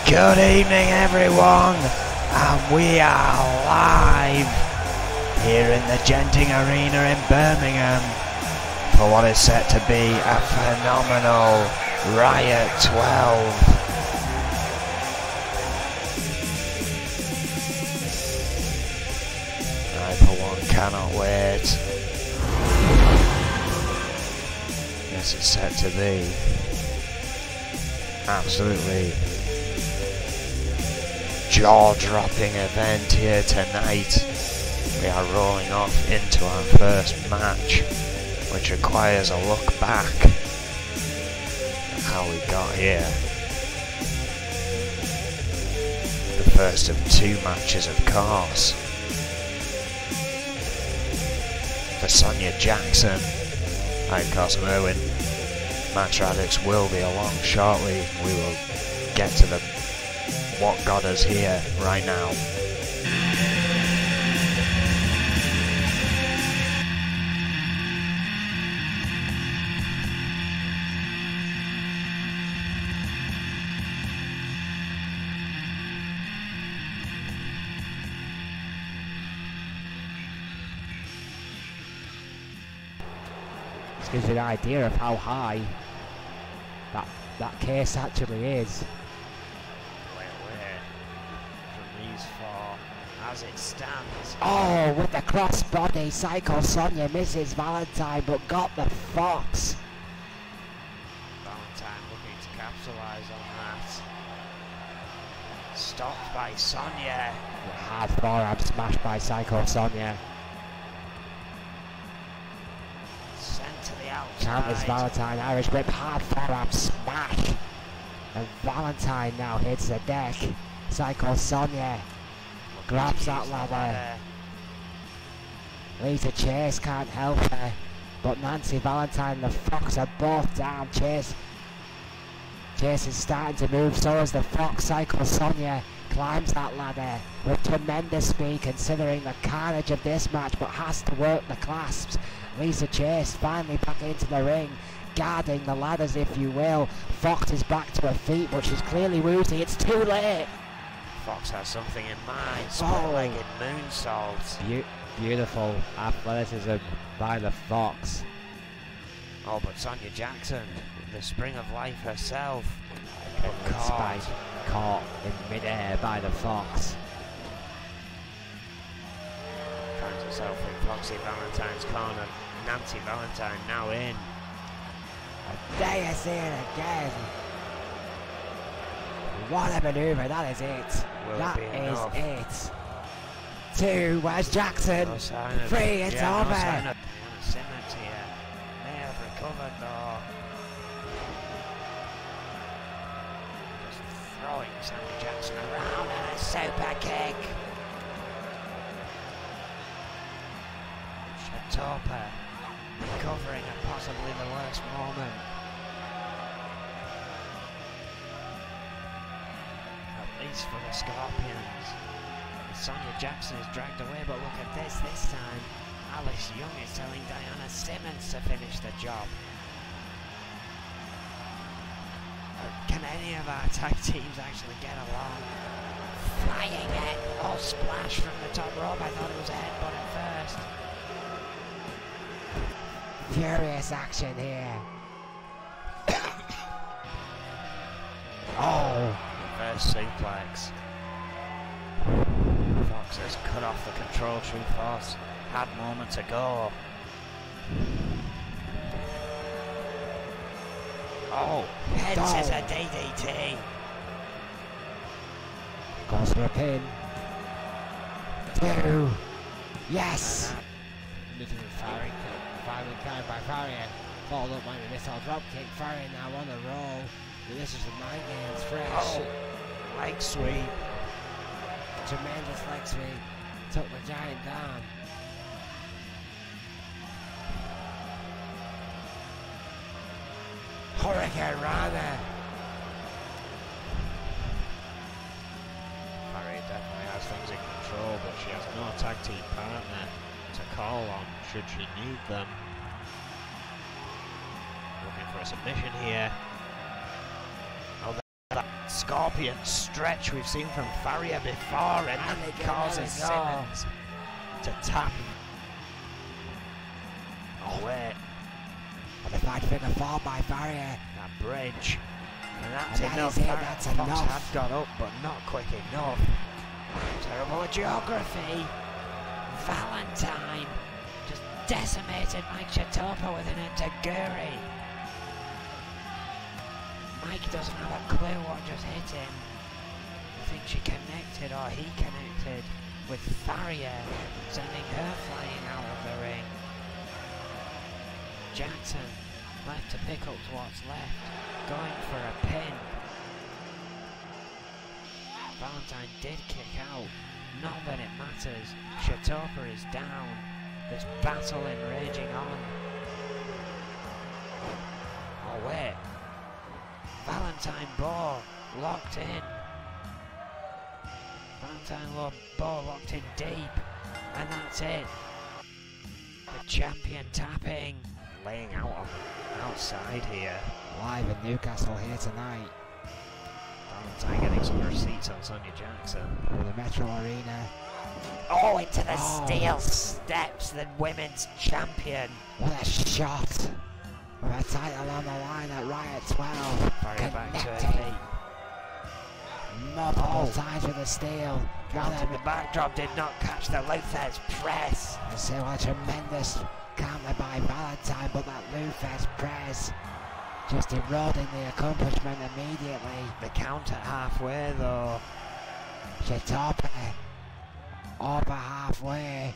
Good evening everyone, and we are live here in the Genting Arena in Birmingham for what is set to be a phenomenal Riot 12. I for one cannot wait. This is set to be absolutely jaw-dropping event here tonight. We are rolling off into our first match, which requires a look back at how we got here. The first of two matches, of course. For Sonia Jackson, I of course am Owen. Match Radix will be along shortly. We will get to the what got us here right now. This gives you an idea of how high that case actually is. As it stands. Oh, with the crossbody, Psycho Sonia misses Valentine but got the Fox. Valentine looking to capitalise on that. Stopped by Sonia. Hard forearm smashed by Psycho Sonia. Sent to the outside. Counters Valentine, Irish whip, hard forearm smash. And Valentine now hits the deck. Psycho Sonia grabs that ladder. Lisa Chase can't help her, but Nancy Valentine and the Fox are both down. Chase is starting to move, so is the Fox. Psycho Sonia climbs that ladder with tremendous speed considering the carnage of this match, but has to work the clasps. Lisa Chase finally back into the ring, guarding the ladders if you will. Fox is back to her feet, but she's clearly woozy. It's too late. Fox has something in mind. Split-legged moonsault. Beautiful athleticism by the Fox. Oh, but Sonia Jackson, the spring of life herself, caught in mid-air by the Fox. Finds herself in Foxy Valentine's corner. Nancy Valentine now in. And there you see it again. What a maneuver, that is it. That is it. Two, where's Jackson? No 3, it's over. No sign of Simmons here. May have recovered though. Just throwing Sonia Jackson around and a super kick. Shatopa recovering at possibly the worst moment. For the Scorpions. Sonia Jackson is dragged away, but look at this time. Alice Young is telling Diana Simmons to finish the job. Can any of our tag teams actually get along? Flying it! Oh, splash from the top rope. I thought it was a headbutt at first. Furious action here. Oh! Reverse suplex. Fox has cut off the control true force. Had a moment to go. Oh, heads is a DDT. Goes for a pin. 2. Yes. Little firing carried by Farrier. Followed up by the missile drop kick. Farrier now on the roll. This is the mind games fresh. Oh, leg sweep. Tremendous leg sweep. Took the giant down. Hurricane Rana. Farrier definitely has things in control, but she has no tag team partner to call on should she need them. Looking for a submission here. scorpion stretch we've seen from Farrier before, and that causes Simmons to tap. Oh wait, The 5-figure fall by Farrier. that bridge. And that's And that enough. is it, Fox that's enough. had got up, but not quick enough. Terrible geography. Valentine just decimated Mike Chitopa with an Entaguri. Mike doesn't have a clue what just hit him. I think she connected, or he connected, with Farrier, sending her flying out of the ring. Jackson left to pick up what's left, going for a pin. Valentine did kick out, not that it matters. Chitopa is down. This battle is raging on. Oh wait, Valentine Bow locked in. Valentine Bow locked in deep, and that's it. The champion tapping. Laying out on the outside here. Live in Newcastle here tonight. Valentine getting some receipts on Sonia Jackson. Through the Metro Arena. Oh, into the Oh. steel steps, the women's champion. What a shot! With a title on the line at Riot 12. Farrier back to her Connecting. feet. Multiple times with the steel. Granted, the backdrop did not catch the Luthez press. And so a tremendous counter by Valentine, but that Luthez press just eroding the accomplishment immediately. The counter halfway though. Chitopa over halfway.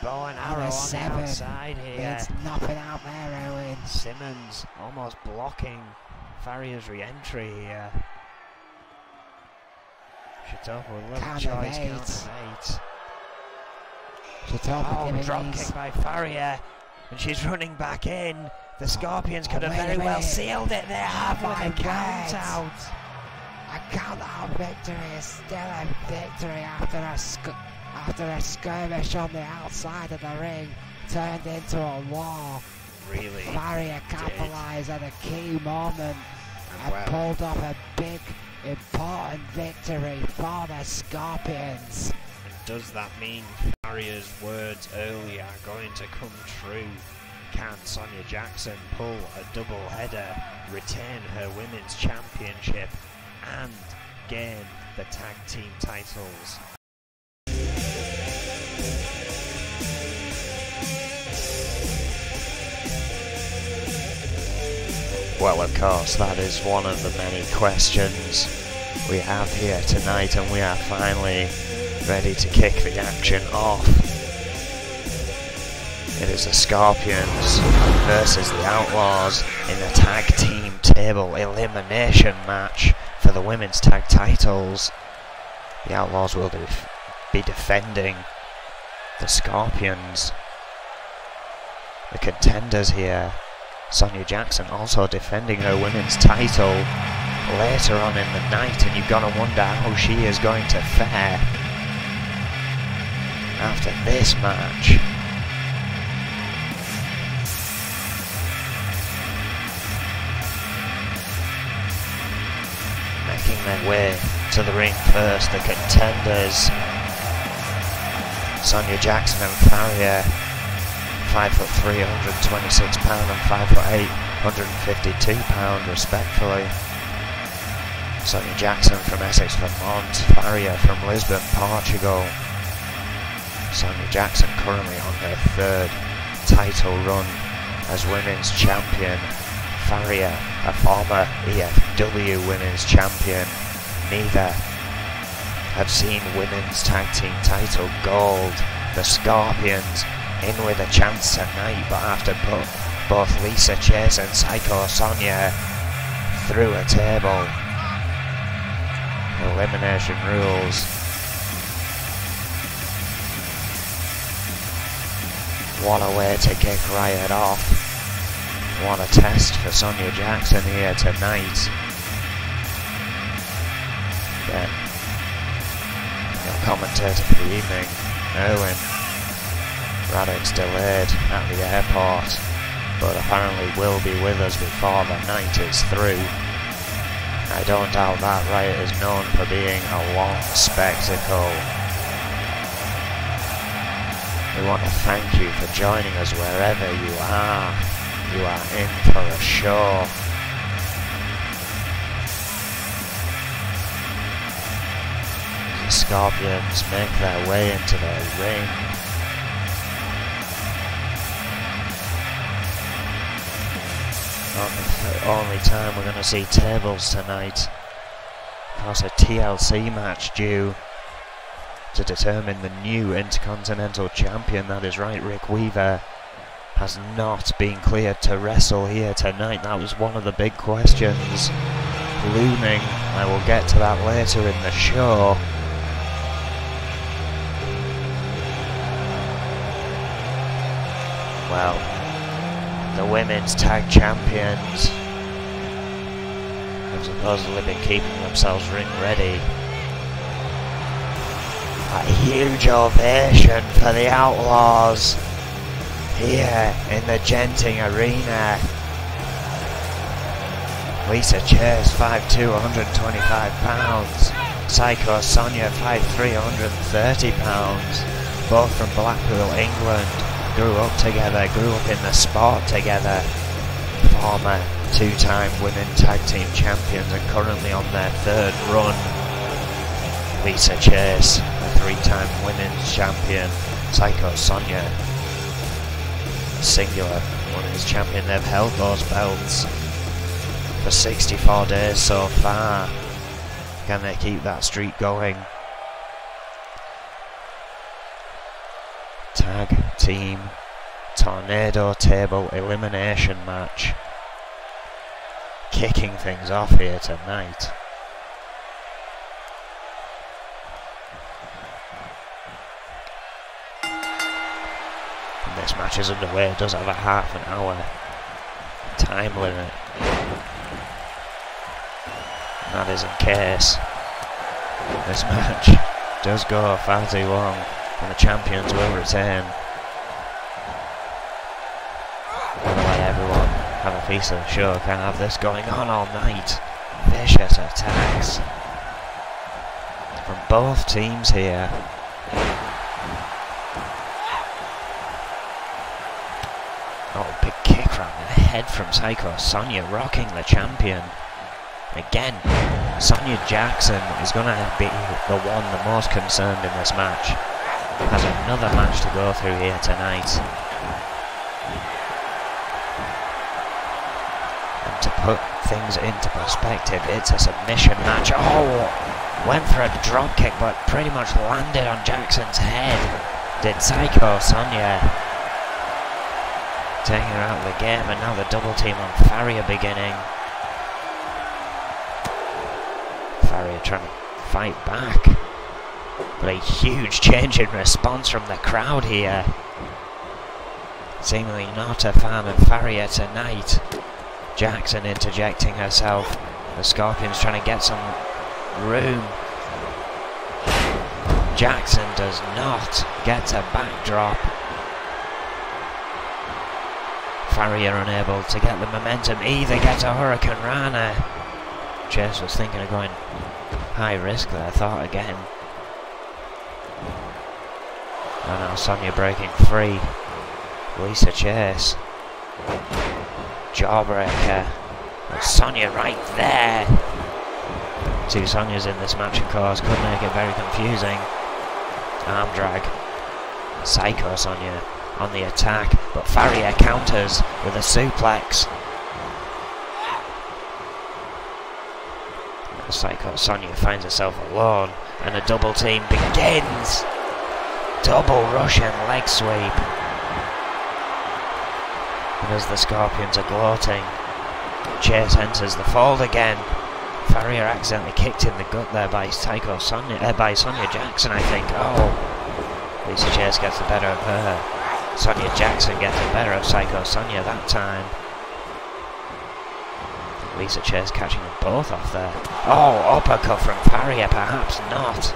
Bow and And arrow a on the 7. outside here. It's nothing out there, Owen. Simmons almost blocking Farrier's re-entry here. Chitopa with a little Count of choice, 8. count of 8. Chitopa Oh, giving drop these. kick by Farrier, and she's running back in. The Scorpions could have wait a very well minute. sealed it there, half with my a count word. out. A count-out victory is still a victory after a skirmish on the outside of the ring turned into a war. Really Farrier capitalised at a key moment and well. pulled off a big, important victory for the Scorpions. And does that mean Farrier's words earlier are going to come true? Can Sonia Jackson pull a double header, retain her women's championship, and gain the tag team titles? Well, of course, that is one of the many questions we have here tonight, and we are finally ready to kick the action off. It is the Scorpions versus the Outlaws in the tag team table elimination match for the women's tag titles. The Outlaws will be defending the Scorpions. The contenders here, Sonia Jackson also defending her women's title later on in the night, and you've got to wonder how she is going to fare after this match. Making their way to the ring first, the contenders, Sonia Jackson and Farrier, 5'3", 126 pound, and 5'8", 152 pound, respectively. Sonia Jackson from Essex, Vermont, Farrier from Lisbon, Portugal. Sonia Jackson currently on her 3rd title run as women's champion. Farrier, a former EFW women's champion. Neither have seen women's tag team title gold. The Scorpions in with a chance tonight, but after both Lisa Chase and Psycho Sonia through a table. Elimination rules. What a way to kick Riot off. What a test for Sonia Jackson here tonight. Again, your commentator for the evening, Erwin. Radek's delayed at the airport, but apparently will be with us before the night is through. I don't doubt that Riot is known for being a long spectacle. We want to thank you for joining us wherever you are. You are in for a show. The Scorpions make their way into the ring. Not the only time we're going to see tables tonight. Of course, a TLC match due to determine the new Intercontinental Champion. That is right, Rick Weaver has not been cleared to wrestle here tonight. That was one of the big questions looming. I will get to that later in the show. Well, the women's tag champions have supposedly been keeping themselves ring ready. A huge ovation for the Outlaws here in the Genting Arena. Lisa Chase, 5'2", 125 pounds. Psycho Sonia, 5'3", 130 pounds. Both from Blackpool, England. Grew up together, grew up in the sport together. Former two-time women tag team champions and currently on their third run. Lisa Chase, a three-time women's champion. Psycho Sonia, singular women's champion. They've held those belts for 64 days so far. Can they keep that streak going? Tag team tornado table elimination match. Kicking things off here tonight. And this match is underway. It does have a half an hour time limit. And that is in case this match does go far too long and the champions will retain. Gonna let everyone have a piece of the show. Can't have this going on all night. Vicious attacks from both teams here. Oh, big kick from the head from Psycho Sonia, rocking the champion. Again, Sonia Jackson is going to be the one the most concerned in this match. Has another match to go through here tonight. And to put things into perspective, it's a submission match. Oh, went for a drop kick but pretty much landed on Jackson's head. Did Psycho Sonia. Taking her out of the game, and now the double team on Farrier beginning. Farrier trying to fight back. But a huge change in response from the crowd here. Seemingly not a fan of Farrier tonight. Jackson interjecting herself. The Scorpions trying to get some room. Jackson does not get a backdrop. Farrier unable to get the momentum either, gets a Hurricane Rana. Chase was thinking of going high risk there, thought again. And now Sonia breaking free. Lisa Chase. Jawbreaker. And Sonia right there. Two Sonias in this match, of course, could make it very confusing. Arm drag. Psycho Sonia on the attack, but Farrier counters with a suplex. Psycho Sonia finds herself alone, and a double team begins. Double Russian leg sweep. And as the Scorpions are gloating, Chase enters the fold again. Farrier accidentally kicked in the gut there by Psycho Sonia, by Sonia Jackson, I think. Oh, Lisa Chase gets the better of her. Sonia Jackson gets the better of Psycho Sonia that time. Lisa Chase catching them both off there. Oh, uppercut from Farrier, perhaps not.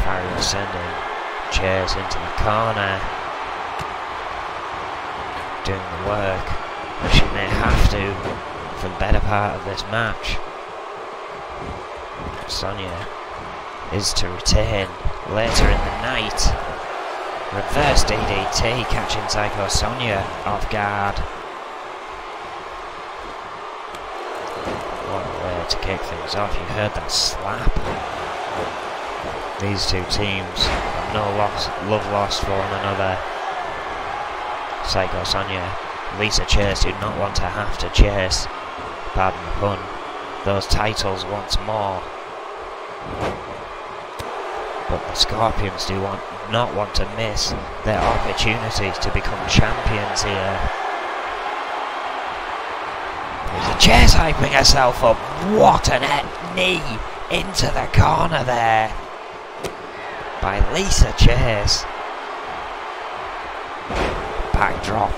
Farrier sending Chase into the corner. Doing the work. as she may have to for the better part of this match. Sonya is to retain later in the night. Reverse DDT, catching Psycho Sonya off guard. What a way to kick things off. You heard that slap. These two teams have no love lost for one another. Psycho Sonya, Lisa Chase do not want to have to chase, pardon the pun, those titles once more. But the Scorpions do not want to miss their opportunities to become champions here. Lisa Chase hyping herself up. What a knee into the corner there by Lisa Chase. Backdrop.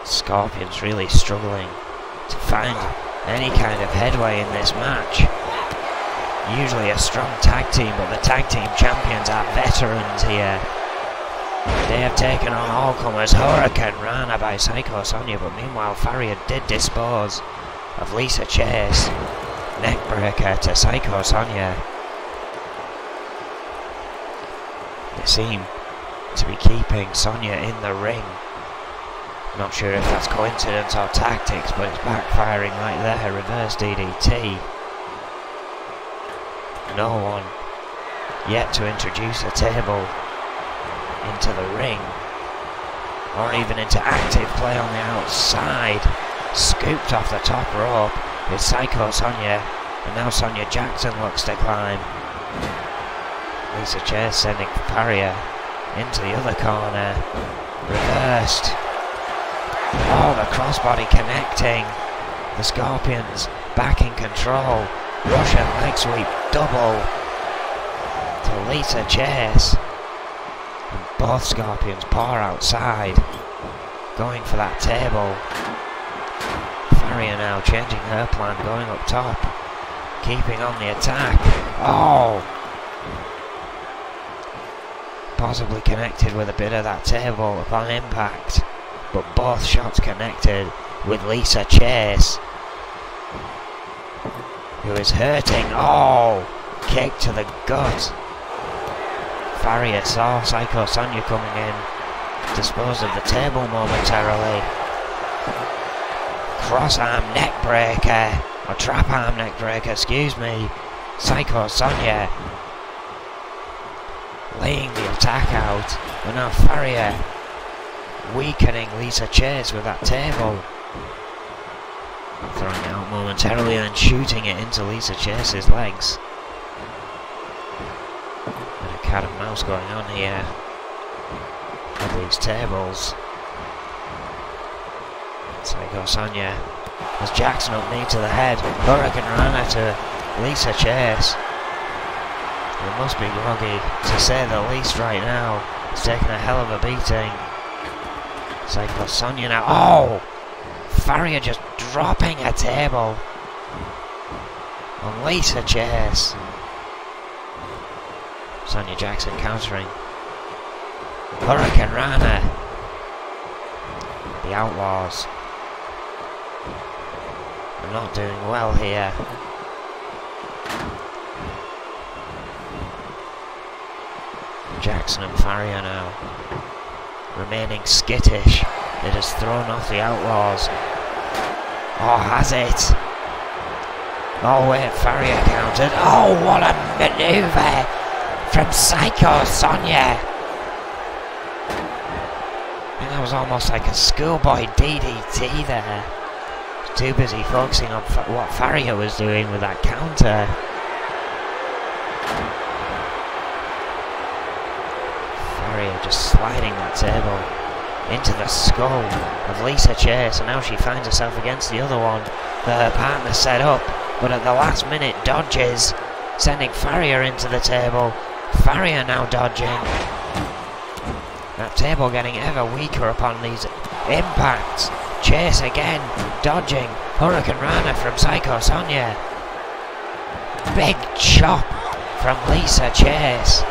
Scorpions really struggling to find any kind of headway in this match. Usually a strong tag team, but the tag team champions are veterans here. They have taken on all comers. Hurricane Rana by Psycho Sonya, but meanwhile Farrier did dispose of Lisa Chase. Neckbreaker to Psycho Sonya. They seem to be keeping Sonya in the ring. Not sure if that's coincidence or tactics, but it's backfiring right there. Reverse DDT. No one yet to introduce a table into the ring, or even into active play on the outside. Scooped off the top rope with Psycho Sonya, and now Sonya Jackson looks to climb. Lisa Chase sending Farrier into the other corner. Reversed. Oh, the crossbody connecting. The Scorpions back in control. Russian leg sweep double to Lisa Chase. And both Scorpions paw outside, going for that table. Farrier now changing her plan, going up top, keeping on the attack. Oh! Possibly connected with a bit of that table upon impact, but both shots connected with Lisa Chase, who is hurting. Oh! Kick to the gut. Farrier saw Psycho Sonya coming in, disposed of the table momentarily. Cross arm neck breaker, or trap arm neck breaker, excuse me. Psycho Sonya laying the attack out, but now Farrier weakening Lisa Chase with that table. Throwing it out momentarily and shooting it into Lisa Chase's legs. And a cat and mouse going on here with these tables. Psycho Sonya as Jackson up knee to the head. Hurricane Rana to Lisa Chase. It must be groggy, to say the least right now. It's taken a hell of a beating. Psycho Sonya now. Oh! Farrier just dropping a table on Lisa Chase. Sonya Jackson countering. Hurricane Rana. The Outlaws are not doing well here. Jackson and Farrier now remaining skittish. It has thrown off the Outlaws. Oh, has it? Oh wait, Farrier countered. Oh, what a maneuver from Psycho Sonya. And that was almost like a schoolboy DDT there. Too busy focusing on what Farrier was doing with that counter. Farrier just sliding that table into the skull of Lisa Chase, and now she finds herself against the other one that her partner set up, but at the last minute dodges, sending Farrier into the table. Farrier now dodging. That table getting ever weaker upon these impacts. Chase again, dodging. Hurricane Rana from Psycho Sonya. Big chop from Lisa Chase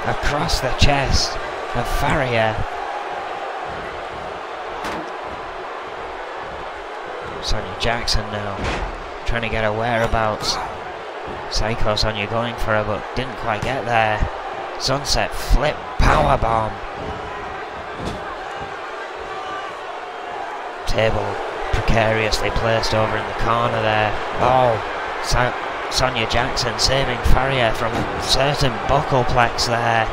across the chest of Farrier. Sonya Jackson now trying to get her whereabouts. Psycho Sonya going for her, but didn't quite get there. Sunset flip powerbomb. Table precariously placed over in the corner there. Oh, Sonya Jackson saving Farrier from a certain buckleplex there.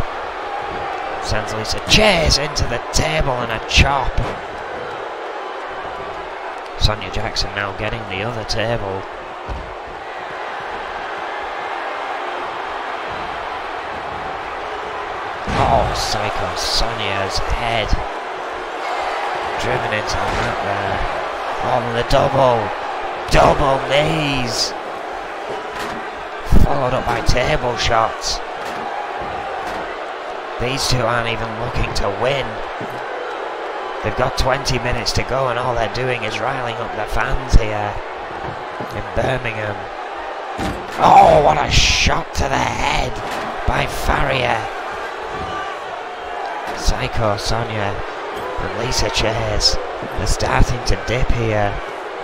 Sends Lisa Chase into the table and a chop. Sonya Jackson now getting the other table. Oh, Psycho Sonya's head driven into the mat there. On the double knees, followed up by table shots. These two aren't even looking to win. They've got 20 minutes to go and all they're doing is riling up the fans here in Birmingham. Oh, what a shot to the head by Farrier. Psycho Sonya and Lisa Chase are starting to dip here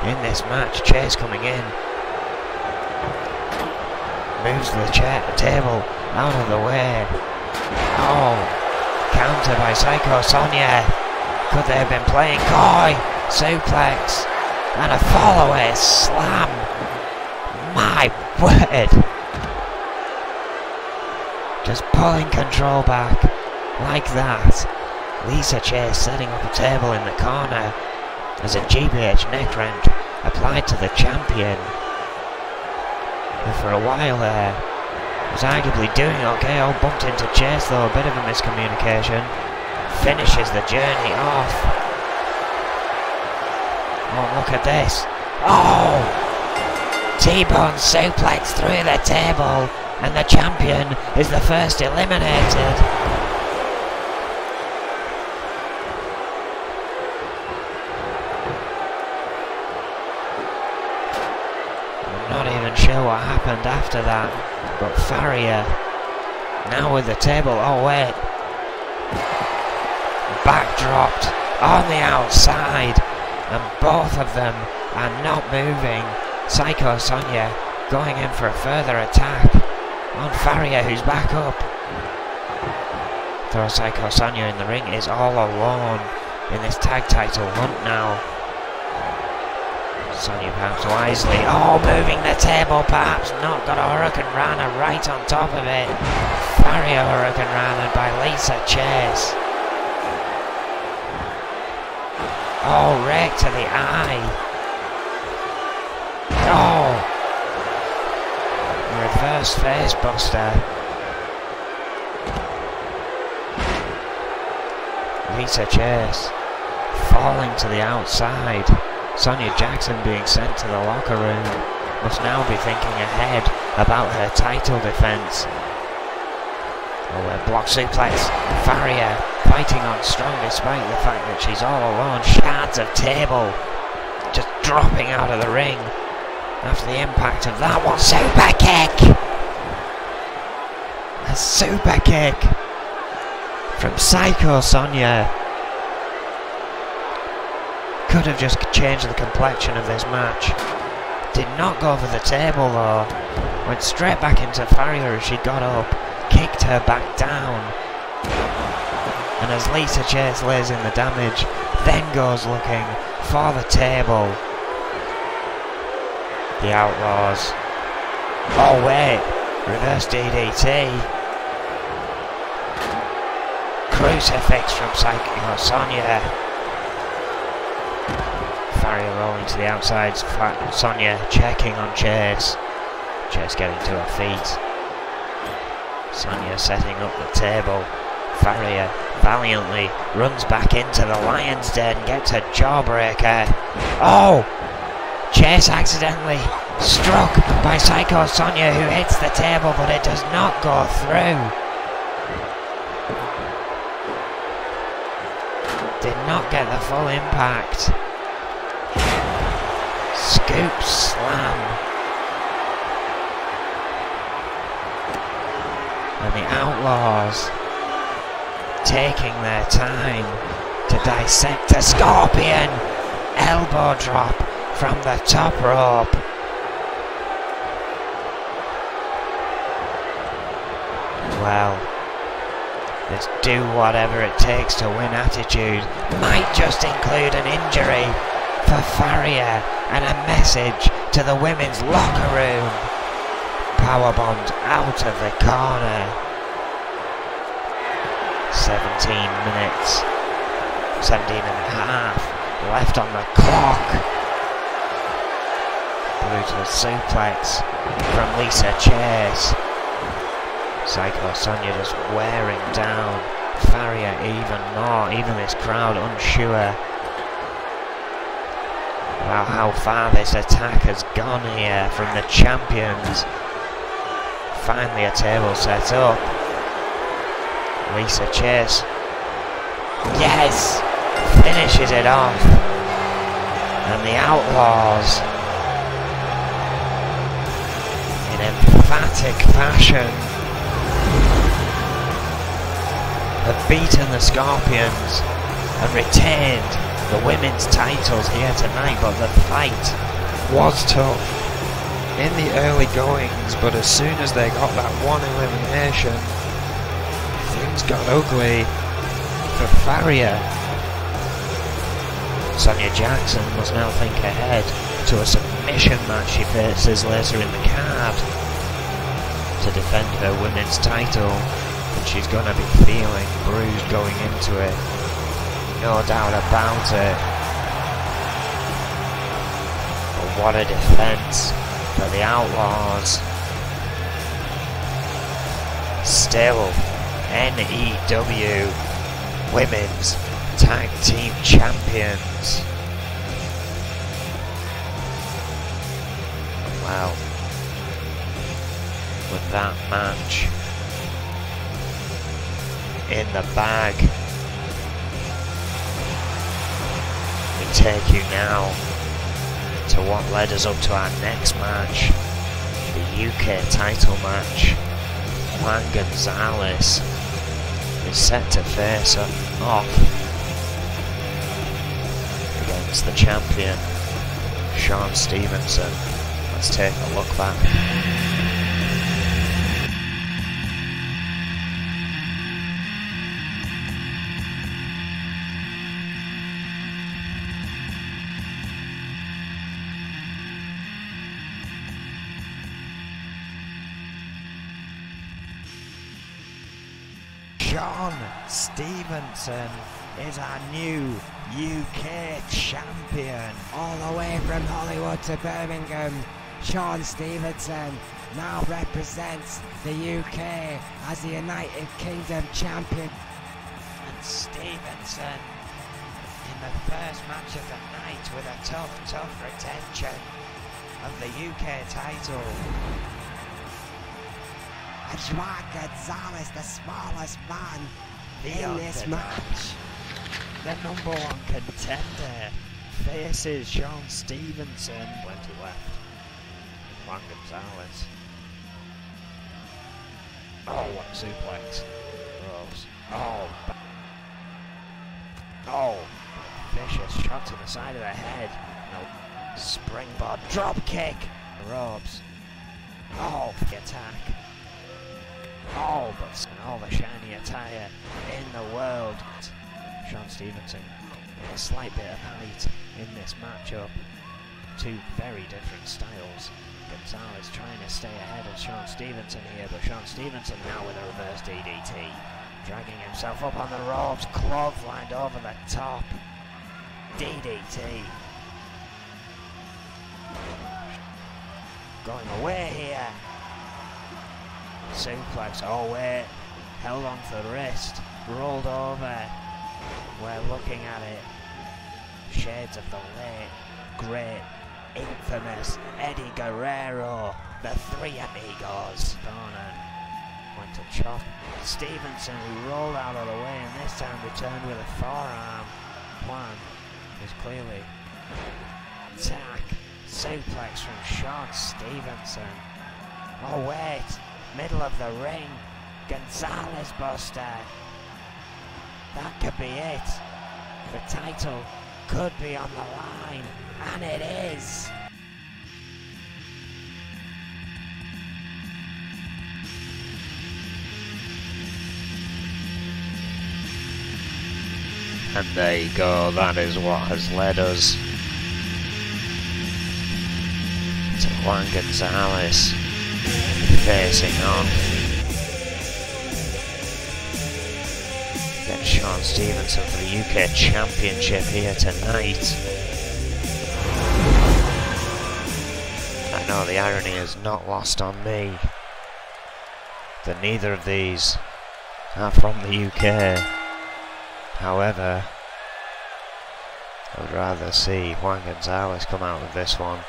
in this match. Chase coming in. Moves the table out of the way. Oh, counter by Psycho Sonya. Could they have been playing coy? Suplex and a fall-away slam. My word. Just pulling control back like that. Lisa Chase setting up a table in the corner as a GBH neck wrench applied to the champion. And for a while there, was arguably doing okay. Oh, bumped into Chase though, a bit of a miscommunication. Finishes the journey off. Oh, look at this. Oh! T-bone suplex through the table, and the champion is the first eliminated. I'm not even sure what happened after that, but Farrier now with the table. Oh wait, backdropped on the outside, and both of them are not moving. Psycho Sonya going in for a further attack on Farrier, who's back up. Though Psycho Sonya in the ring is all alone in this tag title hunt now. Sonya perhaps wisely. Oh, moving the table, perhaps not. Got a Hurricane Rana right on top of it. Farrier Hurricane Rana by Lisa Chase. Oh, rake to the eye. Oh! Reverse face buster. Lisa Chase falling to the outside. Sonya Jackson being sent to the locker room. Must now be thinking ahead about her title defense. Oh, a block suplex. Farrier fighting on strong despite the fact that she's all alone. Shards of table just dropping out of the ring after the impact of that one. Super kick! A super kick from Psycho Sonya. Could have just changed the complexion of this match. Did not go for the table though. Went straight back into Farrier as she got up. Kicked her back down. And as Lisa Chase lays in the damage, then goes looking for the table. The Outlaws. Oh wait, reverse DDT. Crucifix from Psycho Sonya. Farrier rolling to the outside. Sonya checking on Chase. Chase getting to her feet. Sonya setting up the table. Farrier valiantly runs back into the lion's den, gets a jawbreaker. Oh! Chase accidentally struck by Psycho Sonya, who hits the table, but it does not go through. Did not get the full impact. Scoop slam. And the Outlaws taking their time to dissect a Scorpion. Elbow drop from the top rope. Well, this do whatever it takes to win attitude might just include an injury for Farrier and a message to the women's locker room. Powerbombed out of the corner. 17 minutes, 17 and a half left on the clock. Brutal suplex from Lisa Chase. Psycho Sonia just wearing down Farrier even more, even this crowd unsure about how far this attack has gone here from the champions. Finally a table set up. Lisa Chase, yes, finishes it off. And the Outlaws, in emphatic fashion, have beaten the Scorpions and retained the women's titles here tonight, but the fight Was tough in the early goings, but as soon as they got that one elimination, things got ugly for Farrier. Sonia Jackson must now think ahead to a submission match she faces later in the card to defend her women's title, and she's gonna be feeling bruised going into it, no doubt about it. But what a defense for the Outlaws. Still N.E.W. Women's Tag Team Champions. Well, with that match in the bag, we take you now to what led us up to our next match, the UK title match. Juan Gonzalez is set to face off against the champion, Sean Stevenson. Let's take a look back. Sean Stevenson is our new UK champion. All the way from Hollywood to Birmingham, Sean Stevenson now represents the UK as the United Kingdom champion. And Stevenson in the first match of the night with a tough retention of the UK title. And Juan Gonzalez, the smallest man The in this match. The number one contender faces Sean Stevenson. Plenty left. Juan Gonzalez. Oh, what a suplex. Rose. Oh, vicious shot to the side of the head. No. Springboard drop kick. Robes. Oh, the attack. Oh, but all the shiny attire in the world. Sean Stevenson, a slight bit of height in this matchup. Two very different styles. Gonzalez trying to stay ahead of Sean Stevenson here, but Sean Stevenson now with a reverse DDT. Dragging himself up on the ropes, clotheslined over the top. DDT. Going away here. Suplex, oh wait, held on to the wrist, rolled over. We're looking at it. Shades of the late, great, infamous Eddie Guerrero, the Three Amigos. Corner, went to chop. Stevenson, who rolled out of the way and this time returned with a forearm. Juan is clearly attack. Suplex from Sean Stevenson. Oh wait. Middle of the ring, Gonzalez buster. That could be it. The title could be on the line, and it is. And there you go, that is what has led us to Juan Gonzalez facing on against Sean Stevenson for the UK Championship here tonight. I know the irony is not lost on me that neither of these are from the UK. However, I would rather see Juan Gonzalez come out with this one.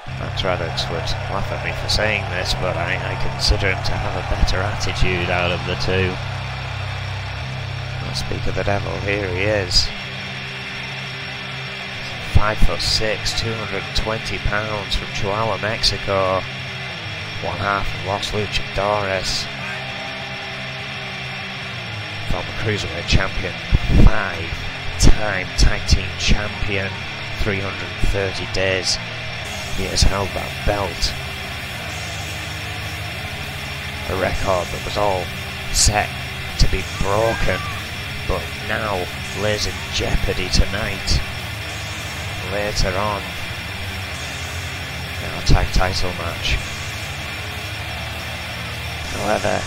Atradix would laugh at me for saying this, but I consider him to have a better attitude out of the two. I'll speak of the devil, here he is. 5'6", 220 pounds from Chihuahua, Mexico. One half of Los Luchadores. Former Cruiserweight Champion, 5-time Tag Team Champion, 330 days he has held that belt. A record that was all set to be broken, but now lays in jeopardy tonight. Later on in our tag title match. However,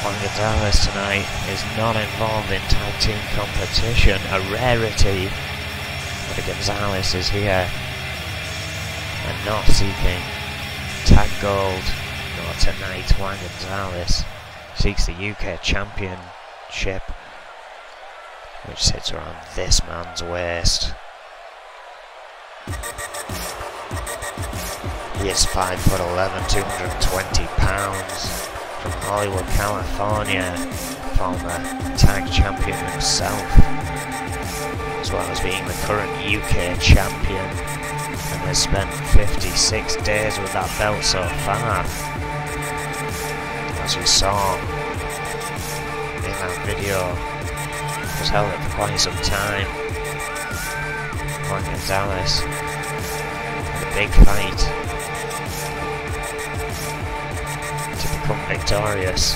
Juan Gonzalez tonight is not involved in tag team competition, a rarity. But Gonzalez is here and not seeking tag gold. Nor tonight, Juan Gonzalez seeks the UK Championship, which sits around this man's waist. He is 5'11", 220 pounds, from Hollywood, California, former tag champion himself, as well as being the current UK champion, and has spent 56 days with that belt so far. As we saw in that video, has held it for quite some time. Juan Gonzalez, a big fight to become victorious.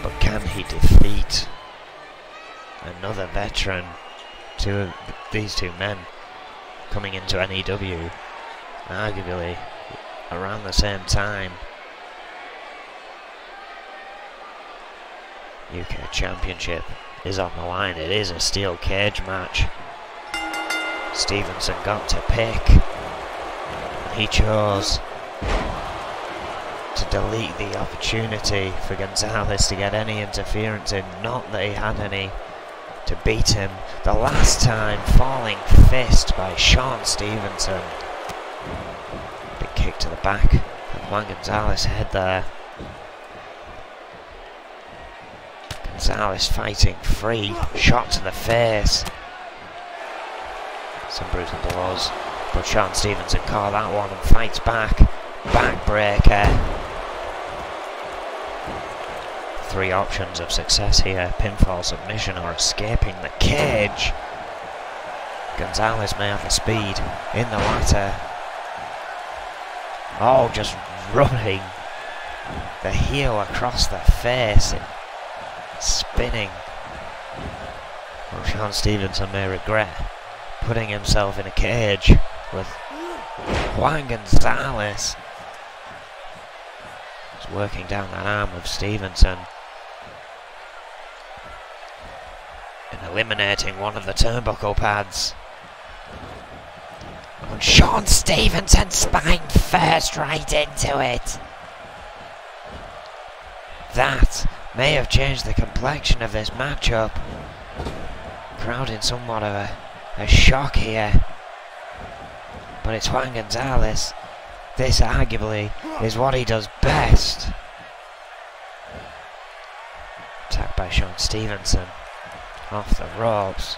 But can he defeat another veteran? These two men coming into N.E.W. arguably around the same time. UK Championship is on the line. It is a steel cage match. Stevenson got to pick, and he chose to delete the opportunity for Gonzalez to get any interference in. Not that he had any to beat him the last time. Falling fist by Sean Stevenson. Big kick to the back of Juan Gonzalez's head there. Gonzalez fighting free, shot to the face. Some brutal blows, but Sean Stevenson caught that one and fights back. Backbreaker. 3 options of success here: pinfall, submission, or escaping the cage. Gonzalez may have the speed in the latter. Oh, just rubbing the heel across the face and spinning. Well, Sean Stevenson may regret putting himself in a cage with Juan Gonzalez. He's working down that arm of Stevenson and eliminating one of the turnbuckle pads. And Sean Stevenson spine first right into it. That may have changed the complexion of this matchup. Crowd in somewhat of a shock here. But it's Juan Gonzalez. This arguably is what he does best. Attacked by Sean Stevenson. Off the ropes.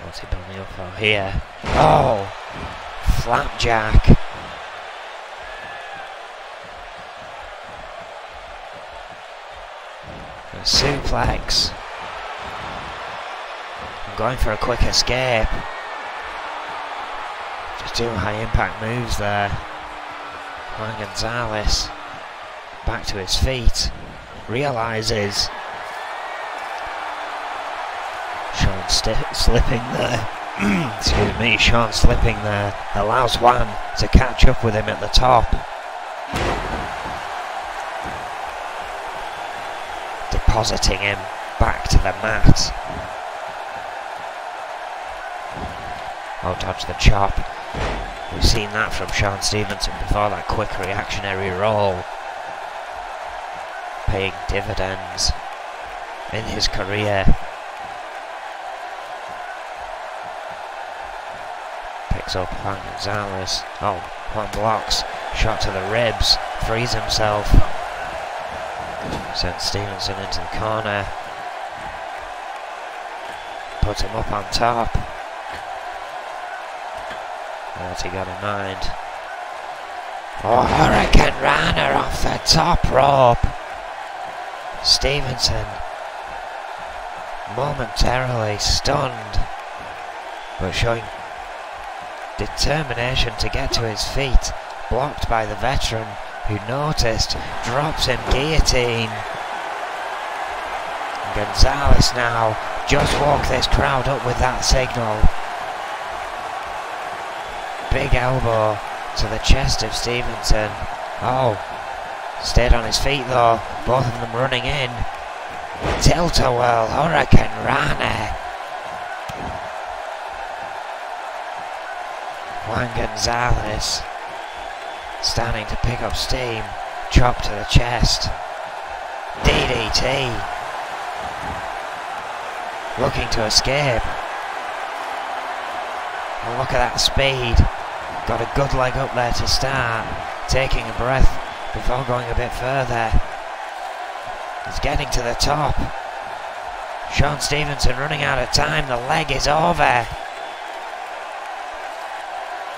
What's he building up for here? Oh! Flapjack. A suplex. I'm going for a quick escape. Two high impact moves there. Juan Gonzalez back to his feet. Realises Sean slipping there. Excuse me, Sean slipping there. Allows Juan to catch up with him at the top. Depositing him back to the mat. Oh, dodge the chop. We've seen that from Sean Stevenson before, that quick reactionary roll. Paying dividends in his career. Picks up Juan Gonzalez. Oh, Juan blocks. Shot to the ribs. Frees himself. Sends Stevenson into the corner. Puts him up on top. What's he got in mind? Oh, Hurricane Rana off the top rope. Stevenson momentarily stunned, but showing determination to get to his feet. Blocked by the veteran, who noticed, drops him guillotine. Gonzalez now just woke this crowd up with that signal. Big elbow to the chest of Stevenson. Oh, stayed on his feet though, both of them running in. Tilt-a-whirl, Hurricane Rana. Juan Gonzalez starting to pick up steam. Chop to the chest. DDT. Looking to escape. And look at that speed. Got a good leg up there to start. Taking a breath before going a bit further. He's getting to the top. Sean Stevenson running out of time. The leg is over.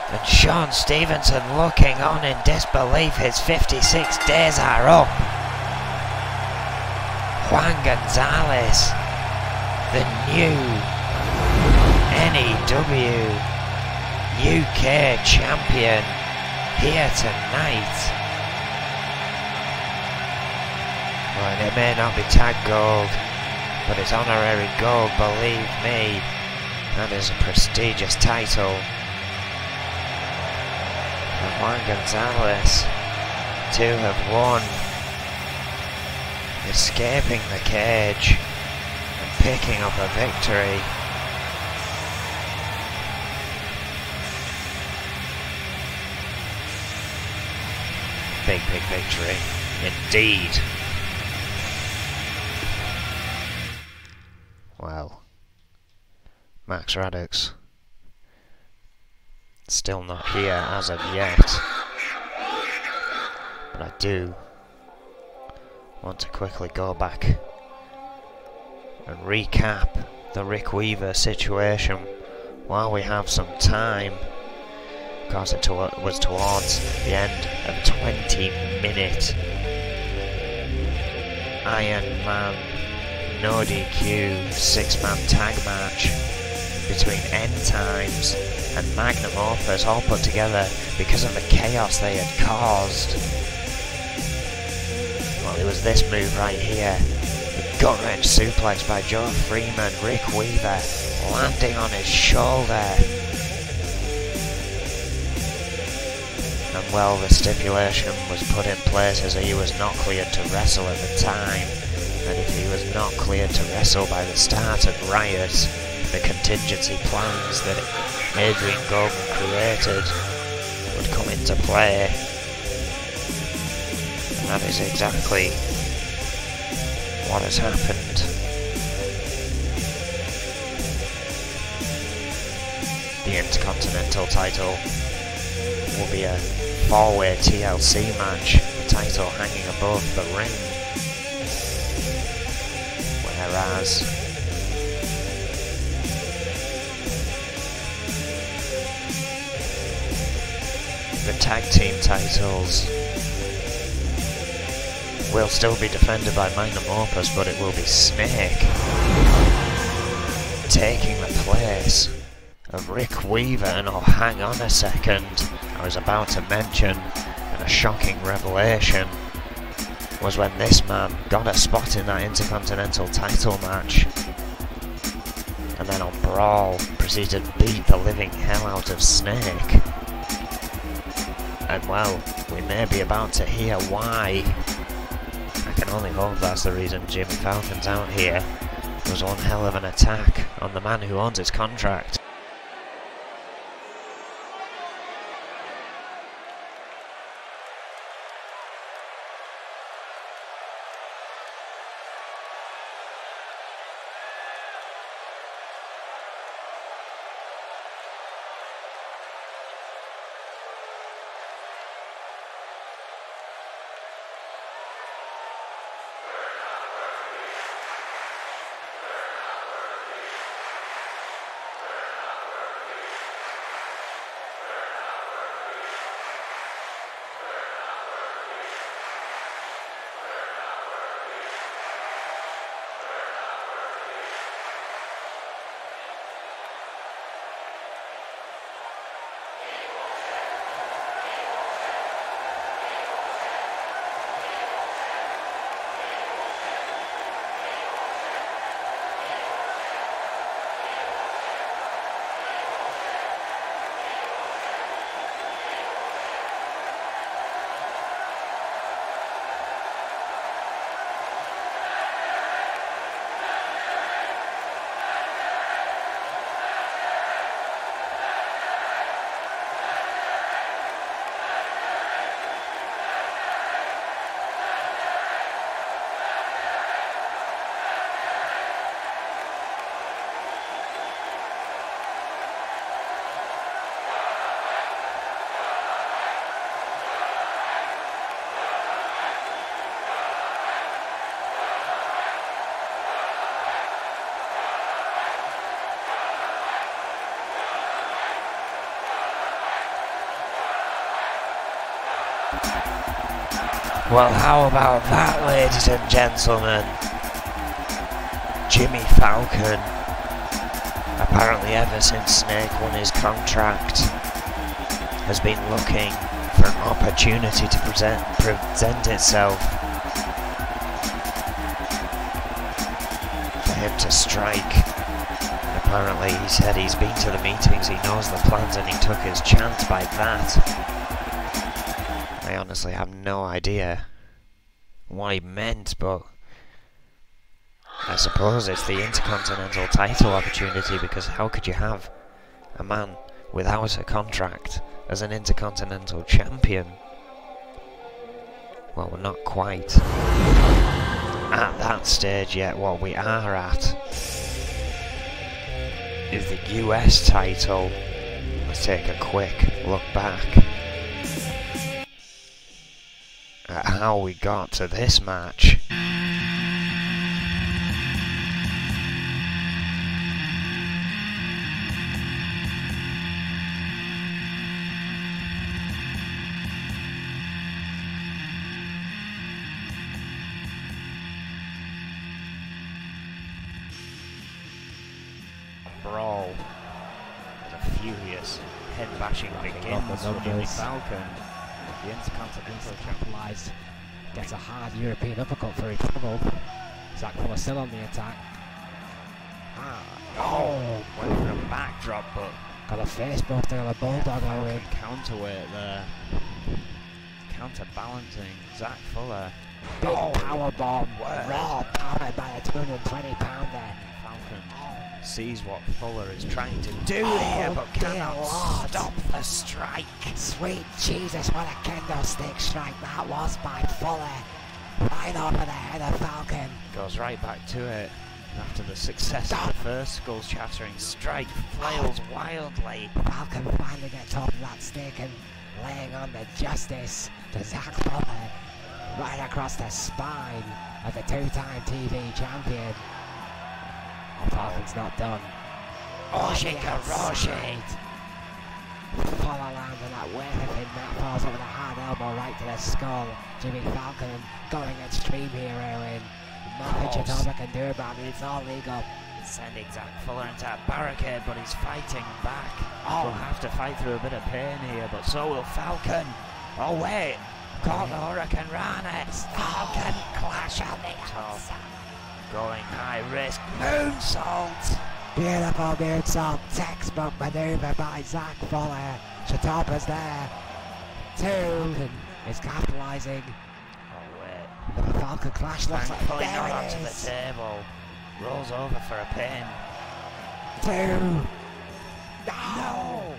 And Sean Stevenson looking on in disbelief. His 56 days are up. Juan Gonzalez, the new N.E.W. UK champion, here tonight. Well, and it may not be tag gold, but it's honorary gold, believe me. That is a prestigious title. And Juan Gonzalez to have won, escaping the cage and picking up a victory. Big victory indeed. Well, Max Radix still not here as of yet, but I do want to quickly go back and recap the Rick Weaver situation while we have some time, because it was towards the end of a 20-minute Iron Man no DQ 6-man tag match between N.Times and Magnum Opus, all put together because of the chaos they had caused. Well, it was this move right here, the gut-wrench suplex by Joe Freeman, Rick Weaver landing on his shoulder. And well, the stipulation was put in place as he was not cleared to wrestle at the time, and if he was not cleared to wrestle by the start of Riot, the contingency plans that Adrian Gorman created would come into play. And that is exactly what has happened. The Intercontinental title will be a 4-way TLC match, the title hanging above the ring. Whereas the tag team titles will still be defended by Magnum Opus, but it will be Snake taking the place of Rick Weaver. And oh, hang on a second, I was about to mention, and a shocking revelation was when this man got a spot in that Intercontinental title match, and then on Brawl proceeded to beat the living hell out of Snake. And well, we may be about to hear why. I can only hope that's the reason Jimmy Falcon's out here. It was one hell of an attack on the man who owns his contract. Well, how about that, ladies and gentlemen? Jimmy Falcon, apparently ever since Snake won his contract, has been looking for an opportunity to present itself, for him to strike. And apparently he said he's been to the meetings, he knows the plans, and he took his chance by that. I honestly have no idea what he meant, but I suppose it's the Intercontinental title opportunity, because how could you have a man without a contract as an Intercontinental champion? Well, we're not quite at that stage yet. What we are at is the US title. Let's take a quick look back at how we got to this match. Brawl as a furious head-bashing begins for Jimmy Falcon. The Intercontinental capitalised, gets a hard European uppercut for his trouble. Zach Fuller still on the attack. Went for a backdrop, but got a face buster and a bulldog going. Counterweight there. Counterbalancing Zach Fuller. Big power bomb. Raw powered by a 220 pounder. Falcon sees what Fuller is trying to do here, but cannot stop the strike. Sweet Jesus, what a kendo stick strike that was by Fuller. Right over the head of Falcon. Goes right back to it. After the success of the first skull-shattering strike, flails wildly. Falcon finally gets off that stick and laying on the justice to Zach Fuller. Right across the spine of the two-time TV champion. Falcon's not done. Oshikaroshi! Fuller lands on that weighted him, that falls over the hard elbow right to the skull. Jimmy Falcon going extreme here, Erwin. Nothing Chitoma can do about it, it's all legal. sending Zach Fuller into a barricade, but he's fighting back. Oh, we'll have to fight through a bit of pain here, but so will Falcon. Oh wait, caught the Hurricane Rana. Falcon clash on the outside. Going high risk, moonsault. Beautiful moonsault, textbook manoeuvre by Zach Fuller. Chatapa's there. 2 is capitalising. Oh wait. The Falcon clash looks like Thankfully not there onto it the is. table. Rolls over for a pin. 2. No!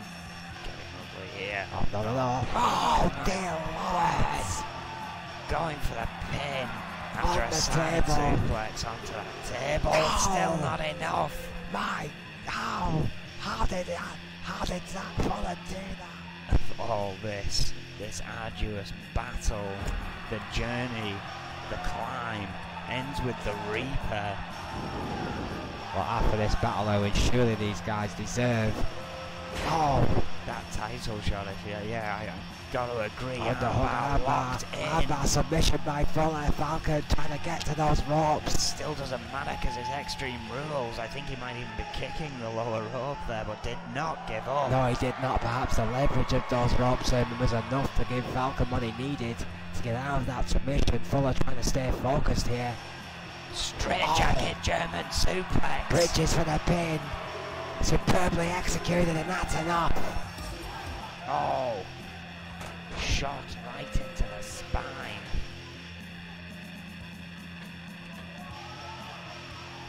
Getting ugly here. Oh, no. Oh, dear Lord. Going for the pin. After On a the side table. suplex onto that table. Oh. Still not enough. How did Zach Fuller do that? Of all this arduous battle, the journey, the climb, ends with the Reaper. Well, after this battle, Owen, surely these guys deserve. Oh, That title shot, if I got to agree. on the hook, locked in. armbar submission by Fuller. Falcon trying to get to those ropes. Still doesn't matter because his Extreme Rules. I think he might even be kicking the lower rope there, but did not give up. No, he did not. Perhaps the leverage of those ropes was enough to give Falcon what he needed to get out of that submission. Fuller trying to stay focused here. Straight jacket German suplex. Bridges for the pin. Superbly executed, and that's enough. Oh, shot right into the spine.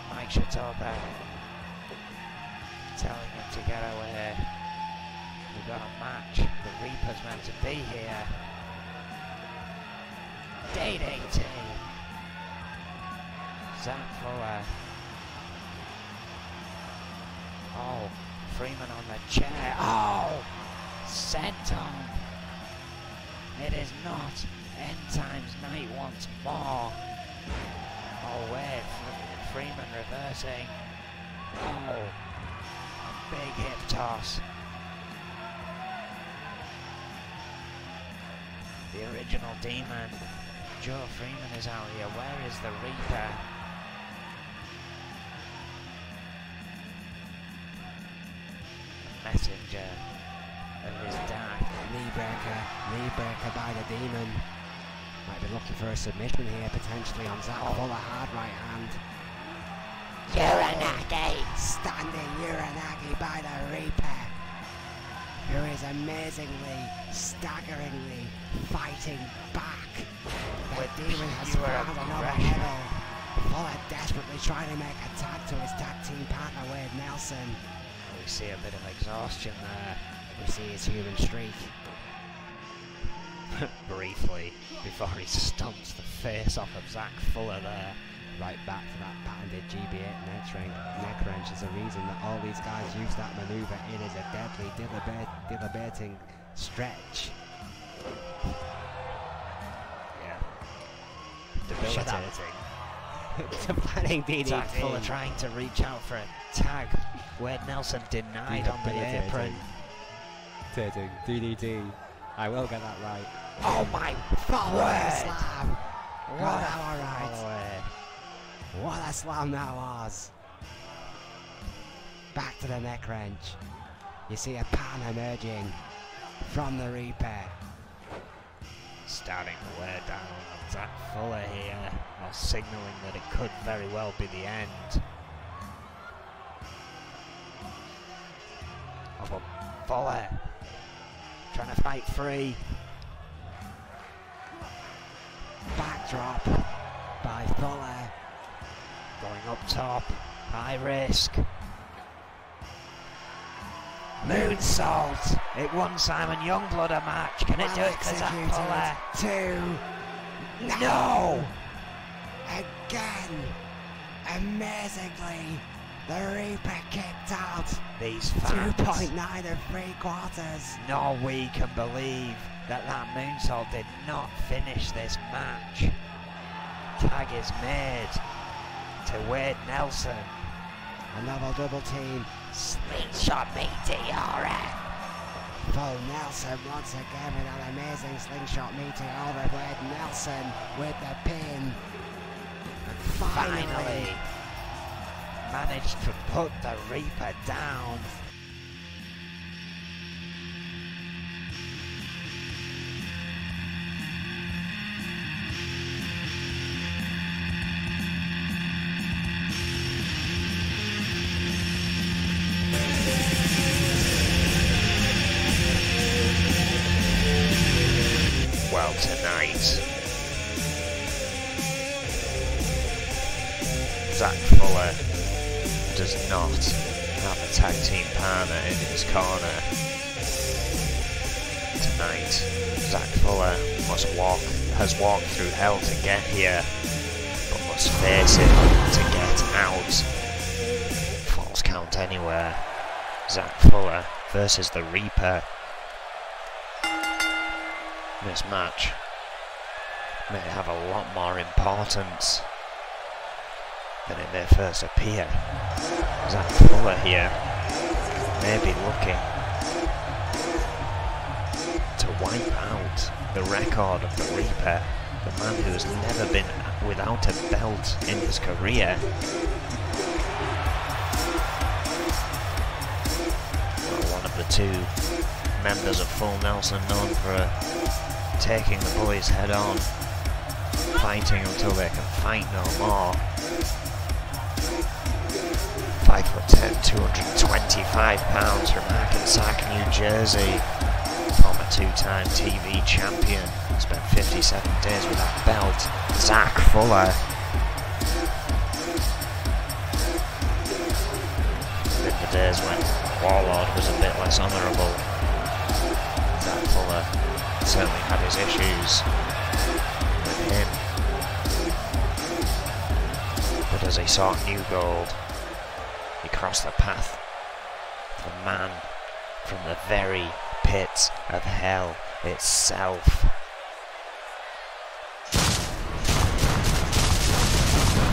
Mike Shatoba telling him to get away. We've got a match. The Reaper's meant to be here. DDT. Zach Fuller. Oh, Freeman on the chair. Oh, senton. It is not end times night once more. Oh wait, Freeman reversing. Oh, a big hip toss. The original Demon, Joe Freeman, is out here. Where is the Reaper? Messenger of his dad. Knee breaker by the Demon. Might be looking for a submission here, potentially on Zach Fuller. Hard right hand. Uranagi! Standing Uranagi by the Reaper, who is amazingly, staggeringly fighting back. The Demon has found another level. Fuller desperately trying to make a tag to his tag team partner Wade Nelson. We see a bit of exhaustion there. We see his human streak. Briefly, before he stomps the face off of Zach Fuller there. Right back to that patented GB8 neck wrench is the reason that all these guys use that maneuver. It is a deadly, debilitating stretch. Yeah. Debilitating. Defining DDT. Zach Fuller trying to reach out for a tag. Wade Nelson denied on the apron. DDT. I will get that right. Oh my Forward word! slam. What a Alright. follower. What a slam that was. Back to the neck wrench. You see a pan emerging from the Reaper. Starting to wear down on Zach Fuller here, or signalling that it could very well be the end of a Fuller trying to fight free. Backdrop by Fuller. Going up top, high risk. Moonsault! It won Simon Youngblood a match. Can it do it for Zach Fuller? 2. No! Again. Amazingly, the Reaper kicked out. These fans. 2.9 and 3/4. No, we can believe that moonsault did not finish this match. Tag is made to Wade Nelson. Another double team. Slingshot meteora. Full Nelson once again with an amazing slingshot meteora. Wade Nelson with the pin. And finally, managed to put the Reaper down. Well, tonight, Zach Fuller does not have a tag team partner in his corner. Tonight, Zach Fuller has walked through hell to get here, but must face it to get out. Falls count anywhere. Zach Fuller versus the Reaper. This match may have a lot more importance than it may first appear. Zach Fuller here may be looking to wipe out the record of the Reaper, the man who has never been without a belt in his career. Well, one of the two members of Full Nelson known for taking the bullies head on, fighting until they can fight no more. 5'10", 225 pounds from Hackensack, New Jersey. Former two-time TV champion. Spent 57 days with that belt. Zach Fuller. In the days when Warlord was a bit less honourable, Zach Fuller certainly had his issues with him. But as he sought new gold, he crossed the path of the man from the very pits of hell itself.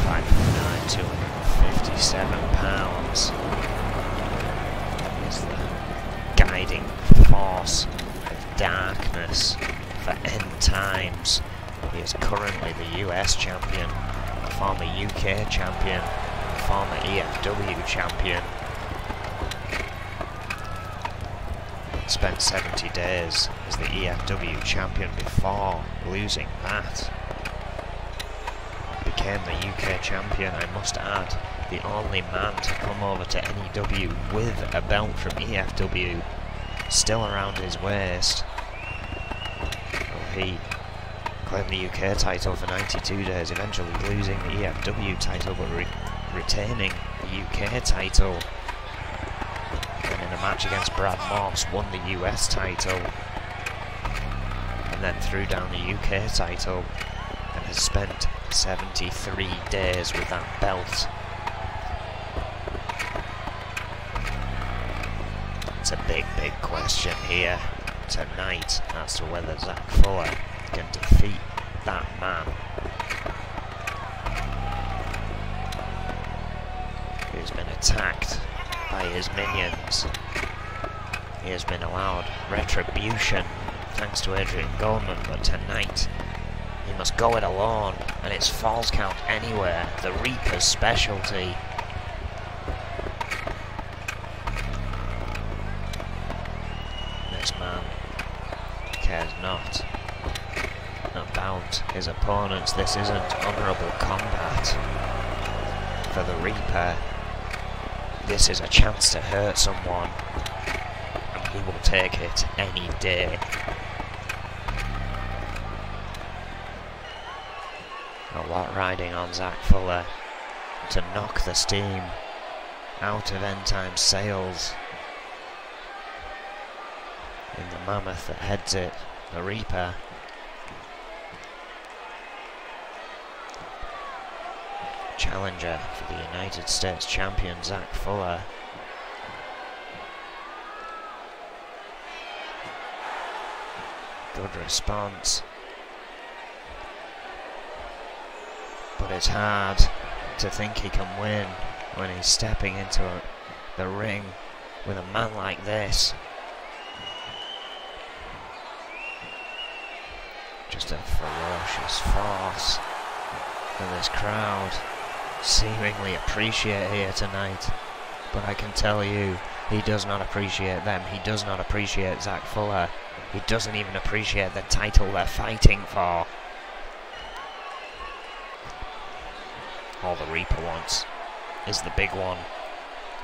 5'9", 257 pounds. Is the guiding force of darkness for end times. He is currently the US champion, a former UK champion, a former EFW champion. Spent 70 days as the EFW champion before losing that. Became the UK champion, I must add, the only man to come over to N.E.W. with a belt from EFW still around his waist. Well, he claimed the UK title for 92 days, eventually losing the EFW title but retaining the UK title. And in a match against Brad Moss, won the US title and then threw down the UK title and has spent 73 days with that belt. It's a big question here tonight as to whether Zach Fuller can defeat that man who's been attacked by his minions. He has been allowed retribution thanks to Adrian Goldman, but tonight he must go it alone, and it's falls count anywhere, the Reaper's specialty. This man cares not about his opponents. This isn't honourable combat for the Reaper. This is a chance to hurt someone, and he will take it any day. A lot riding on Zach Fuller to knock the steam out of End Time Sales. In the mammoth that heads it, the Reaper. Challenger for the United States champion Zach Fuller. Good response. But it's hard to think he can win when he's stepping into the ring with a man like this. Just a ferocious force for this crowd. seemingly appreciate here tonight. But I can tell you, he does not appreciate them. He does not appreciate Zach Fuller. He doesn't even appreciate the title they're fighting for. All the Reaper wants is the big one,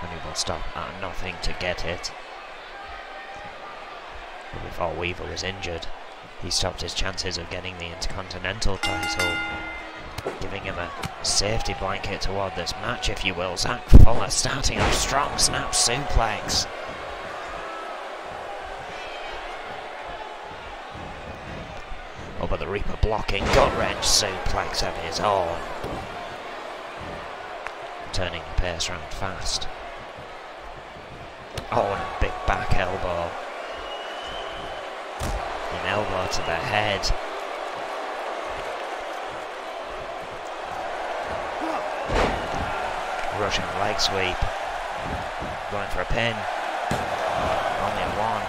and he will stop at nothing to get it. But before Weaver was injured, he stopped his chances of getting the Intercontinental title, giving him a safety blanket toward this match, if you will. Zach Fuller starting off strong, snap suplex. Oh, but the Reaper blocking, gut wrench suplex of his own. Turning the pace round fast. Oh, and a big back elbow. An elbow to the head. Russian leg sweep. Going for a pin. Only a one.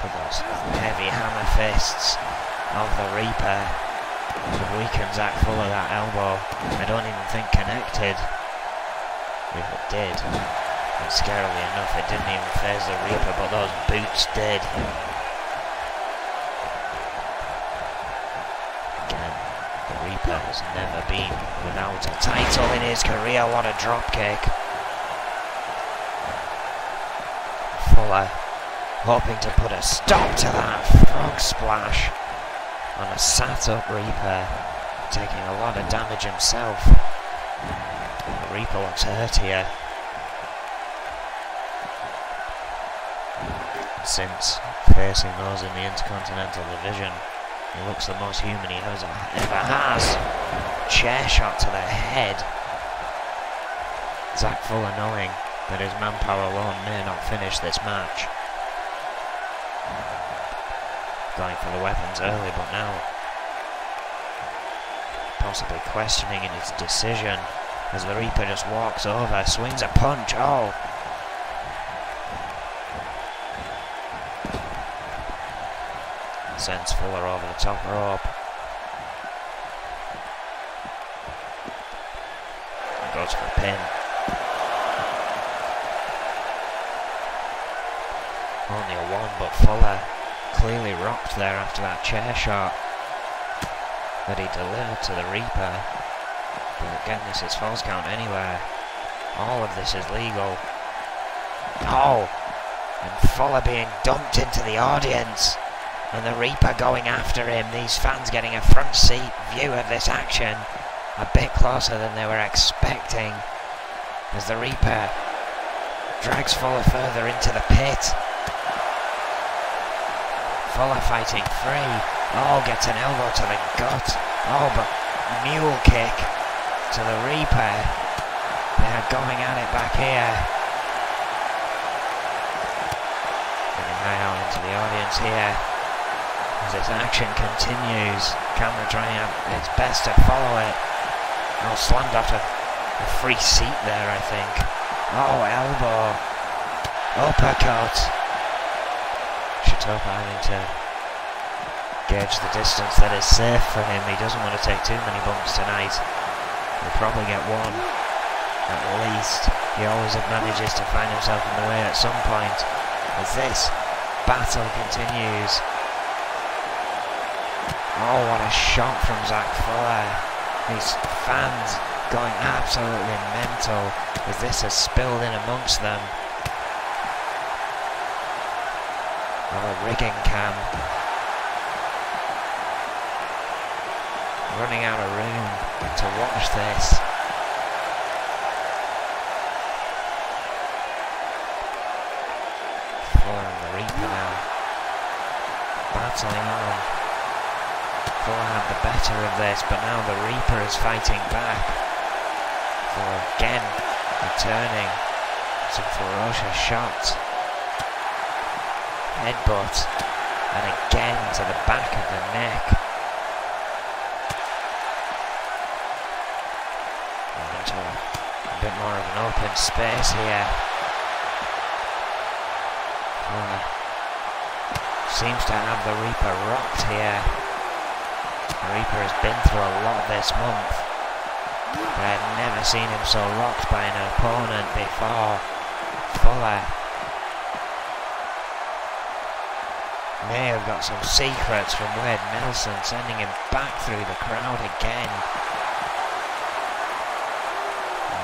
But those heavy hammer fists of the Reaper should weaken Zach Fuller. That elbow, I don't even think connected. If it did, and scarily enough, it didn't even phase the Reaper, but those boots did. Again, the Reaper has never been without a title in his career. What a dropkick. Fuller hoping to put a stop to that frog splash on a sat-up Reaper, taking a lot of damage himself. The Reaper looks hurt here. Since facing those in the Intercontinental Division, he looks the most human he ever has. Chair shot to the head. Zach Fuller knowing that his manpower alone may not finish this match. Going for the weapons early, but now possibly questioning in his decision as the Reaper just walks over, swings a punch. Oh! Sends Fuller over the top rope. Goes for a pin. Only a one, but Fuller clearly rocked there after that chair shot that he delivered to the Reaper. But again, this is false count anywhere. All of this is legal. Oh! And Fuller being dumped into the audience. And the Reaper going after him. These fans getting a front seat view of this action. A bit closer than they were expecting. As the Reaper drags Fuller further into the pit. Fuller fighting free. Oh, gets an elbow to the gut. Oh, but mule kick to the Reaper. They're going at it back here. Getting high out into the audience here. As this action continues, camera trying its best to follow it. Oh, slammed off a free seat there, I think. Oh, elbow. Uppercut. Shitopa having to gauge the distance that is safe for him. He doesn't want to take too many bumps tonight. He'll probably get one, at least. He always manages to find himself in the way at some point. As this battle continues. Oh, what a shot from Zach Fuller. These fans going absolutely mental as this has spilled in amongst them. Oh, a rigging cam. Running out of room to watch this. Fuller and the Reaper now battling on. Fuller had the better of this, but now the Reaper is fighting back. Fuller again returning some ferocious shots. Headbutt, and again to the back of the neck. Into a bit more of an open space here. Fuller seems to have the Reaper rocked here. The Reaper has been through a lot this month, but I've never seen him so rocked by an opponent before. Fuller may have got some secrets from Wade Nelson, sending him back through the crowd again.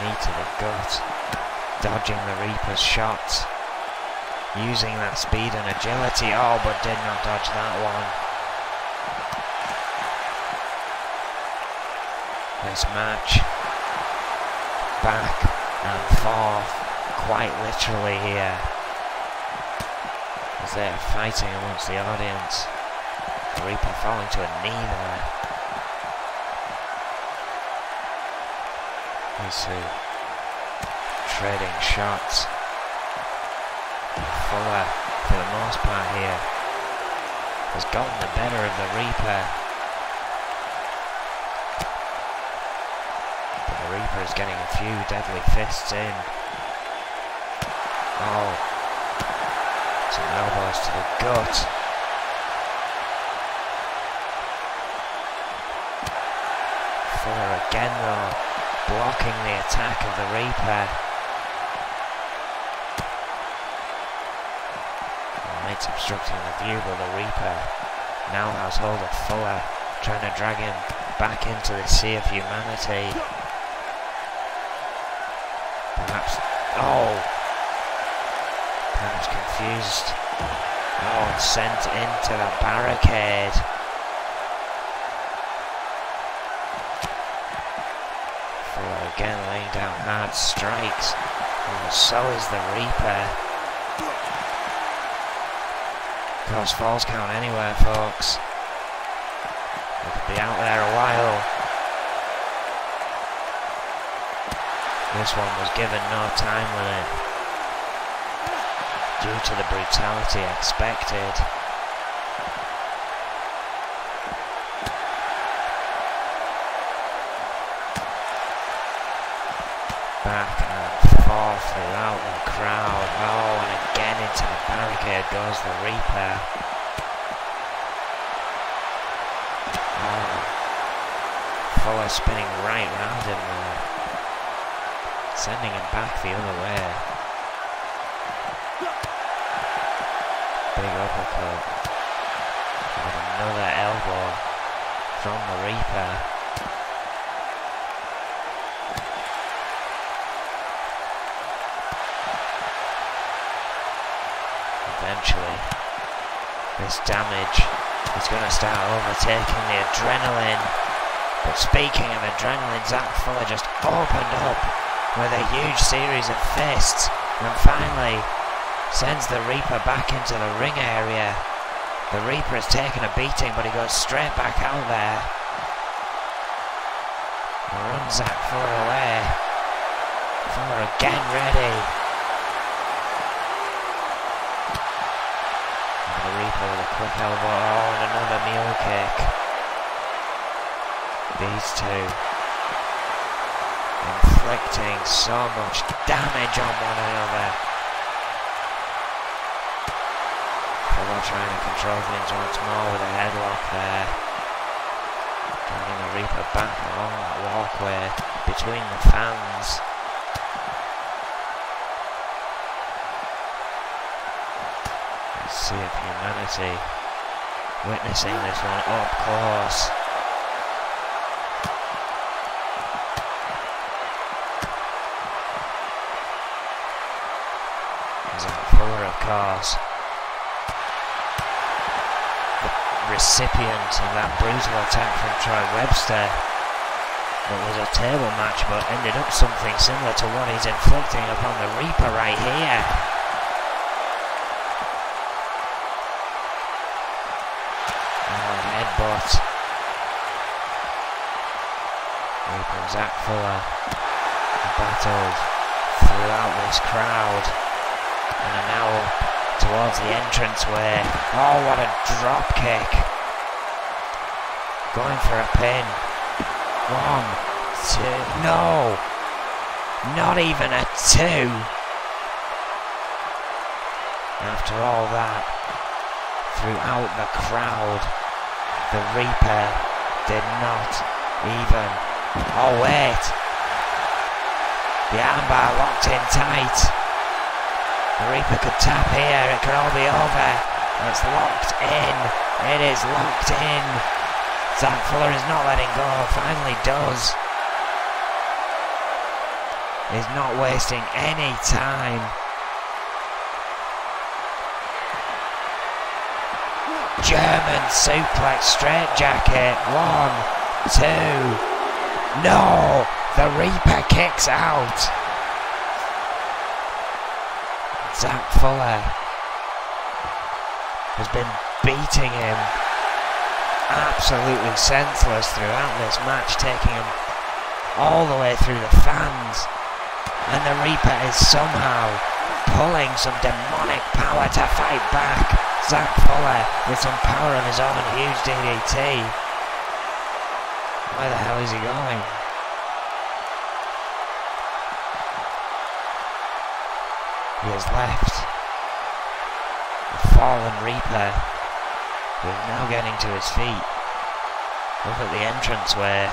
Knee to the gut, dodging the Reaper's shots, using that speed and agility. Oh, but did not dodge that one. This match, back and forth, quite literally here, as they're fighting amongst the audience. The Reaper falling to a knee there. These two trading shots. Fuller, for the most part here, has gotten the better of the Reaper. But the Reaper is getting a few deadly fists in. Oh, some elbows to the gut. Fuller again though, blocking the attack of the Reaper. It's obstructing the view, but the Reaper now has hold of Fuller, trying to drag him back into the sea of humanity. Perhaps, perhaps confused. Oh, and sent into the barricade. Fuller again laying down hard strikes, and so is the Reaper. Of course, falls count anywhere, folks. They could be out there a while. This one was given no time limit due to the brutality expected. Back and forth throughout the crowd. Oh, and again into the barricade goes the Reaper. Oh, Fuller spinning right round him there, sending him back the other way. Big uppercut, with another elbow from the Reaper. Eventually, this damage is going to start overtaking the adrenaline. But speaking of adrenaline, Zach Fuller just opened up with a huge series of fists and finally sends the Reaper back into the ring area. The Reaper has taken a beating, but he goes straight back out there. Runs Zach Fuller away. Fuller again ready. The Reaper with a quick elbow, and another mule kick. These two inflicting so much damage on one another. Fuller trying to control things once more with a headlock there. Dragging the Reaper back along that walkway between the fans. Sea of humanity, witnessing this one up close. Zach Fuller, of course, the recipient of that brutal attack from Troy Webster. It was a table match, but ended up something similar to what he's inflicting upon the Reaper right here. Headbutt. Reaper and Zach Fuller battled throughout this crowd and are now towards the entranceway. Oh, what a drop kick. Going for a pin. 1, 2, no! Not even a 2! After all that, throughout the crowd, the Reaper did not even... Oh wait! The armbar locked in tight. The Reaper could tap here, it could all be over. It's locked in. It is locked in. Zach Fuller is not letting go, finally does. He's not wasting any time. German suplex straitjacket. 1, 2. No! The Reaper kicks out. Zach Fuller has been beating him absolutely senseless throughout this match, taking him all the way through the fans. And the Reaper is somehow pulling some demonic power to fight back. Zach Fuller with some power of his own, huge DDT. Where the hell is he going? He has left. The fallen Reaper, who is now getting to his feet. Look at the entranceway.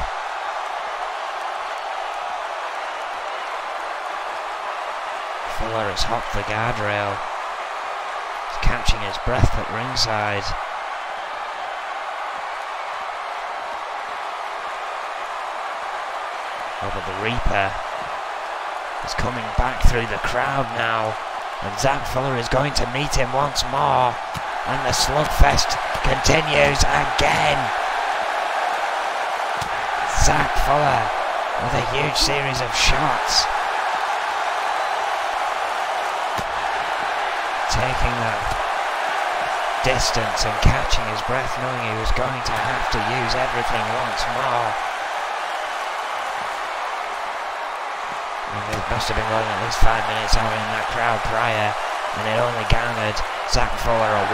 Fuller has hopped the guardrail. He's catching his breath at ringside. Oh, but the Reaper is coming back through the crowd now, and Zach Fuller is going to meet him once more, and the slugfest continues again. Zach Fuller with a huge series of shots, taking that distance and catching his breath, knowing he was going to have to use everything once more. It must have been going at least 5 minutes out in that crowd prior, and it only garnered Zach Fuller a 1.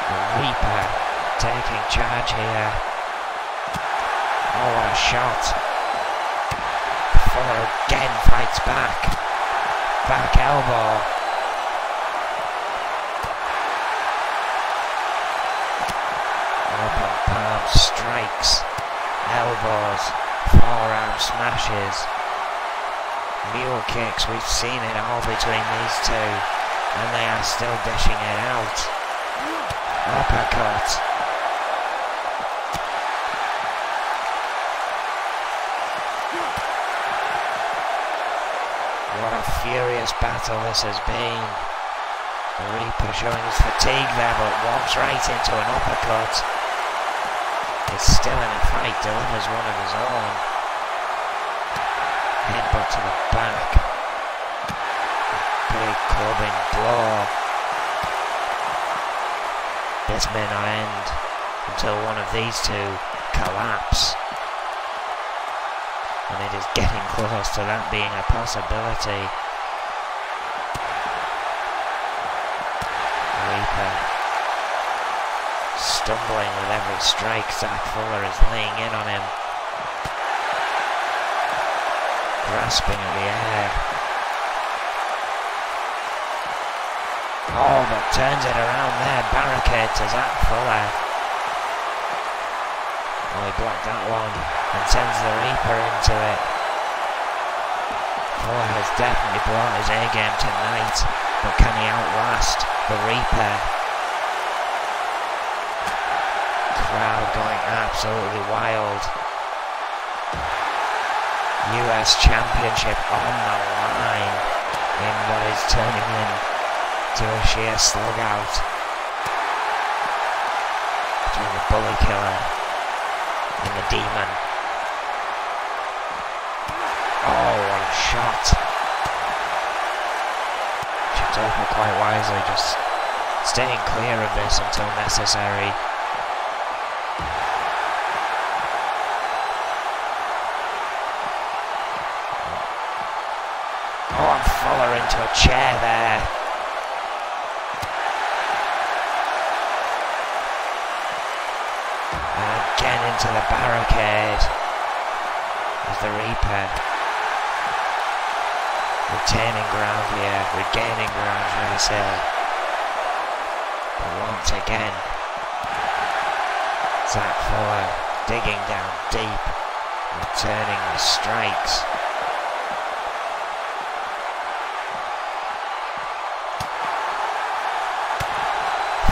The Reaper taking charge here. Oh, what a shot. Fuller again fights back. Back elbow. Open palm strikes. Elbows, forearm smashes, mule kicks, we've seen it all between these two, and they are still dishing it out. Uppercut. What a furious battle this has been. The Reaper showing his fatigue there, but walks right into an uppercut. Is still in a fight, delivers one of his own. Headbutt to the back. Big clubbing blow. This may not end until one of these two collapse. And it is getting close to that being a possibility. Reaper stumbling with every strike. Zach Fuller is laying in on him, grasping at the air. Oh, but turns it around there. Barricade to Zach Fuller. Oh, he blocked that one and sends the Reaper into it. Fuller has definitely brought his A game tonight, but can he outlast the Reaper? Crowd going absolutely wild. US Championship on the line in what is turning into a sheer slug out between the Bully Killer and the Demon. Oh, what a shot. Chitoka quite wisely just staying clear of this until necessary. Oh, and Fuller into a chair there. And again into the barricade. As the Reaper retaining ground here, regaining ground, should I say. But once again, Zach Fuller digging down deep, returning the strikes.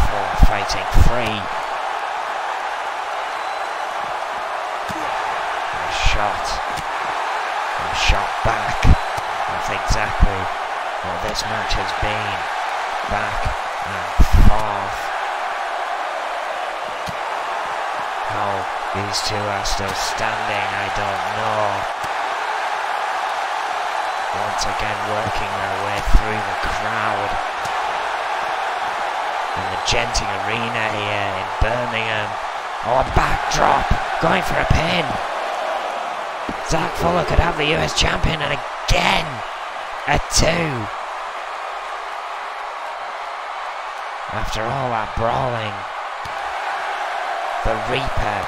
Fuller fighting free. A shot. And shot back. That's exactly what this match has been. Back and forth. How these two are still standing, I don't know. Once again working their way through the crowd. In the Genting Arena here in Birmingham. Oh, a backdrop, going for a pin. Zach Fuller could have the US champion, and again, a 2. After all that brawling, the Reaper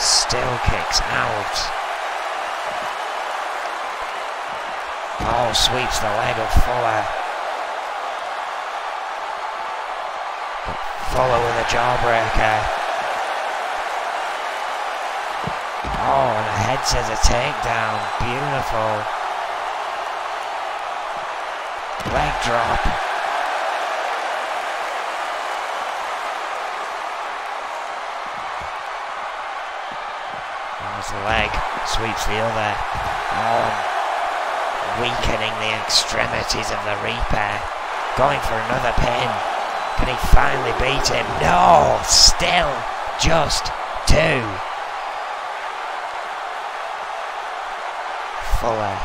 still kicks out. Oh, sweeps the leg of Fuller. Fuller with a jawbreaker. Oh, and the head says a takedown. Beautiful. Leg drop. There's the leg. Sweeps the other. Oh, weakening the extremities of the Reaper. Going for another pin. Can he finally beat him? No! Still just 2. Fuller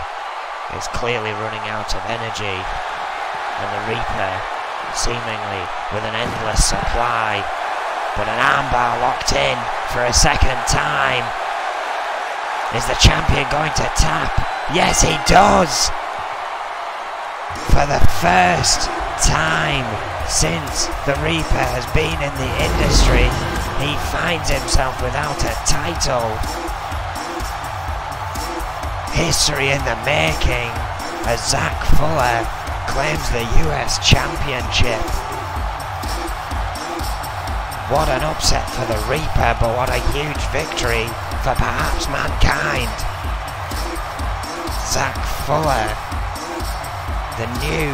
is clearly running out of energy, and the Reaper seemingly with an endless supply, but an armbar locked in for a second time. Is the champion going to tap? Yes, he does! For the first time since the Reaper has been in the industry, he finds himself without a title. History in the making as Zach Fuller claims the US Championship. What an upset for the Reaper, but what a huge victory for perhaps mankind. Zach Fuller, the new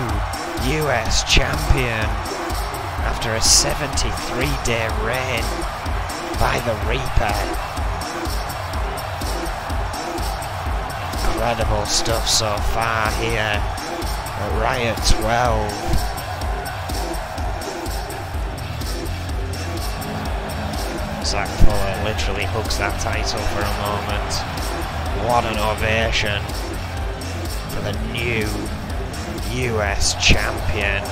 US champion, after a 73-day reign by the Reaper. Incredible stuff so far here at Riot 12. Zach Fuller literally hugs that title for a moment. What an ovation for the new US champion.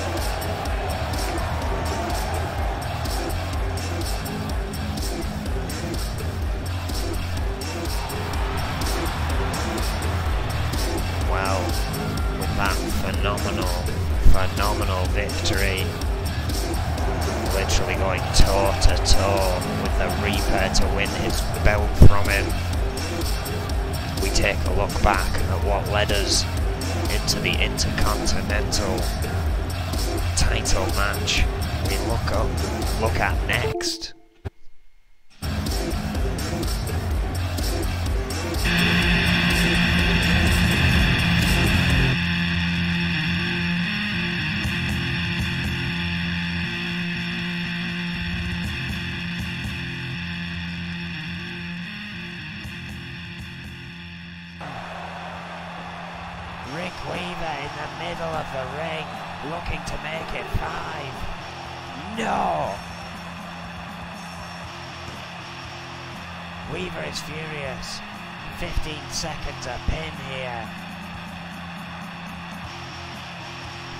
Well, with that phenomenal victory, literally going toe to toe with the Reaper to win his belt from him, we take a look back at what led us into the Intercontinental title match we look at next. Rick Weaver in the middle of the ring, looking to make it 5. No! Weaver is furious. 15 seconds a pin here.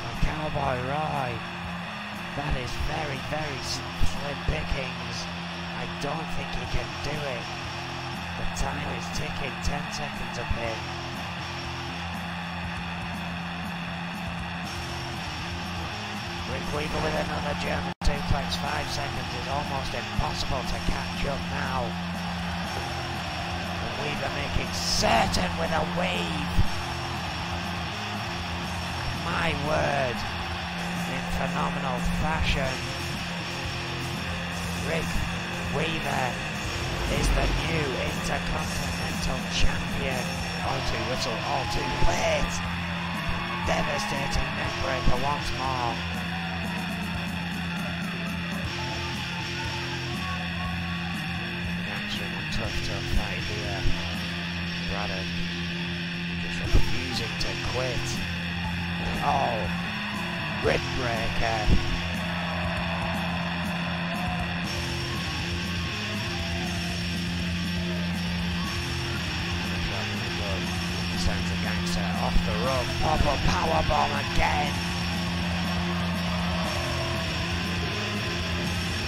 For Cowboy Roy, that is very, very slim pickings. I don't think he can do it. The time is ticking, 10 seconds a pin. Rick Weaver with another German suplex, 5 seconds is almost impossible to catch up now. And Weaver making certain with a wave. My word, in phenomenal fashion. Rick Weaver is the new Intercontinental Champion. All-2 whistle, all-2 plate. Devastating neckbreaker once more. Answering a tough fight here. Braddock just refusing to quit. Oh, rib breaker. Sends the gangster off the rope. Pop-up powerbomb again.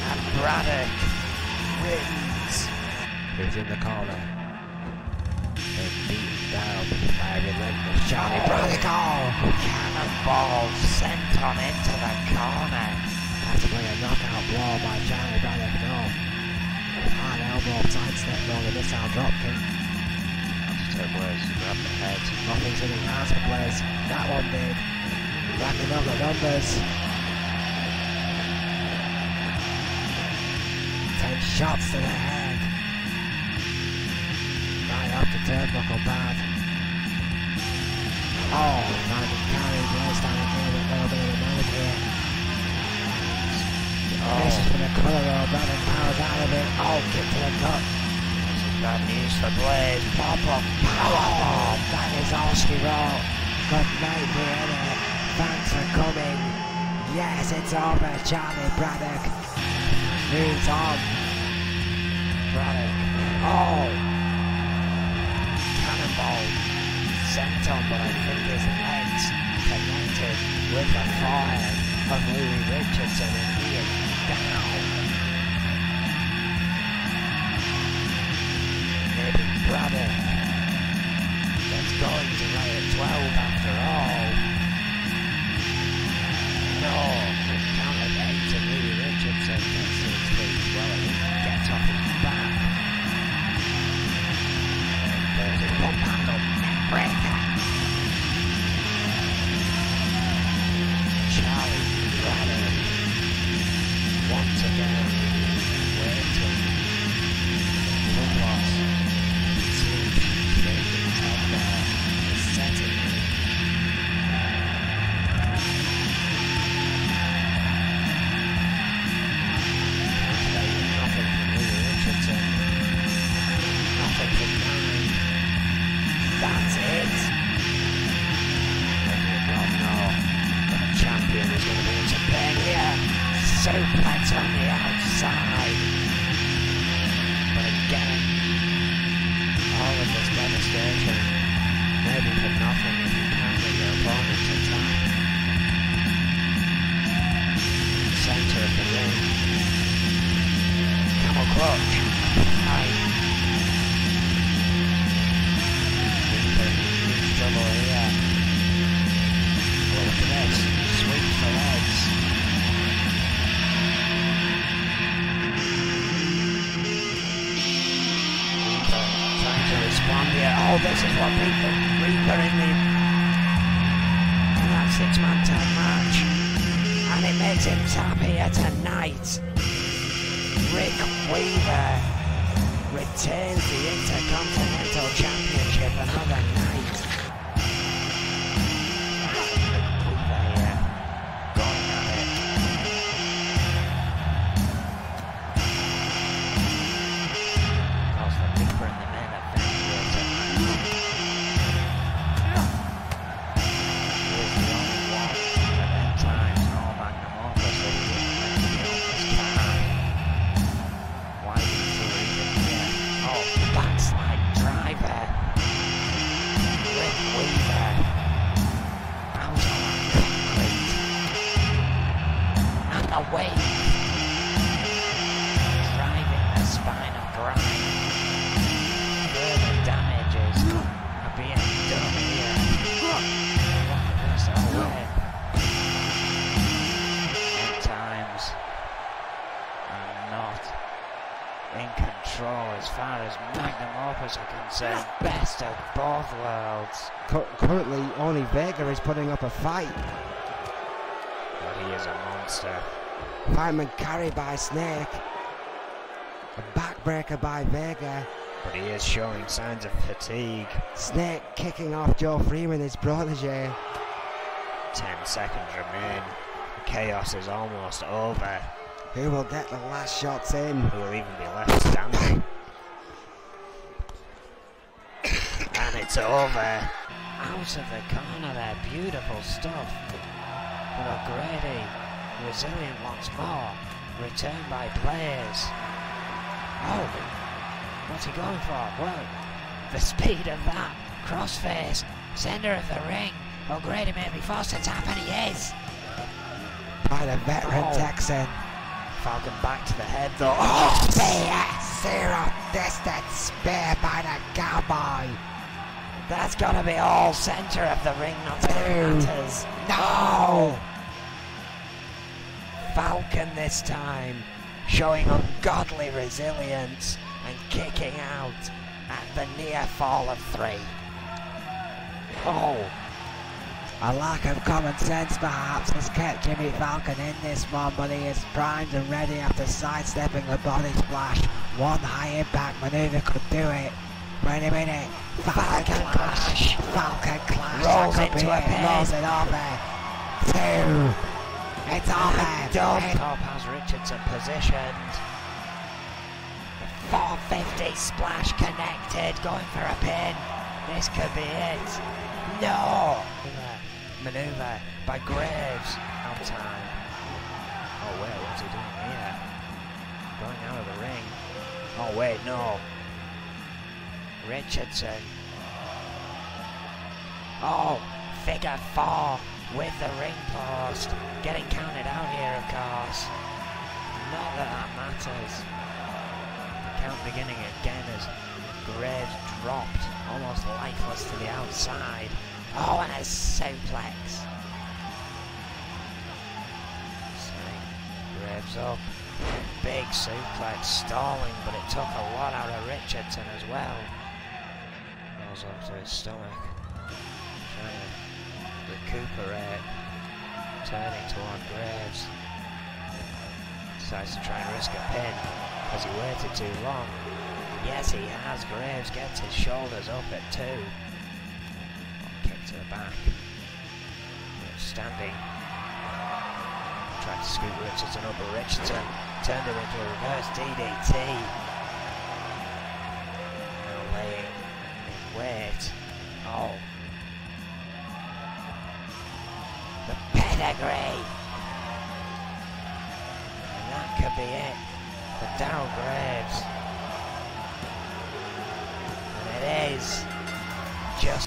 And Braddock wins. He's in the corner. Been beaten down by a relentless Charlie Braddock. Oh, cannonball sent on into the corner. Possibly a knockout blow by Charlie Braddock. No. Hard elbow, sidestep, no, the missile dropkick. Blaze grabbed the head. Nothing's in the hands for Blaze. That one did. Racking up the numbers. 10 shots to the head. Right up the turnbuckle bad. Oh, man, carry Blaze down again with a little bit of a move here. This is for the colour of Braddock powers out of it. Oh, kick to the gut. Bad news for Blaze. Pop-up powerbomb. That is all she wrote. Good night, Brianna. Thanks for coming. Yes, it's over. Charlie Braddock moves on. Braddock. Oh. Cannonball. Sent on, but I think his legs connected with the forehead of Louis Richardson and he is down. Maybe Braddock. Let's go into Riot 12 after all. No, count of 8 to Louis Richardson gets to his feet. Well, he gets off his back. There's a pump handle neckbreaker. Charlie Braddock once again waiting. Full loss. That's it. The champion is going to be into pain here. Suplex on the outside. But again, all of this devastation, maybe for nothing if you can't get your opponent to tap. Center of the ring. Camel clutch. Right. Trouble here. Well, look at this. Sweeps the legs. Trying to respond here. Oh, this is what Reaper in that 6-man tag match. And it makes him tap here tonight. Rick Weaver retains the Intercontinental Championship another night. Best of both worlds. Currently, only Vega is putting up a fight. But he is a monster. Fireman carried by Snake. A backbreaker by Vega. but he is showing signs of fatigue. Snake kicking off Joe Freeman, his protege. 10 seconds remain. Chaos is almost over. Who will get the last shots in? Who will even be left standing? And it's over. Out of the corner there, beautiful stuff. But O'Grady, resilient once more. Return by Blaze. Oh, what's he going for? Well, the speed of that. Crossface, centre of the ring. O'Grady may be forced to tap, and he is. By the veteran Texan. Falcon back to the head though. Oh, zero distance spear by the cowboy. That's gotta be all centre of the ring, not that it matters. No! Falcon this time, showing ungodly resilience and kicking out at the near fall of 3. Oh, a lack of common sense perhaps has kept Jimmy Falcon in this one, but he is primed and ready after sidestepping the body splash. One high impact maneuver could do it. Wait a minute. Falcon clash. Falcon clash. Rolls into a pin. Rolls it over. 2. It's over. Top has Richardson positioned. 450 splash connected, going for a pin. This could be it. No! Maneuver by Graves. On time. Oh wait, what's he doing here? Going out of the ring. Oh wait, no. Richardson. Oh, figure 4 with the ring post. Getting counted out here, of course. Not that that matters. The count beginning again as Graves dropped, almost lifeless to the outside. Oh, and a suplex. Graves up. Big suplex, stalling, but it took a lot out of Richardson as well. Rolls up to his stomach. Trying to recuperate. Turning toward Graves. Decides to try and risk a pin because he waited too long. Yes, he has. Graves gets his shoulders up at 2. Kick to the back. Standing. Tried to scoop Richardson up, but Richardson turned it into a reverse DDT. Now laying in wait. Oh. The pedigree. And that could be it for Daryl Graves. And it is just.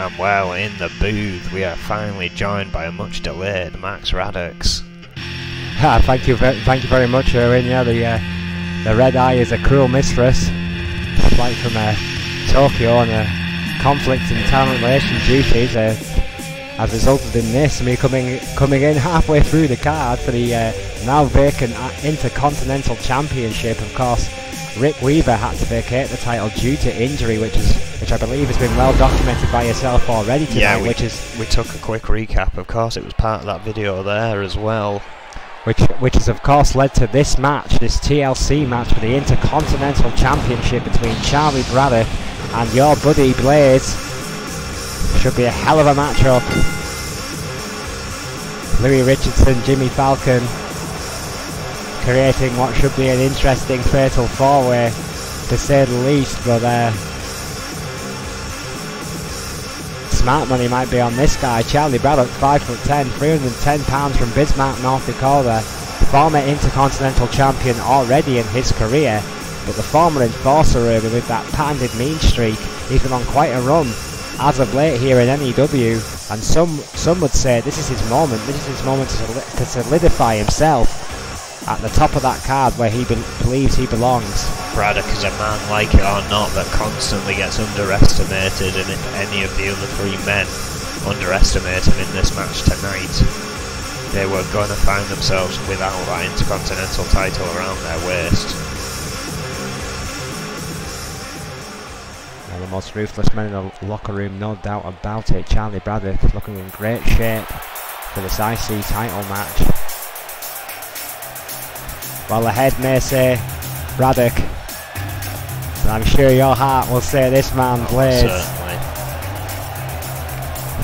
And well, in the booth, we are finally joined by a much delayed Max Radix. Thank you very much, Erwin. Yeah, the red eye is a cruel mistress. Like from Tokyo, and conflict and talent relation duties has resulted in this. Me coming in halfway through the card for the now vacant Intercontinental Championship. Of course, Rick Weaver had to vacate the title due to injury, which I believe has been well documented by yourself already tonight. Yeah, we took a quick recap. Of course, it was part of that video there as well. Which has of course led to this match, this TLC match for the Intercontinental Championship between Charlie Braddock and your buddy Blaze. Should be a hell of a matchup. Louis Richardson, Jimmy Falcon, creating what should be an interesting fatal four-way, to say the least, but smart money might be on this guy. Charlie Braddock, 5'10", 310 pounds from Bismarck, North Dakota, former Intercontinental Champion already in his career, but the former enforcer Ruby with that patented mean streak, he's been on quite a run as of late here in N.E.W, and some would say this is his moment. This is his moment to solidify himself at the top of that card where he believes he belongs. Braddock is a man, like it or not, that constantly gets underestimated, and if any of the other 3 men underestimate him in this match tonight, they were going to find themselves without that Intercontinental title around their waist. The most ruthless men in the locker room, no doubt about it. Charlie Braddock looking in great shape for this IC title match. while the head may say Braddock, but I'm sure your heart will say this man Blaze. Certainly.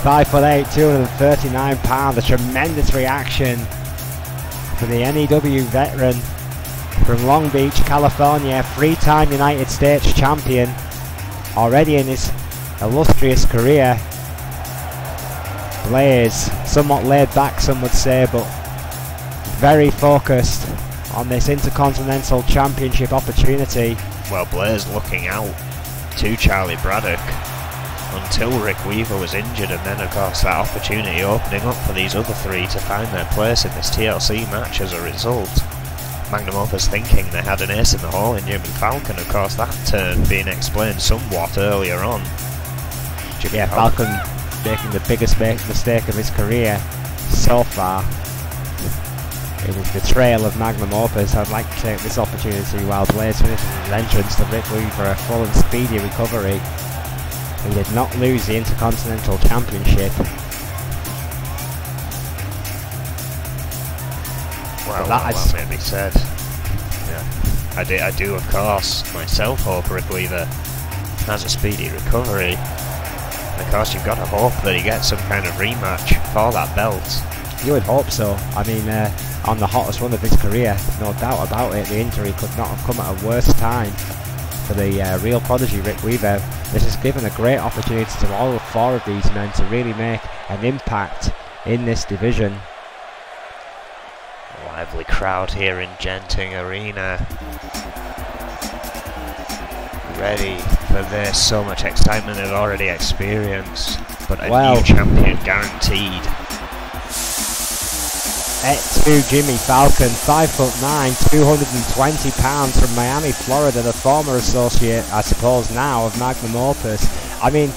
5'8", 239 pounds, a tremendous reaction for the N.E.W. veteran from Long Beach, California, 3-time United States champion, already in his illustrious career. Blaze, somewhat laid back some would say, but very focused on this Intercontinental Championship opportunity. Well, Blaze looking out to Charlie Braddock until Rick Weaver was injured, and then of course that opportunity opening up for these other three to find their place in this TLC match as a result. Magnum Opus thinking they had an ace in the hole in Jimmy Falcon, of course that turn being explained somewhat earlier on. Yeah, Falcon making the biggest mistake of his career so far in his betrayal of Magnum Opus. I'd like to take this opportunity while Blaze finishes his entrance to Rick Weaver a full and speedy recovery. He did not lose the Intercontinental Championship. Well, that may be said. Yeah, I do of course myself hope Rick Weaver has a speedy recovery. And of course you've got to hope that he gets some kind of rematch for that belt. You would hope so. I mean, on the hottest run of his career, no doubt about it, the injury could not have come at a worse time for the real prodigy Rick Weaver. This has given a great opportunity to all four of these men to really make an impact in this division. Lively crowd here in Genting Arena. Ready for this. So much excitement they've already experienced, but a new champion guaranteed. Et2 Jimmy Falcon, 5'9", 220 pounds from Miami, Florida, the former associate, I suppose now, of Magnum Opus. I mean,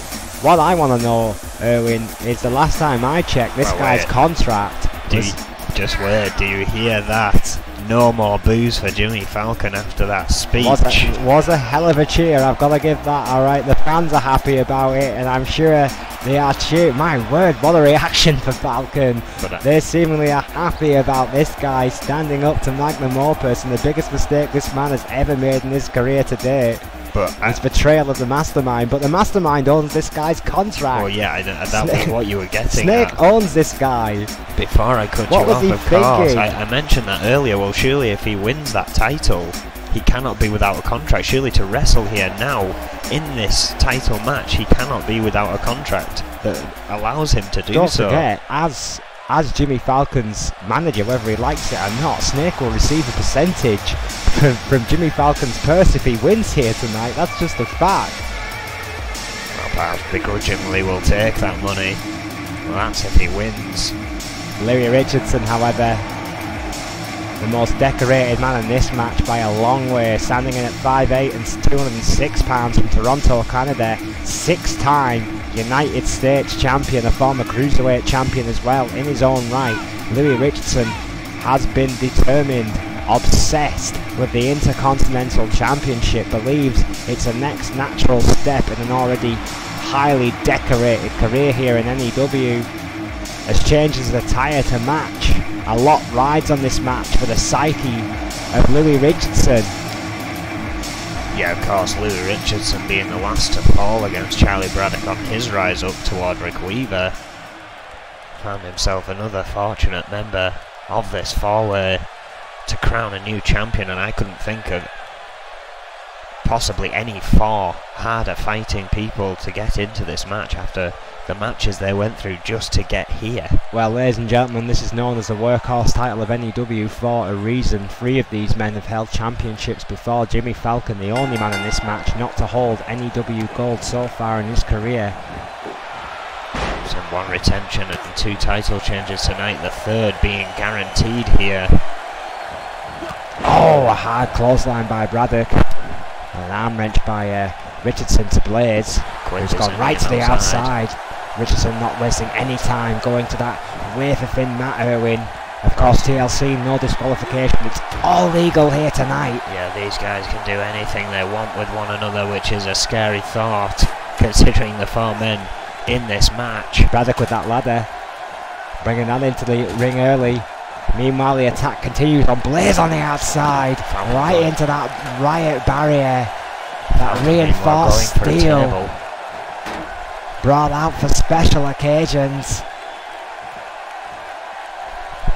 what I want to know, Erwin, is the last time I checked, this guy's contract was... Just wait, do you hear that? No more booze for Jimmy Falcon after that speech. Was a hell of a cheer, I've got to give that, alright. The fans are happy about it, and I'm sure they are cheering. My word, what a reaction for Falcon. They seemingly are happy about this guy standing up to Magnum Opus, and the biggest mistake this man has ever made in his career to date. It's betrayal of the Mastermind, but the Mastermind owns this guy's contract. Well, yeah, that was what you were getting Snake at. owns this guy. Before I cut you off, of course, I mentioned that earlier. Well, surely if he wins that title, he cannot be without a contract. Surely to wrestle here now in this title match, he cannot be without a contract that allows him to do so. Don't forget, as Jimmy Falcon's manager, whether he likes it or not, Snake will receive a percentage from Jimmy Falcon's purse if he wins here tonight. That's just a fact. Well, perhaps begrudgingly will take that money. Well, that's if he wins. Louis Richardson, however, the most decorated man in this match by a long way, standing in at 5'8" and 206 pounds from Toronto, Canada. 6-time United States champion, a former cruiserweight champion as well in his own right. Louis Richardson has been determined, obsessed with the Intercontinental Championship, believes it's a next natural step in an already highly decorated career here in N.E.W. Has changed his attire to match. A lot rides on this match for the psyche of Louis Richardson. Yeah, of course, Louis Richardson being the last to fall against Charlie Braddock on his rise up toward Rick Weaver, found himself another fortunate member of this four-way to crown a new champion, and I couldn't think of possibly any four harder fighting people to get into this match after the matches they went through just to get here. Well, ladies and gentlemen, this is known as the workhorse title of N.E.W. for a reason. 3 of these men have held championships before. Jimmy Falcon, the only man in this match not to hold N.E.W. gold so far in his career. So 1 retention and 2 title changes tonight, the 3rd being guaranteed here. Oh, a hard clothesline by Braddock. An arm wrench by Richardson to Blaze, who's gone right to the outside. Richardson not wasting any time going to that wafer thin mat, Erwin. Of course, TLC, no disqualification. It's all legal here tonight. Yeah, these guys can do anything they want with one another, which is a scary thought, considering the 4 men in this match. Braddock with that ladder, bringing that into the ring early. Meanwhile, the attack continues on Blaze on the outside, right into that Riot barrier. That reinforced steel, brought out for special occasions.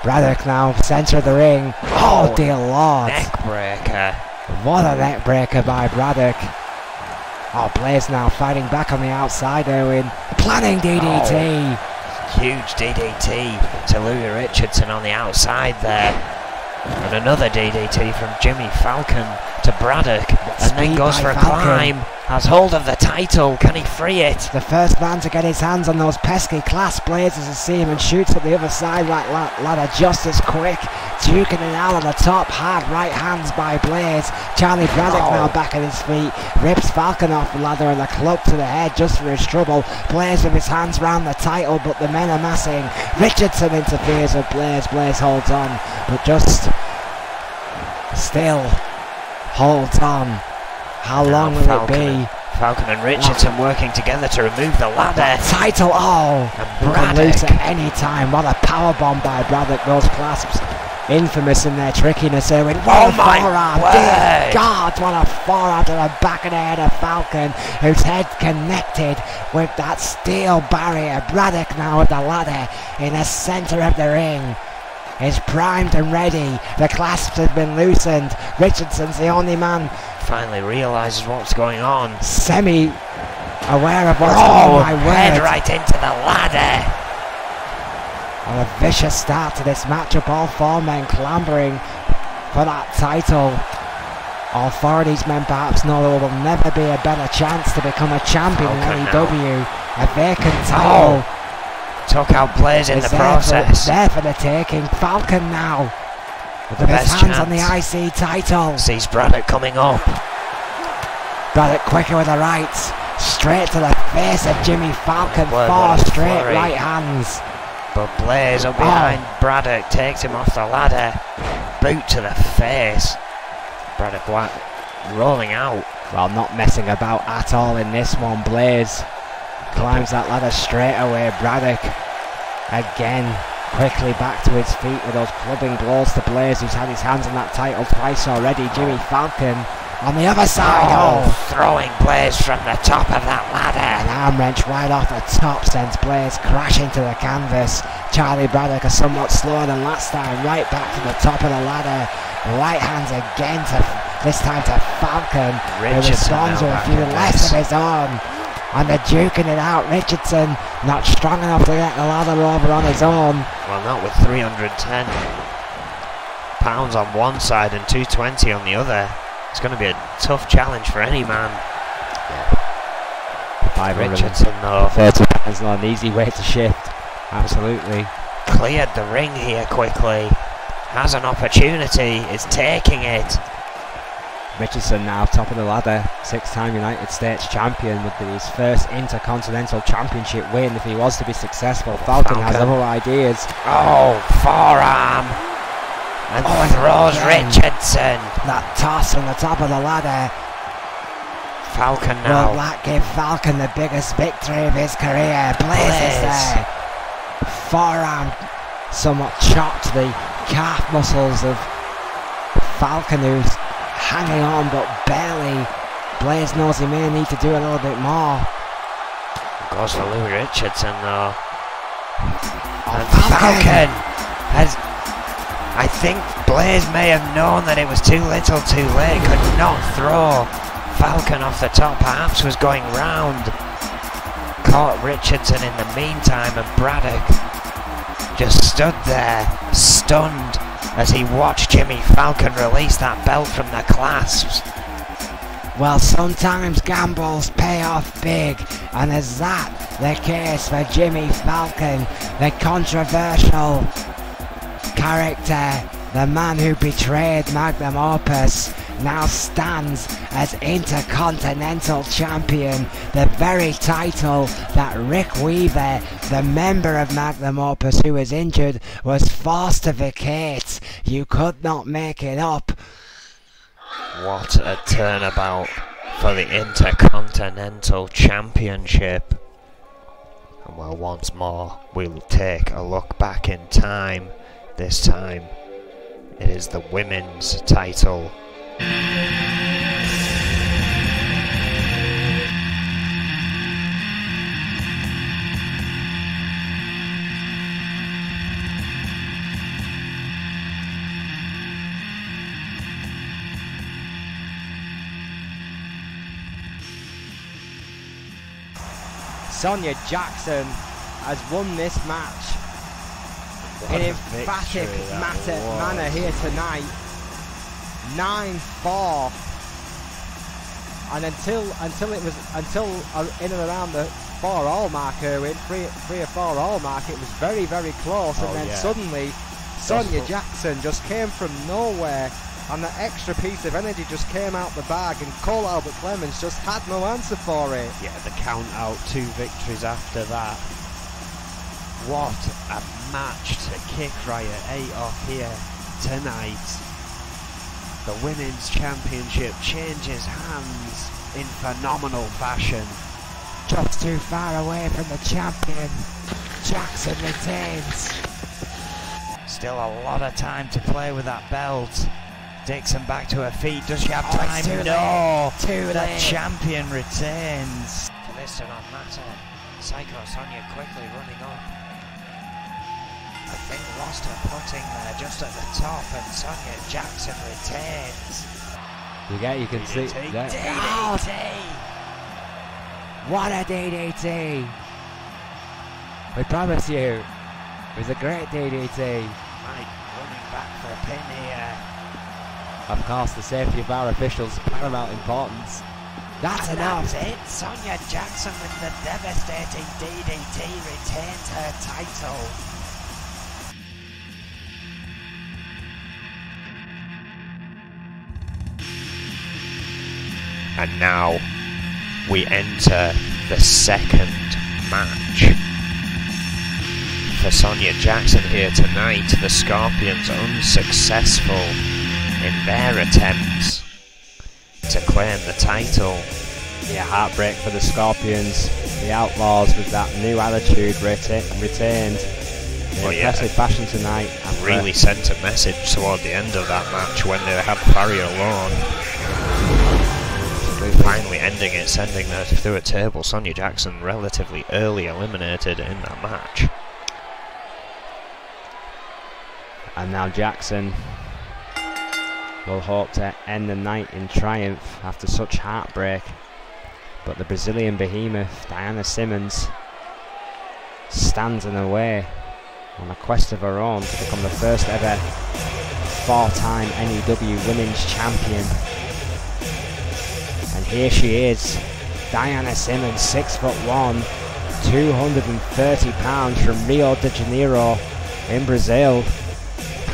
Braddock now, centre of the ring. Oh dear lord. Neck breaker. What a neck breaker by Braddock. Oh, Blaze now fighting back on the outside, Erwin. Planning DDT. Huge DDT to Louis Richardson on the outside there. And another DDT from Jimmy Falcon to Braddock. And then goes for a climb. Has hold of the title. Can he free it? The first man to get his hands on those pesky clasp blazes to see him and shoots up the other side like ladder just as quick. Duking it out on the top. Hard right hands by Blaze. Charlie Braddock now back at his feet. Rips Falcon off the ladder and a club to the head just for his trouble. Blaze with his hands round the title, but the men are massing. Richardson interferes with Blaze. Blaze holds on, but just still holds on. How long will it be? Falcon and Richardson working together to remove the ladder. Title, and can lose at any time. What a powerbomb by Braddock. Those clasps, infamous in their trickiness. Erwin, what a forearm! Dear God, what a forearm to the back of the head of Falcon, whose head connected with that steel barrier. Braddock now with the ladder in the centre of the ring. Is primed and ready. The clasps have been loosened. Richardson's the only man. Finally realises what's going on. Semi-aware of what's going on. Head right into the ladder. And a vicious start to this matchup. All four men clambering for that title. All four of these men perhaps know there will never be a better chance to become a champion in N.E.W. A vacant title. Took out Blaze in the process. There for the taking. Falcon now with his hands on the IC title. Sees Braddock coming up. Braddock quicker with the right. Straight to the face of Jimmy Falcon. Four straight right hands. But Blaze up behind Braddock takes him off the ladder. Boot to the face. Braddock rolling out. Well, not messing about at all in this one. Blaze climbs that ladder straight away. Braddock again quickly back to his feet with those clubbing blows to Blaze, who's had his hands on that title twice already. Jimmy Falcon on the other side. Throwing Blaze from the top of that ladder. An arm wrench right off the top sends Blaze crashing to the canvas. Charlie Braddock is somewhat slower than last time, right back to the top of the ladder. Right hands again this time to Falcon, who responds with a few less of his own. And they're duking it out. Richardson not strong enough to get the ladder over on his own. Well, not with 310 pounds on one side and 220 on the other. It's going to be a tough challenge for any man. Richardson though, 30 pounds not an easy way to shift. Absolutely. Cleared the ring here quickly. Has an opportunity, is taking it. Richardson now top of the ladder, 6-time United States champion with his first Intercontinental Championship win if he was to be successful. Falcon has other ideas. Forearm! And throws Richardson. That toss from the top of the ladder. Falcon now. Will that give Falcon the biggest victory of his career? Blaze is there. Forearm somewhat chopped the calf muscles of Falcon, who's hanging on but barely. Blaze knows he may need to do a little bit more. Goes for Louis Richardson though. And Falcon has... I think Blaze may have known that it was too little too late. Could not throw Falcon off the top. Perhaps was going round. Caught Richardson in the meantime, and Braddock just stood there stunned as he watched Jimmy Falcon release that belt from the clasps. Well, sometimes gambles pay off big, and is that the case for Jimmy Falcon, the controversial character, the man who betrayed Magnum Opus, now stands as Intercontinental Champion, the very title that Rick Weaver, the member of Magnum Opus who was injured, was forced to vacate. You could not make it up. What a turnabout for the Intercontinental Championship. And well, once more, we'll take a look back in time This time, it is the women's title. Sonia Jackson has won this match in emphatic manner here tonight. 9-4, and until in and around the 4-all mark, Erwin, 3 or 4-all mark, it was very, very close, and then suddenly Sonia Jackson just came from nowhere, and the extra piece of energy just came out the bag, and Cole Albert Clemens just had no answer for it. Yeah, the count out, 2 victories after that. What a match to kick Riot 8 off here tonight. The Women's Championship changes hands in phenomenal fashion. Just too far away from the champion. Jackson retains. Still a lot of time to play with that belt. Dixon back to her feet. Does she have time? No. The champion retains. For this to not matter, Psycho Sonia quickly running up. I think lost her footing there just at the top, and Sonia Jackson retains. You can see that. DDT! What a DDT! We promise you, it was a great DDT. Mike running back for a pin here. Of course, the safety of our officials paramount importance. That's enough. That's it. Sonia Jackson with the devastating DDT retains her title. And now we enter the second match. For Sonia Jackson here tonight, the Scorpions unsuccessful in their attempts to claim the title. Yeah, heartbreak for the Scorpions. The Outlaws with that new attitude retained in impressive fashion tonight. Really sent a message toward the end of that match when they had Farrier alone. Finally ending it, sending her through a table. Sonia Jackson relatively early eliminated in that match. And now Jackson will hope to end the night in triumph after such heartbreak. But the Brazilian behemoth, Diana Simmons, stands in the way on a quest of her own to become the first ever 4-time N.E.W. Women's Champion. And here she is, Diana Simmons, 6'1", 230 pounds from Rio de Janeiro in Brazil.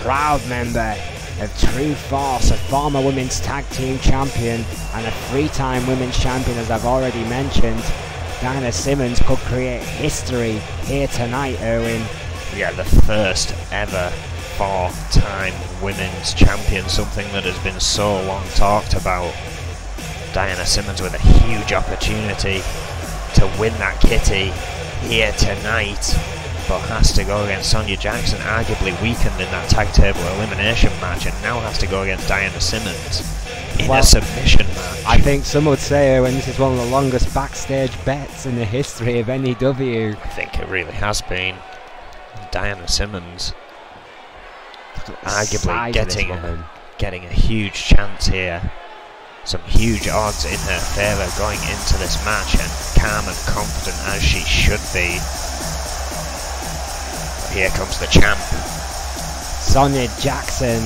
Proud member of True Force, a former women's tag team champion and a 3-time women's champion, as I've already mentioned. Diana Simmons could create history here tonight, Erwin. Yeah, the first ever 4-time women's champion, something that has been so long talked about. Diana Simmons with a huge opportunity to win that kitty here tonight, but has to go against Sonia Jackson, arguably weakened in that tag table elimination match, and now has to go against Diana Simmons in a submission match. I think some would say this is one of the longest backstage bets in the history of N.E.W. I think it really has been. Diana Simmons arguably getting a huge chance here. Some huge odds in her favour going into this match, and calm and confident as she should be. But here comes the champ. Sonia Jackson,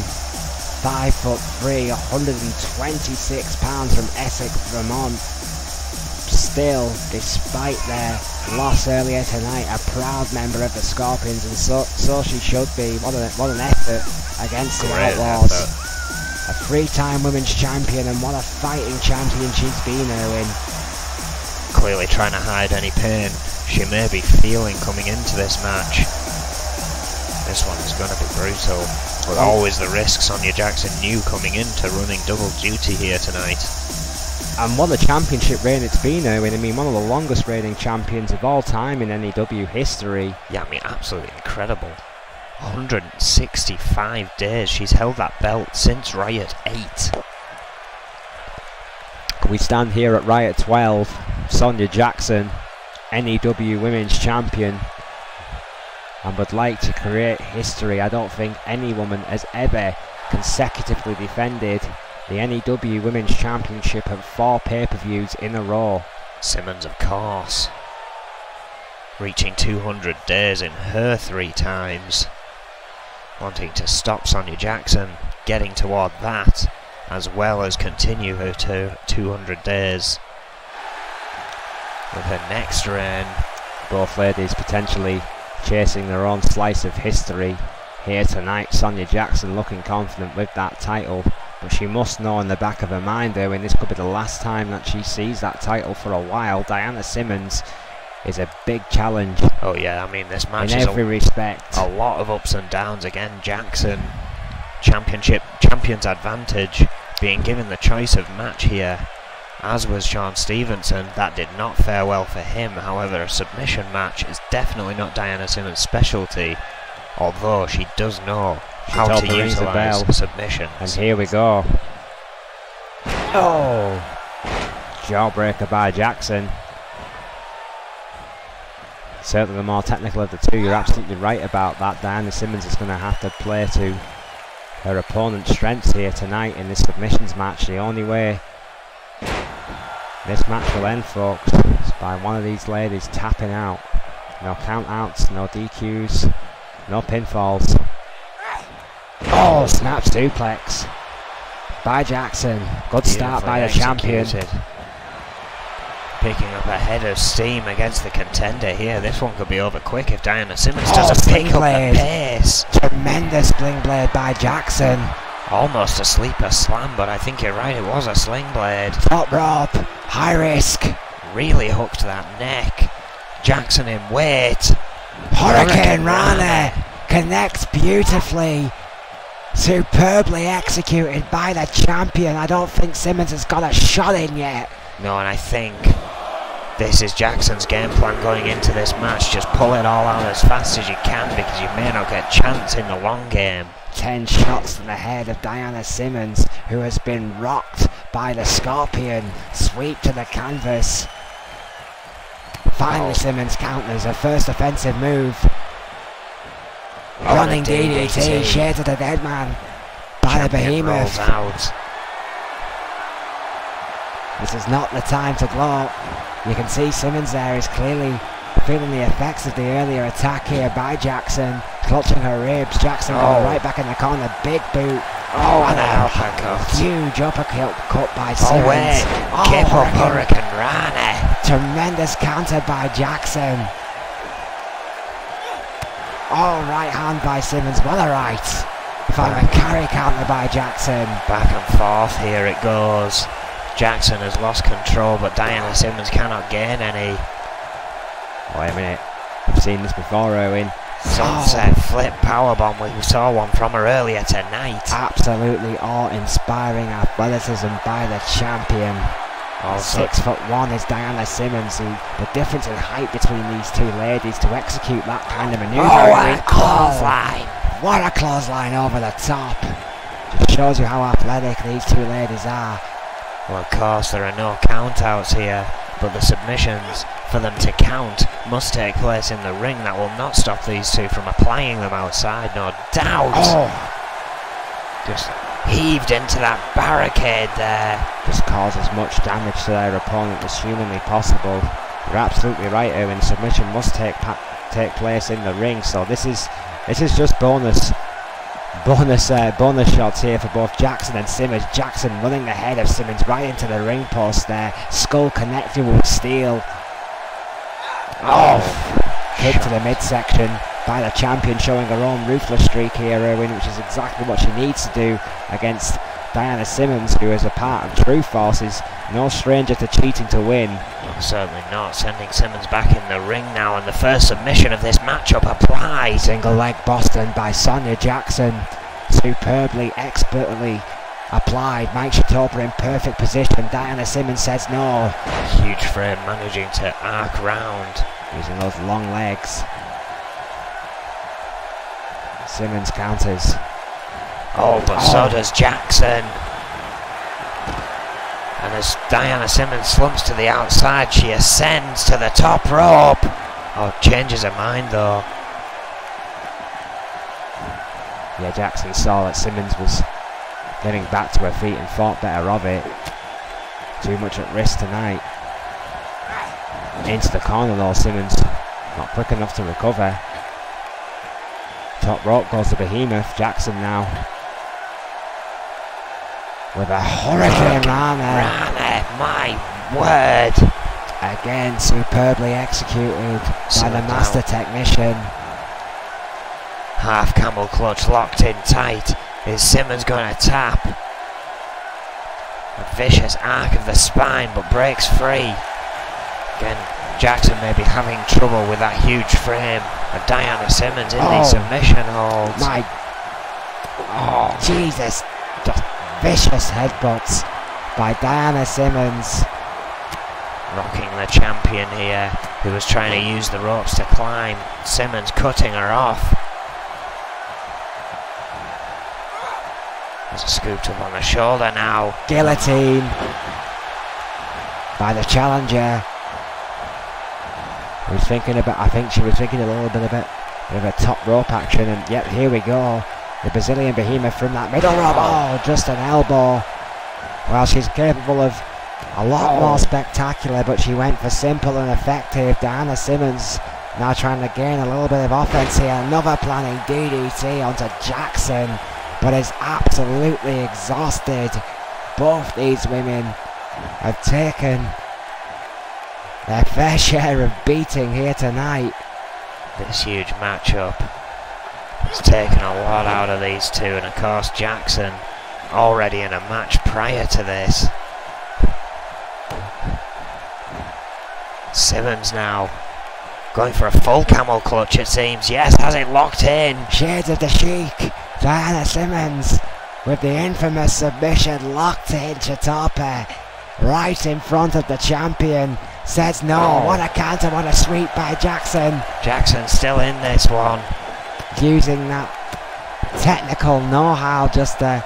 5'3", 126 pounds from Essex, Vermont. Still, despite their loss earlier tonight, a proud member of the Scorpions, and so she should be. What an effort against the Outlaws. A 3-time women's champion, and what a fighting champion she's been, Erwin. Clearly trying to hide any pain she may be feeling coming into this match. This one is going to be brutal, but always the risk Sonia Jackson knew coming into running double duty here tonight. And what a championship reign it's been, Erwin. I mean, one of the longest reigning champions of all time in N.E.W. history. Yeah, I mean, absolutely incredible. 165 days. She's held that belt since Riot 8. We stand here at Riot 12. Sonia Jackson, N.E.W. Women's Champion, and would like to create history. I don't think any woman has ever consecutively defended the N.E.W. Women's Championship at 4 pay-per-views in a row. Simmons, of course, reaching 200 days in her 3 times, wanting to stop Sonia Jackson getting toward that, as well as continue her 200 days with her next reign. Both ladies potentially chasing their own slice of history here tonight. Sonia Jackson looking confident with that title, but she must know in the back of her mind, though, and this could be the last time that she sees that title for a while. Diana Simmons is a big challenge. Oh yeah, I mean, this match in is every respect. A lot of ups and downs. Again, Jackson, champion's advantage, being given the choice of match here, as was Sean Stevenson. That did not fare well for him. However, a submission match is definitely not Diana Simmons' specialty, although she does know how to utilise submissions. And here we go. Oh! Jawbreaker by Jackson. Certainly the more technical of the two. You're absolutely right about that. Diana Simmons is going to have to play to her opponent's strengths here tonight in this submissions match. The only way this match will end, folks, is by one of these ladies tapping out. No count outs, no DQs, no pinfalls. Oh, snap suplex by Jackson. Good start by the champion. Picking up a head of steam against the contender here. This one could be over quick if Diana Simmons doesn't pick up the pace. Tremendous sling blade by Jackson. Almost a sleeper slam, but I think you're right, it was a sling blade. Top rope, high risk. Really hooked that neck. Jackson in weight. Hurricane Rana connects beautifully. Superbly executed by the champion. I don't think Simmons has got a shot in yet. No, and I think this is Jackson's game plan going into this match. Just pull it all out as fast as you can, because you may not get a chance in the long game. 10 shots to the head of Diana Simmons, who has been rocked by the Scorpion. Sweep to the canvas. Finally, Simmons counters her first offensive move. Running DDT, shades of the dead man by the Behemoth. Out. This is not the time to gloat. You can see Simmons there is clearly feeling the effects of the earlier attack here by Jackson. Clutching her ribs. Jackson going right back in the corner. Big boot. Oh, and an uppercut. Huge uppercut cut by Simmons. Oh, wait. Keep up Hurricane Rana. Tremendous counter by Jackson. Oh, right hand by Simmons. What a right. Final carry counter by Jackson. Back and forth here it goes. Jackson has lost control, but Diana Simmons cannot gain any. Wait a minute. I've seen this before, Owen. Sunset flip powerbomb. We saw one from her earlier tonight. Absolutely awe-inspiring athleticism by the champion. 6'1" is Diana Simmons. The difference in height between these two ladies to execute that kind of maneuver. Oh, what a clothesline! What a clothesline over the top. Just shows you how athletic these two ladies are. Well, of course, there are no countouts here, but the submissions, for them to count, must take place in the ring. That will not stop these two from applying them outside, no doubt. Oh. Just heaved into that barricade there. Just cause as much damage to their opponent as humanly possible. You're absolutely right, Owen. Submission must take place in the ring, so this is just bonus shots here for both Jackson and Simmons. Jackson running the head of Simmons right into the ring post there. Skull connected with steel. Kick to the midsection by the champion, showing her own ruthless streak here, Irwin, which is exactly what she needs to do against Diana Simmons, who is a part of True Force, is no stranger to cheating to win. No, certainly not. Sending Simmons back in the ring now, and the first submission of this matchup applied. Single leg Boston by Sonia Jackson. Superbly, expertly applied. Mike Shitopa in perfect position. Diana Simmons says no. Huge frame managing to arc round. Using those long legs. Simmons counters. Oh, but so does Jackson. And as Diana Simmons slumps to the outside, she ascends to the top rope. Oh, changes her mind though. Yeah, Jackson saw that Simmons was getting back to her feet and thought better of it. Too much at risk tonight. Into the corner though, Simmons not quick enough to recover. Top rope goes to Behemoth. Jackson now with a hurricane Rana. Rana, my word. Again, superbly executed by the master technician. Half camel clutch locked in tight. Is Simmons going to tap? A vicious arc of the spine, but breaks free. Again, Jackson may be having trouble with that huge frame of Diana Simmons in these submission holds. Jesus. Just vicious headbutts by Diana Simmons. Rocking the champion here, who was trying to use the ropes to climb. Simmons cutting her off. There's a scooped up on the shoulder now. Guillotine by the challenger. I think she was thinking a little bit of a top rope action, and yep, here we go. The Brazilian Behemoth from that middle rope. Oh, just an elbow. Well, she's capable of a lot more spectacular, but she went for simple and effective. Diana Simmons now trying to gain a little bit of offense here. Another planning DDT onto Jackson, but is absolutely exhausted. Both these women have taken their fair share of beating here tonight. This huge matchup has taken a lot out of these two, and of course Jackson already in a match prior to this. Simmons now going for a full camel clutch, it seems. Yes, has it locked in. Shades of the Sheik. Diana Simmons with the infamous submission locked in. Chitapa right in front of the champion. Says no. What a counter, what a sweep by Jackson. Jackson still in this one. Using that technical know-how just to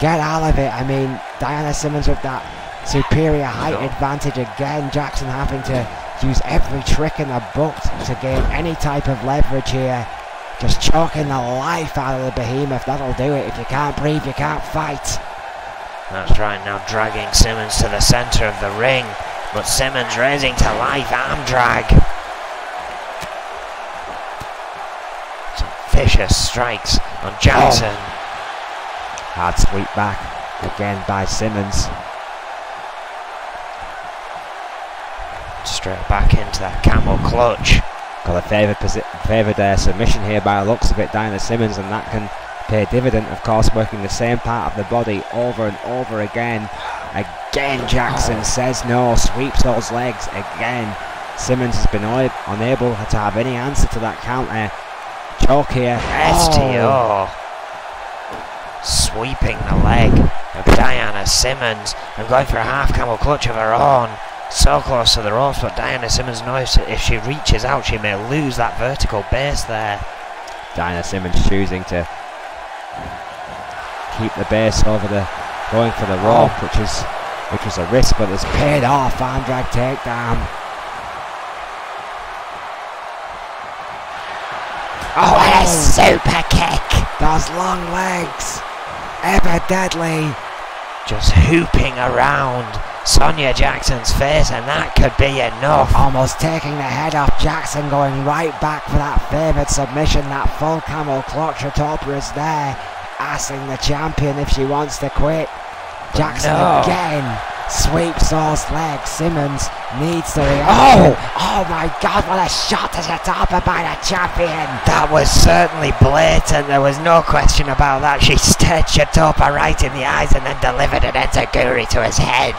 get out of it. I mean, Diana Simmons with that superior height advantage again. Jackson having to use every trick in the book to gain any type of leverage here. Just choking the life out of the Behemoth. That'll do it. If you can't breathe, you can't fight. That's right, now dragging Simmons to the centre of the ring, but Simmons raising to life, arm drag. Some vicious strikes on Jackson. Hard sweep back again by Simmons. Straight back into that camel clutch. Got a favoured submission here by the looks of it, Diana Simmons, and that can pay dividend, of course, working the same part of the body over and over again. Again, Jackson says no, sweeps those legs again. Simmons has been unable to have any answer to that counter. Choke here. STO. Sweeping the leg of Diana Simmons and going for a half camel clutch of her own. So close to the ropes, but Diana Simmons knows if she reaches out, she may lose that vertical base there. Diana Simmons choosing to keep the base over the, going for the rope, which was a risk, but it's paid off. Arm drag takedown. What a super kick! Those long legs, ever deadly. Just hooping around Sonia Jackson's face, and that could be enough. Almost taking the head off Jackson, going right back for that favoured submission. That full camel clutch. Chitapa is there, asking the champion if she wants to quit. Jackson again sweeps those legs. Simmons needs to react. Oh my God, what a shot to Chitapa by the champion. That was certainly blatant, there was no question about that. She stared Chitapa right in the eyes and then delivered an enziguri to his head.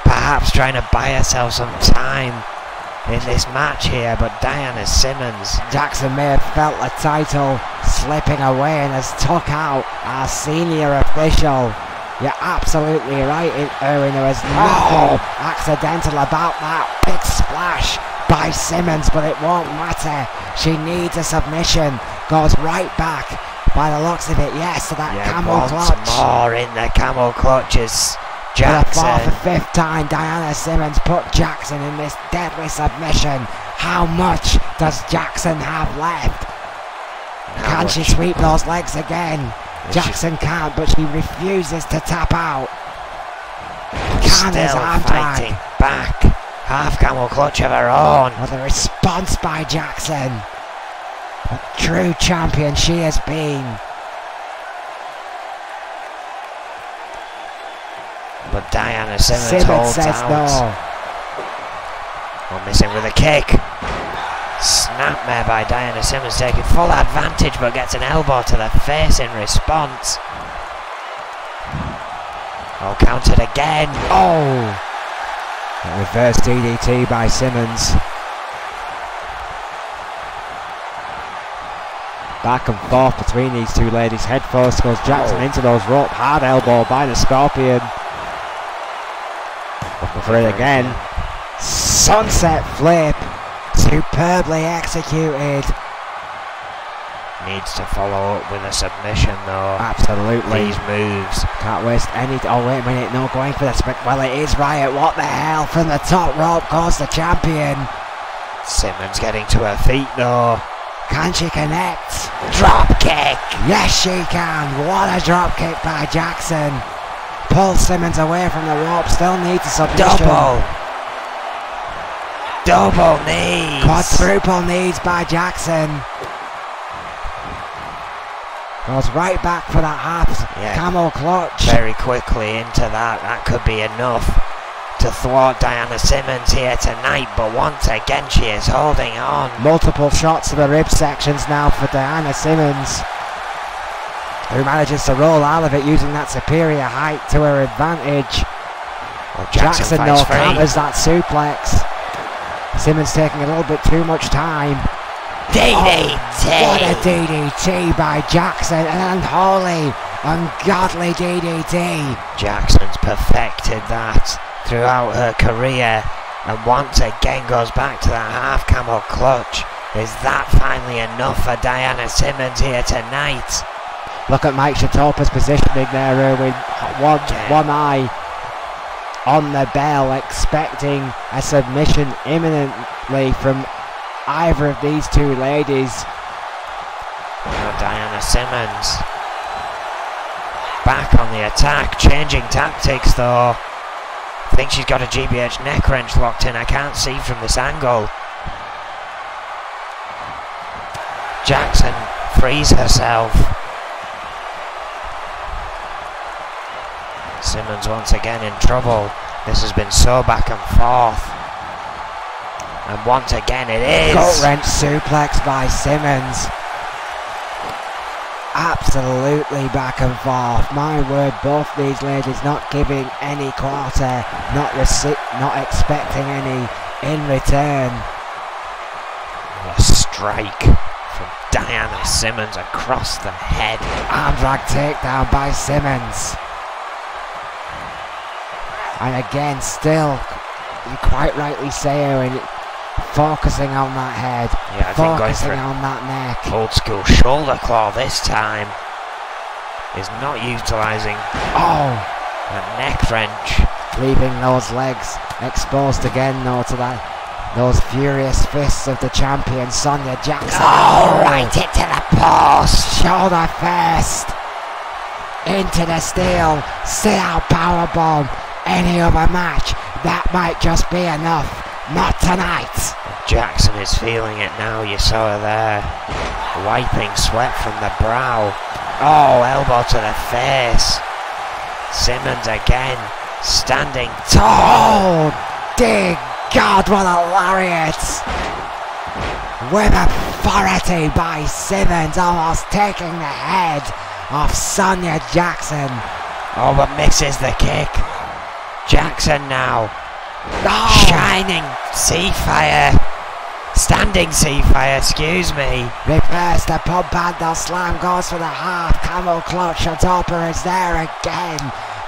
Perhaps trying to buy herself some time in this match here, but Diana Simmons. Jackson may have felt the title slipping away and has took out our senior official. You're absolutely right, Erwin. There was nothing accidental about that big splash by Simmons, but it won't matter. She needs a submission. Goes right back, by the looks of it, yes, to that camel clutch. More in the camel clutches. For the Jackson. fourth or fifth time, Diana Simmons put Jackson in this deadly submission. How much does Jackson have left? Can she sweep those legs again? Jackson can't, but she refuses to tap out. Can his Still arm fighting drag? back. Half camel clutch of her own. What a response by Jackson. A true champion she has been. But Diana Simmons Simmons holds says out. no. Oh, missing with a kick. Snapmare by Diana Simmons, taking full advantage, but gets an elbow to the face in response. Oh, countered again. Oh! A reverse DDT by Simmons. Back and forth between these two ladies. Head first goes Jackson into those rope. Hard elbow by the Scorpion. Looking for it again. Sunset flip. Superbly executed. Needs to follow up with a submission though. Absolutely. These moves. Can't waste any. Oh, wait a minute. No going for this. Well, it is Riot. What the hell? From the top rope goes the champion. Simmons getting to her feet though. Can she connect? Drop kick. Yes, she can. What a drop kick by Jackson. Pulls Simmons away from the rope. Still needs a submission. Double knees. Quadruple knees by Jackson. Goes right back for that half camel clutch. Very quickly into that. That could be enough to thwart Diana Simmons here tonight, but once again she is holding on. Multiple shots to the rib sections now for Diana Simmons, who manages to roll out of it using that superior height to her advantage. Well, Jackson fights though free. counters that suplex. Simmons taking a little bit too much time. DDT. What a DDT by Jackson, an unholy, ungodly DDT. Jackson's perfected that throughout her career, and once again goes back to that half camel clutch. Is that finally enough for Diana Simmons here tonight? Look at Mike Shatopa's positioning there with one eye on the bell, expecting a submission imminently from either of these two ladies. Now Diana Simmons back on the attack, changing tactics though. I think she's got a GBH neck wrench locked in. I can't see from this angle. Jackson frees herself. Simmons once again in trouble. This has been so back and forth. And once again it is. Gut wrench suplex by Simmons. Absolutely back and forth. My word, both these ladies not giving any quarter, not expecting any in return. A strike from Diana Simmons across the head. Arm drag takedown by Simmons. And again, still, you quite rightly say, Owen, focusing on that head, Yeah, I think going focusing for on that neck. old school shoulder claw this time. Is not utilising Oh, a neck wrench. leaving those legs exposed again though to those furious fists of the champion Sonia Jackson. Oh, right into the post. Shoulder first into the steel. Sit out powerbomb. Any other match, that might just be enough. Not tonight. Jackson is feeling it now. You saw her there, wiping sweat from the brow. Oh, elbow to the face. Simmons again, standing tall. Oh, dear God, what a lariat! With authority by Simmons, almost taking the head of Sonia Jackson. Oh, but misses the kick. Jackson now, Oh, shining sea fire, standing sea fire, excuse me. reverse the pump handle slam, goes for the half camel clutch. Shatopa is there again.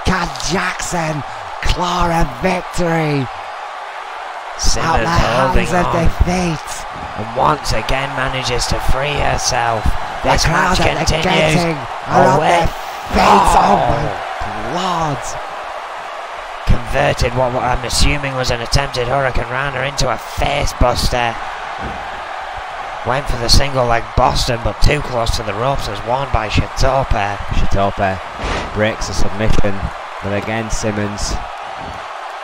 Can Jackson claw a victory? Simmons holding hands of on. defeat. And once again manages to free herself. The This match crowd at the continues. getting are on their feet. Oh my lord. Converted what I'm assuming was an attempted Hurricane Rana into a face buster. Went for the single leg Boston, but too close to the ropes, as won by Shitope. Shitope breaks a submission, but again Simmons,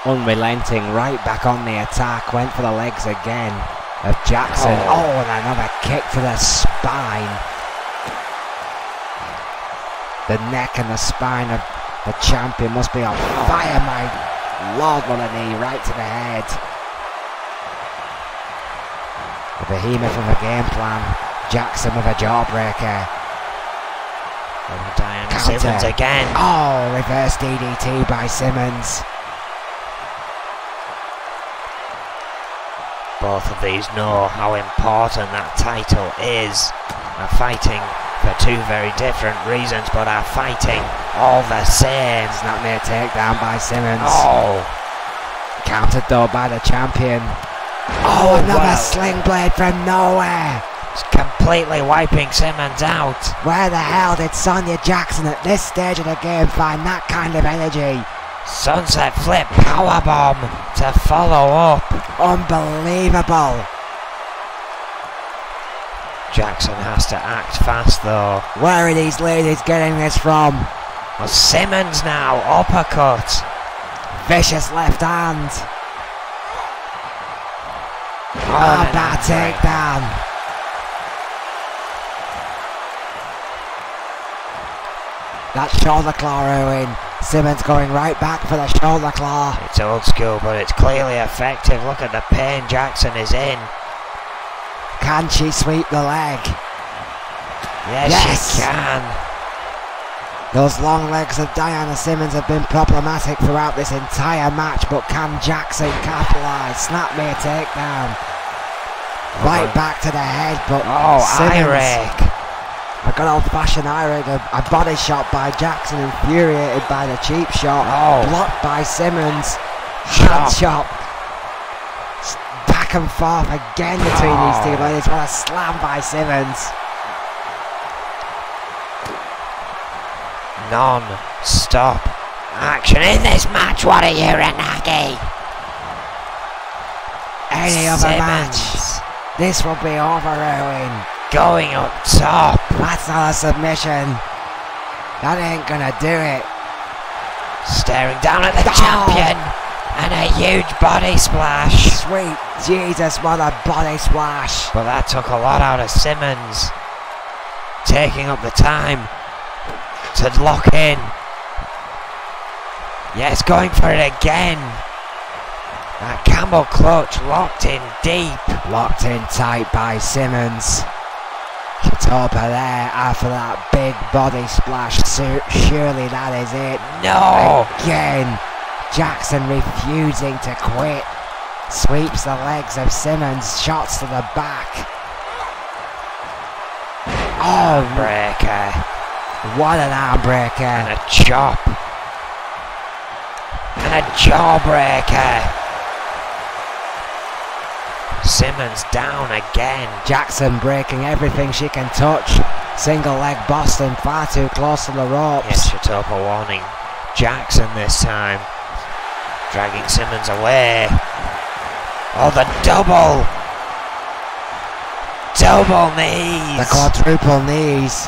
unrelenting, right back on the attack, went for the legs again of Jackson. Oh, and another kick to the spine. The neck and the spine of the champion must be on fire, my lord, what a knee, right to the head. The behemoth of a game plan, Jackson with a jawbreaker. Diana Counter. Simmons again. Oh, reverse DDT by Simmons. Both of these know how important that title is. Are fighting for two very different reasons, but are fighting all the same. Snap near takedown by Simmons. Oh, Countered though by the champion. oh, Another well, sling blade from nowhere. it's completely wiping Simmons out. Where the hell did Sonya Jackson at this stage of the game find that kind of energy? Sunset flip powerbomb to follow up. Unbelievable. Jackson has to act fast though. Where are these ladies getting this from? Well, Simmons now, uppercut. Vicious left hand. Oh, Bad takedown. That shoulder claw, Owen. Simmons going right back for the shoulder claw. It's old school, but it's clearly effective. Look at the pain Jackson is in. Can she sweep the leg? Yes, Yes. she can. Those long legs of Diana Simmons have been problematic throughout this entire match, but can Jackson capitalise? Snap me a takedown. Right back to the head, but Oh, Simmons, Iraq. a good old-fashioned Iraq, a body shot by Jackson, infuriated by the cheap shot. Oh. Blocked by Simmons. Chop. Hand chop. Back and forth again between these two ladies. What a slam by Simmons. Non-stop action in this match. What a Uranagi. Any other match, Simmons this will be over, Owen. going up top. That's not a submission. That ain't gonna do it. Staring down at the Oh. champion. And a huge body splash. Sweet Jesus, what a body splash. But that took a lot out of Simmons. Taking up the time to lock in. Yes, going for it again. That camel clutch locked in deep. Locked in tight by Simmons. Shitope there after that big body splash. Surely that is it. No! Again, Jackson refusing to quit. Sweeps the legs of Simmons. Shots to the back. Oh, Breaker. what an arm breaker. And a chop. And a jawbreaker. Simmons down again. Jackson breaking everything she can touch. Single leg Boston far too close to the ropes. Yes, Shitope warning Jackson this time. Dragging Simmons away. Oh, the double. Double knees. The quadruple knees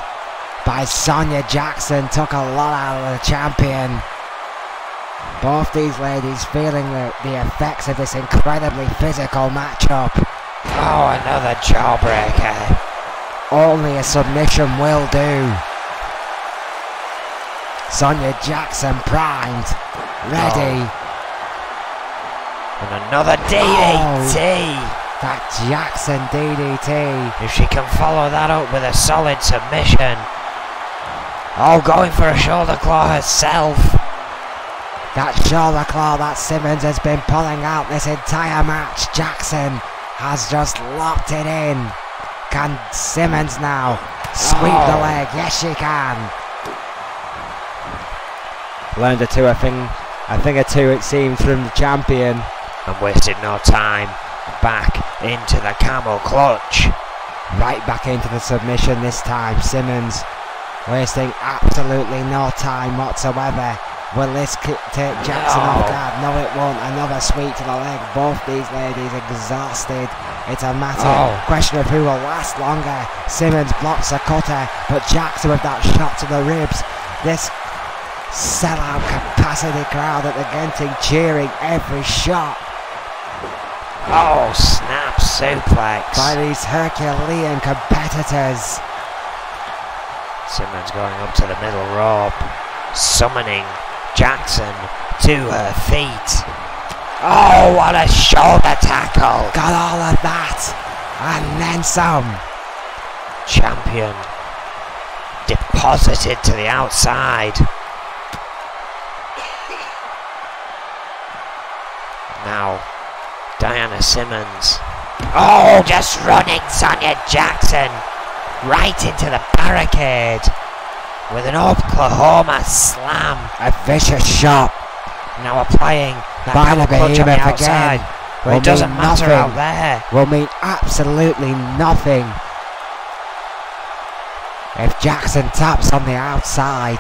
by Sonya Jackson took a lot out of the champion. Both these ladies feeling the effects of this incredibly physical matchup. Oh, another jawbreaker. Only a submission will do. Sonya Jackson primed, ready. And another DDT. That Jackson DDT. If she can follow that up with a solid submission. Oh, going for a shoulder claw herself. That shoulder claw that Simmons has been pulling out this entire match. Jackson has just locked it in. Can Simmons now sweep the leg? Yes, she can. Learned a thing or two, it seems, from the champion. and wasted no time. Back into the camel clutch. Right back into the submission this time. Simmons wasting absolutely no time whatsoever. Will this take Jackson off guard? No, it won't. Another sweep to the leg. Both these ladies exhausted. It's a matter question of who will last longer. Simmons blocks a cutter, but Jackson with that shot to the ribs. This sellout capacity crowd at the Genting cheering every shot. Oh, snap suplex by these Herculean competitors. Simmons going up to the middle rope, summoning Jackson to her feet. Oh, what a shoulder tackle! Got all of that, and then some. Champion deposited to the outside. Now, Diana Simmons. Oh, just running Sonia Jackson right into the barricade with an Oklahoma slam. A vicious shot. Now applying that camel clutch on the outside. But it doesn't matter out there. Will mean absolutely nothing if Jackson taps on the outside.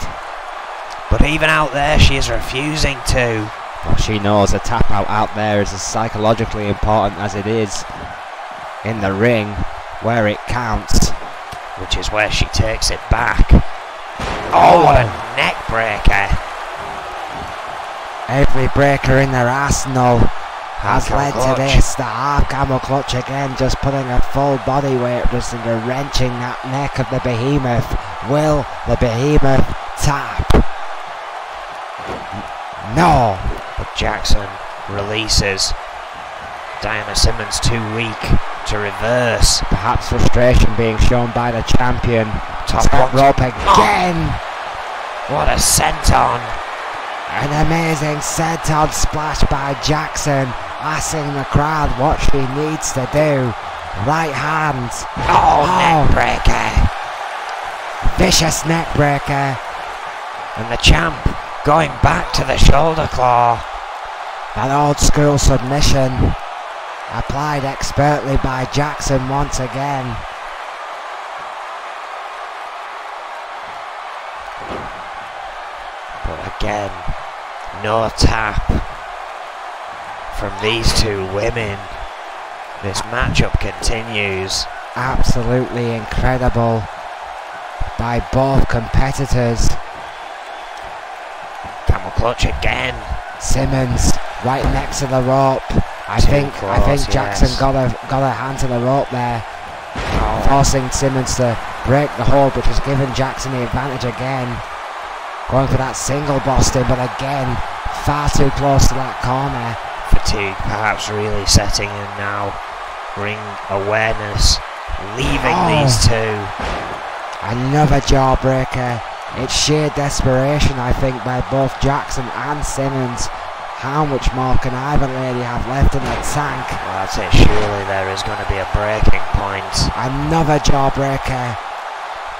But even out there, she is refusing to. Well, she knows a tap out there is as psychologically important as it is in the ring where it counts. Which is where she takes it back. Oh, what a neck breaker. Every breaker in their arsenal has led to this. The half camel clutch again, just putting a full body weight just into wrenching that neck of the behemoth. Will the behemoth tap? No. But Jackson releases. Diana Simmons too weak to reverse. Perhaps frustration being shown by the champion. Top rope again. What a senton. An amazing senton splash by Jackson, asking the crowd what she needs to do. Right hand. Neck breaker. Vicious neck breaker. And the champ going back to the shoulder claw. That old school submission applied expertly by Jackson once again. But again, no tap from these two women. This matchup continues. Absolutely incredible by both competitors. Camel clutch again. Simmons right next to the rope. I think Jackson got her hand to the rope there, forcing Simmons to break the hold, which has given Jackson the advantage again. Going for that single Boston, but again far too close to that corner. Fatigue perhaps really setting in now. Ring awareness leaving these two. Another jawbreaker. It's sheer desperation, I think, by both Jackson and Simmons. How much more can either lady have left in the tank? Well, I'd say surely there is going to be a breaking point. Another jawbreaker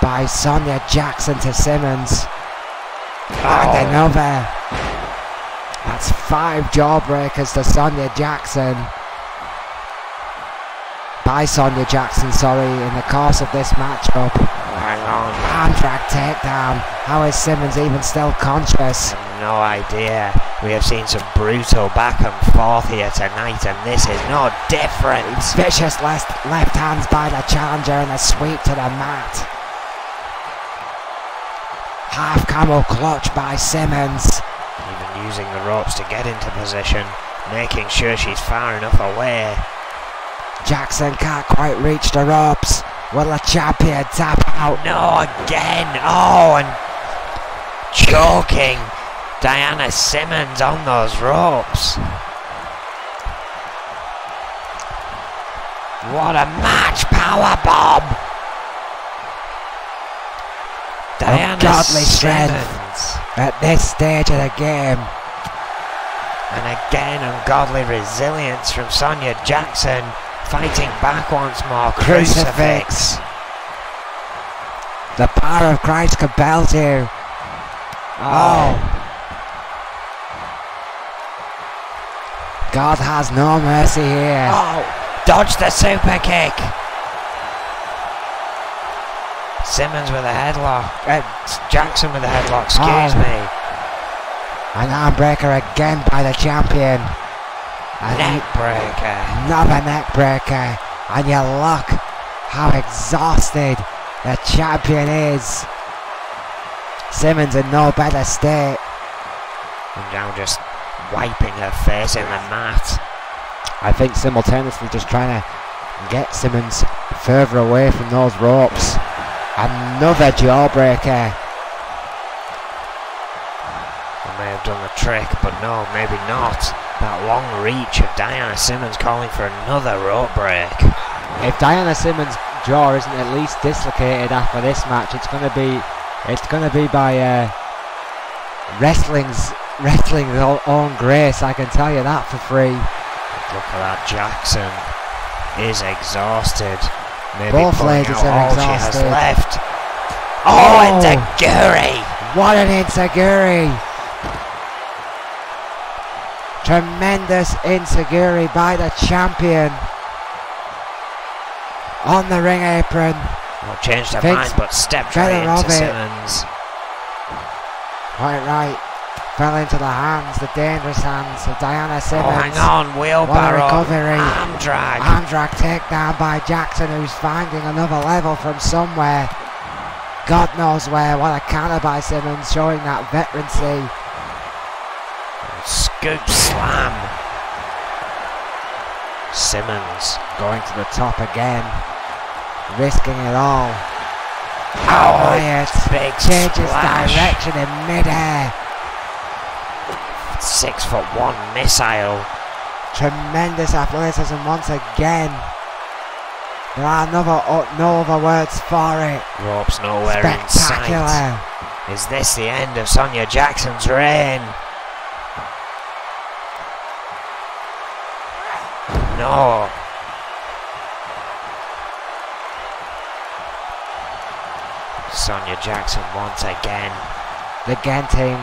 by Sonia Jackson to Simmons. And another. That's 5 jawbreakers to Sonia Jackson. By Sonia Jackson, in the course of this matchup. Hang on. Arm drag takedown. How is Simmons even still conscious? I have no idea. We have seen some brutal back and forth here tonight, and this is no different. Vicious left hands by the challenger and a sweep to the mat. Half camel clutch by Simmons. Even using the ropes to get into position, making sure she's far enough away. Jackson can't quite reach the ropes. Will the champion tap out? No, again. And choking Diana Simmons on those ropes. What a match, powerbomb. Diana Simmons at this stage of the game. And again, ungodly resilience from Sonia Jackson. Fighting back once more. Crucifix. The power of Christ compels you. God has no mercy here. Oh, dodge the super kick. Simmons with a headlock. Jackson with a headlock, excuse me. An arm breaker again by the champion. Neck breaker. Another neck breaker. And you look how exhausted the champion is. Simmons in no better state. And now just wiping her face in the mat. I think simultaneously just trying to get Simmons further away from those ropes. Another jawbreaker. I may have done the trick, but no, maybe not. That long reach of Diana Simmons calling for another rope break. If Diana Simmons' jaw isn't at least dislocated after this match, it's going to be by wrestling's own grace. I can tell you that for free. Look at that, Jackson is exhausted. Maybe Both pulling ladies out are all she has exhausted. left. Oh, Enziguri! What an enziguri! Tremendous enziguri by the champion on the ring apron. Well, changed her Thinks mind, but stepped right better of into it. Simmons. Quite right. Fell into the hands, the dangerous hands of Diana Simmons. Oh, hang on, What a wheelbarrow. recovery. Arm drag. Arm drag takedown by Jackson, who's finding another level from somewhere. God knows where. What a counter by Simmons, showing that veterancy. Scoop slam. Simmons. Going to the top again. Risking it all. Oh, Riot big changes splash. direction in midair. 6'1" missile. Tremendous athleticism once again. There are no other words for it. Ropes nowhere in sight. Spectacular. Is this the end of Sonia Jackson's reign? No. Sonia Jackson once again. The Gen team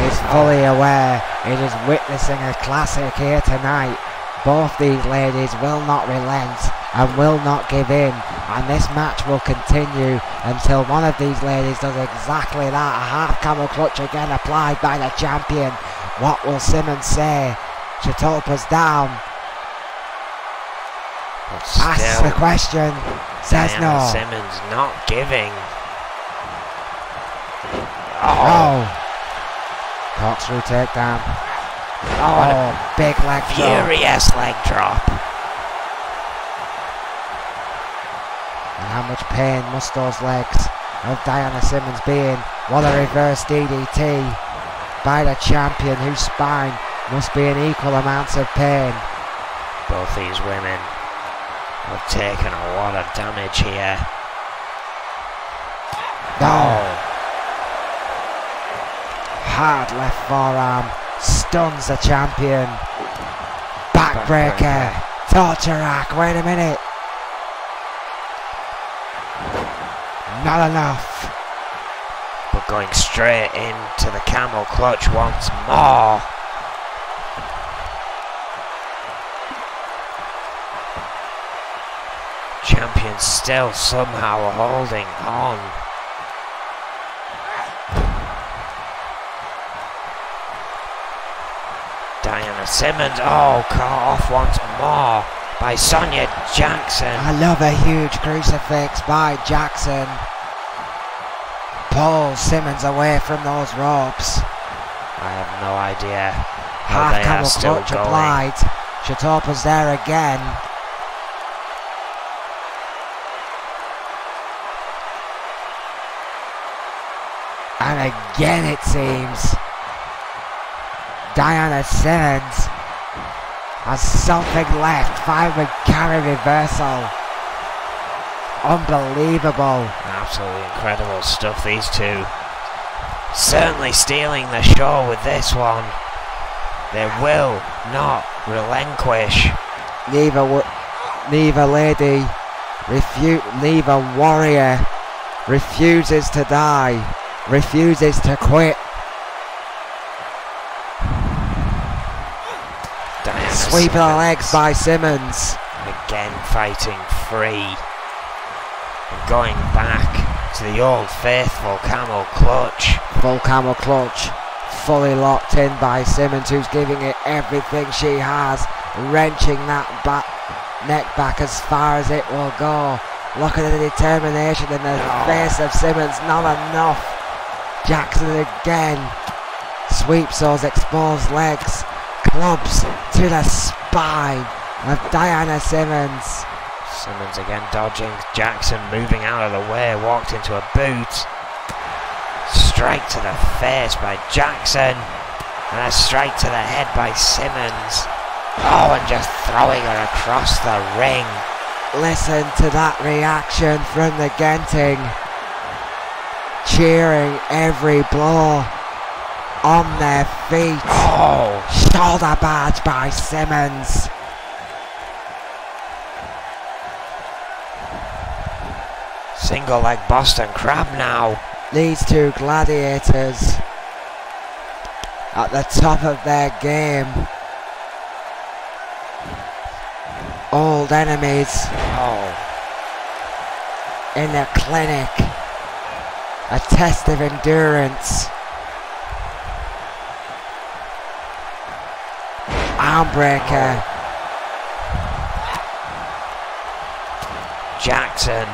is fully aware it is witnessing a classic here tonight. Both these ladies will not relent and will not give in, and this match will continue until one of these ladies does exactly that. A half camel clutch again applied by the champion. What will Simmons say? Chitopa's down. But Asks the question. Says Diana no. Simmons not giving. Oh. Corkscrew takedown. Oh, big leg drop. Furious leg drop. And how much pain must those legs of Diana Simmons be in? What a reverse DDT by the champion, whose spine must be in equal amounts of pain. Both these women have taken a lot of damage here. Oh. Hard left forearm stuns the champion. Backbreaker. Torture rack. Wait a minute. Not enough. But going straight into the camel clutch once more. Champion still somehow holding on. Diana Simmons, oh, caught off once more by Sonia Jackson. I love a huge crucifix by Jackson. Pulls Simmons away from those ropes. I have no idea how Half they are camel still clutch going. applied. Chitopa's there again. And again it seems Diana Simmons has something left. 5-wood carry reversal. Unbelievable. Absolutely incredible stuff, these two. Certainly stealing the show with this one. They will not relinquish. Neither lady, neither warrior refuses to die, refuses to quit. Sweep of the legs by Simmons. Again fighting free. And going back to the old faithful camel clutch. Full camel clutch. Fully locked in by Simmons, who's giving it everything she has. Wrenching that neck back as far as it will go. Look at the determination in the face of Simmons. Not enough. Jackson again. Sweeps those exposed legs. Clubs to the spine of Diana Simmons. Simmons again dodging. Jackson moving out of the way. Walked into a boot. Strike to the face by Jackson. And a strike to the head by Simmons. Oh, and just throwing her across the ring. Listen to that reaction from the Genting. Cheering every blow. On their feet. Oh! Shoulder barge by Simmons. Single leg Boston Crab now. These two gladiators at the top of their game. Old enemies. Oh. In a clinic. A test of endurance. Armbreaker. Jackson.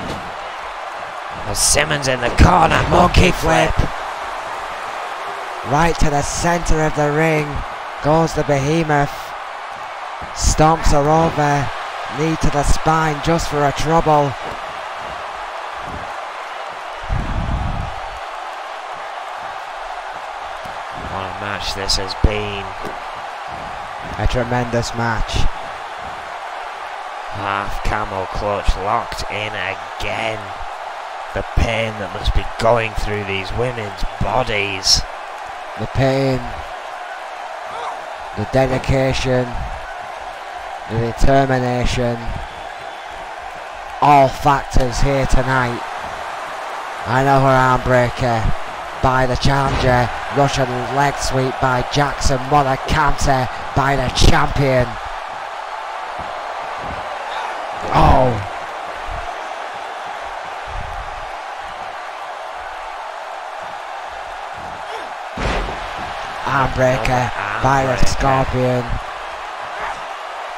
As Simmons in the corner. Monkey flip. Right to the centre of the ring goes the behemoth. Stomps her over. Knee to the spine just for a trouble. What a match this has been. A tremendous match. Half camel clutch locked in again. The pain that must be going through these women's bodies. The pain. The dedication. The determination. All factors here tonight. I know her armbreaker by the challenger. Russian leg sweep by Jackson. What a counter by the champion. Oh. Armbreaker by the Scorpion.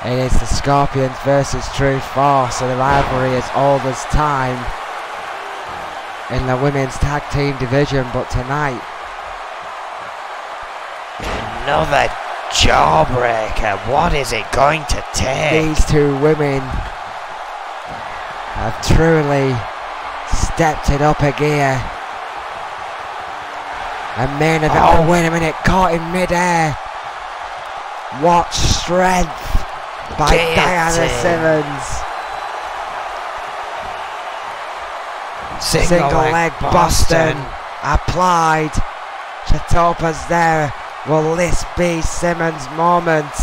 It is the Scorpions versus True Force, so the rivalry is old as time in the women's tag team division, but tonight another jawbreaker. What is it going to take? these two women have truly stepped it up a gear. And main event, oh wait a minute, caught in mid-air. What strength by Diana Simmons. Single leg Boston applied. Chatopa's there. Will this be Simmons' moment?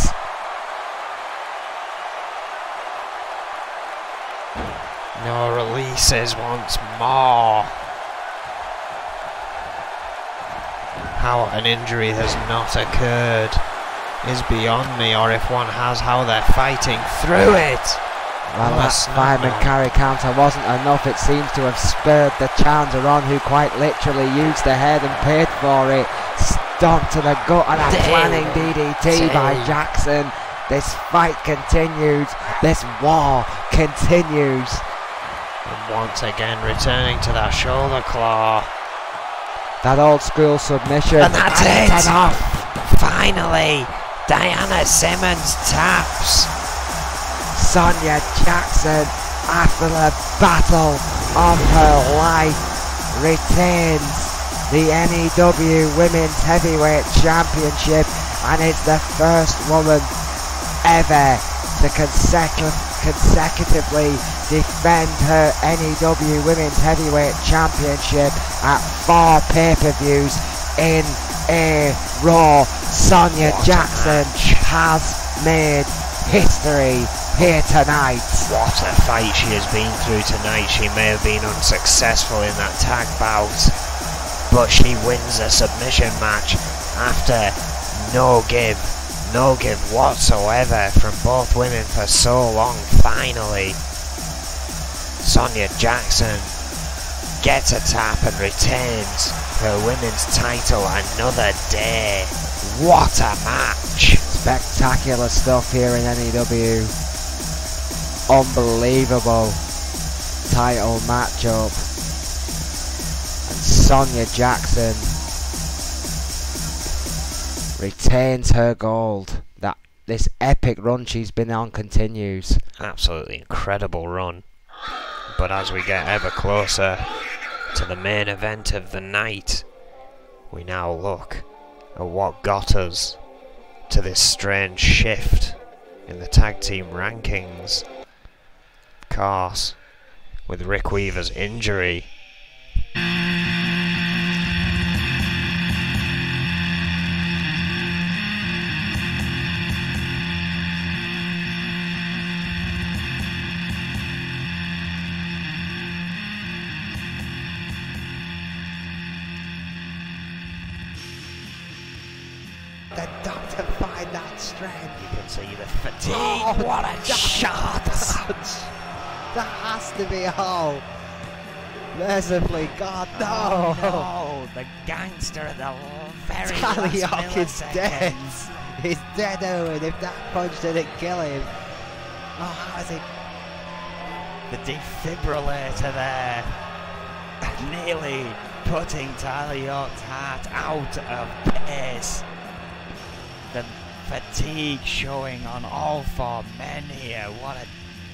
No releases once more. How an injury has not occurred is beyond me, or if one has, how they're fighting through it. Well, that fireman carry counter wasn't enough. It seems to have spurred the challenger on, who quite literally used the head and paid for it. Stomped to the gut and a planning DDT by Jackson. This fight continues. This war continues. And once again returning to that shoulder claw. That old school submission. And that's it! Enough. Finally, Diana Simmons taps. Sonia Jackson, after the battle of her life, retains the N.E.W. Women's Heavyweight Championship and is the first woman ever to consecutively defend her N.E.W. Women's Heavyweight Championship at 4 pay-per-views in a row. Sonia Jackson has made history here tonight. What a fight she has been through tonight. She may have been unsuccessful in that tag bout, but she wins a submission match after no give, no give whatsoever from both women for so long. Finally, Sonia Jackson gets a tap and retains her women's title another day. What a match! Spectacular stuff here in N.E.W. Unbelievable title matchup. And Sonia Jackson retains her gold. That this epic run she's been on continues. Absolutely incredible run. But as we get ever closer to the main event of the night, we now look at what got us to this strange shift in the tag team rankings. Of course, with Rick Weaver's injury, The doctor find that strength. you can see the fatigue. Oh, What a shot! That has to be a hole. Mercifully, God, no. Oh, no, the gangster at the very Tally last Hawk is dead. milliseconds. He's dead, Owen. If that punch didn't kill him. Oh, how is he? The defibrillator there, nearly putting Tyler York's heart out of pace. The fatigue showing on all four men here. What a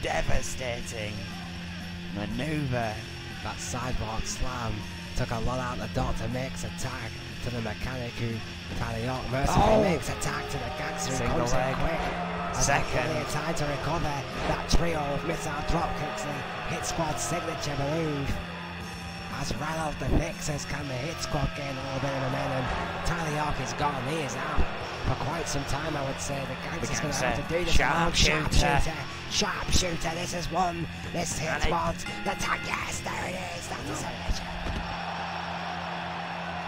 devastating maneuver. That sidewalk slam took a lot out of the Doctor, makes a tag to the mechanic who Tyler York mercifully makes a tag to the gangster who Single comes in leg. quick. Second. Plenty of time to recover. That trio of missile drop kicks, the Hit Squad signature move. As Rattle the Fixers, can the Hit Squad gain a little bit of momentum? Tyler York is gone. He is out for quite some time, I would say. The gangster's going to have to do this. Sharpshooter, this is one. This Hit Squad. The tag, yes, there it is. That's the signature.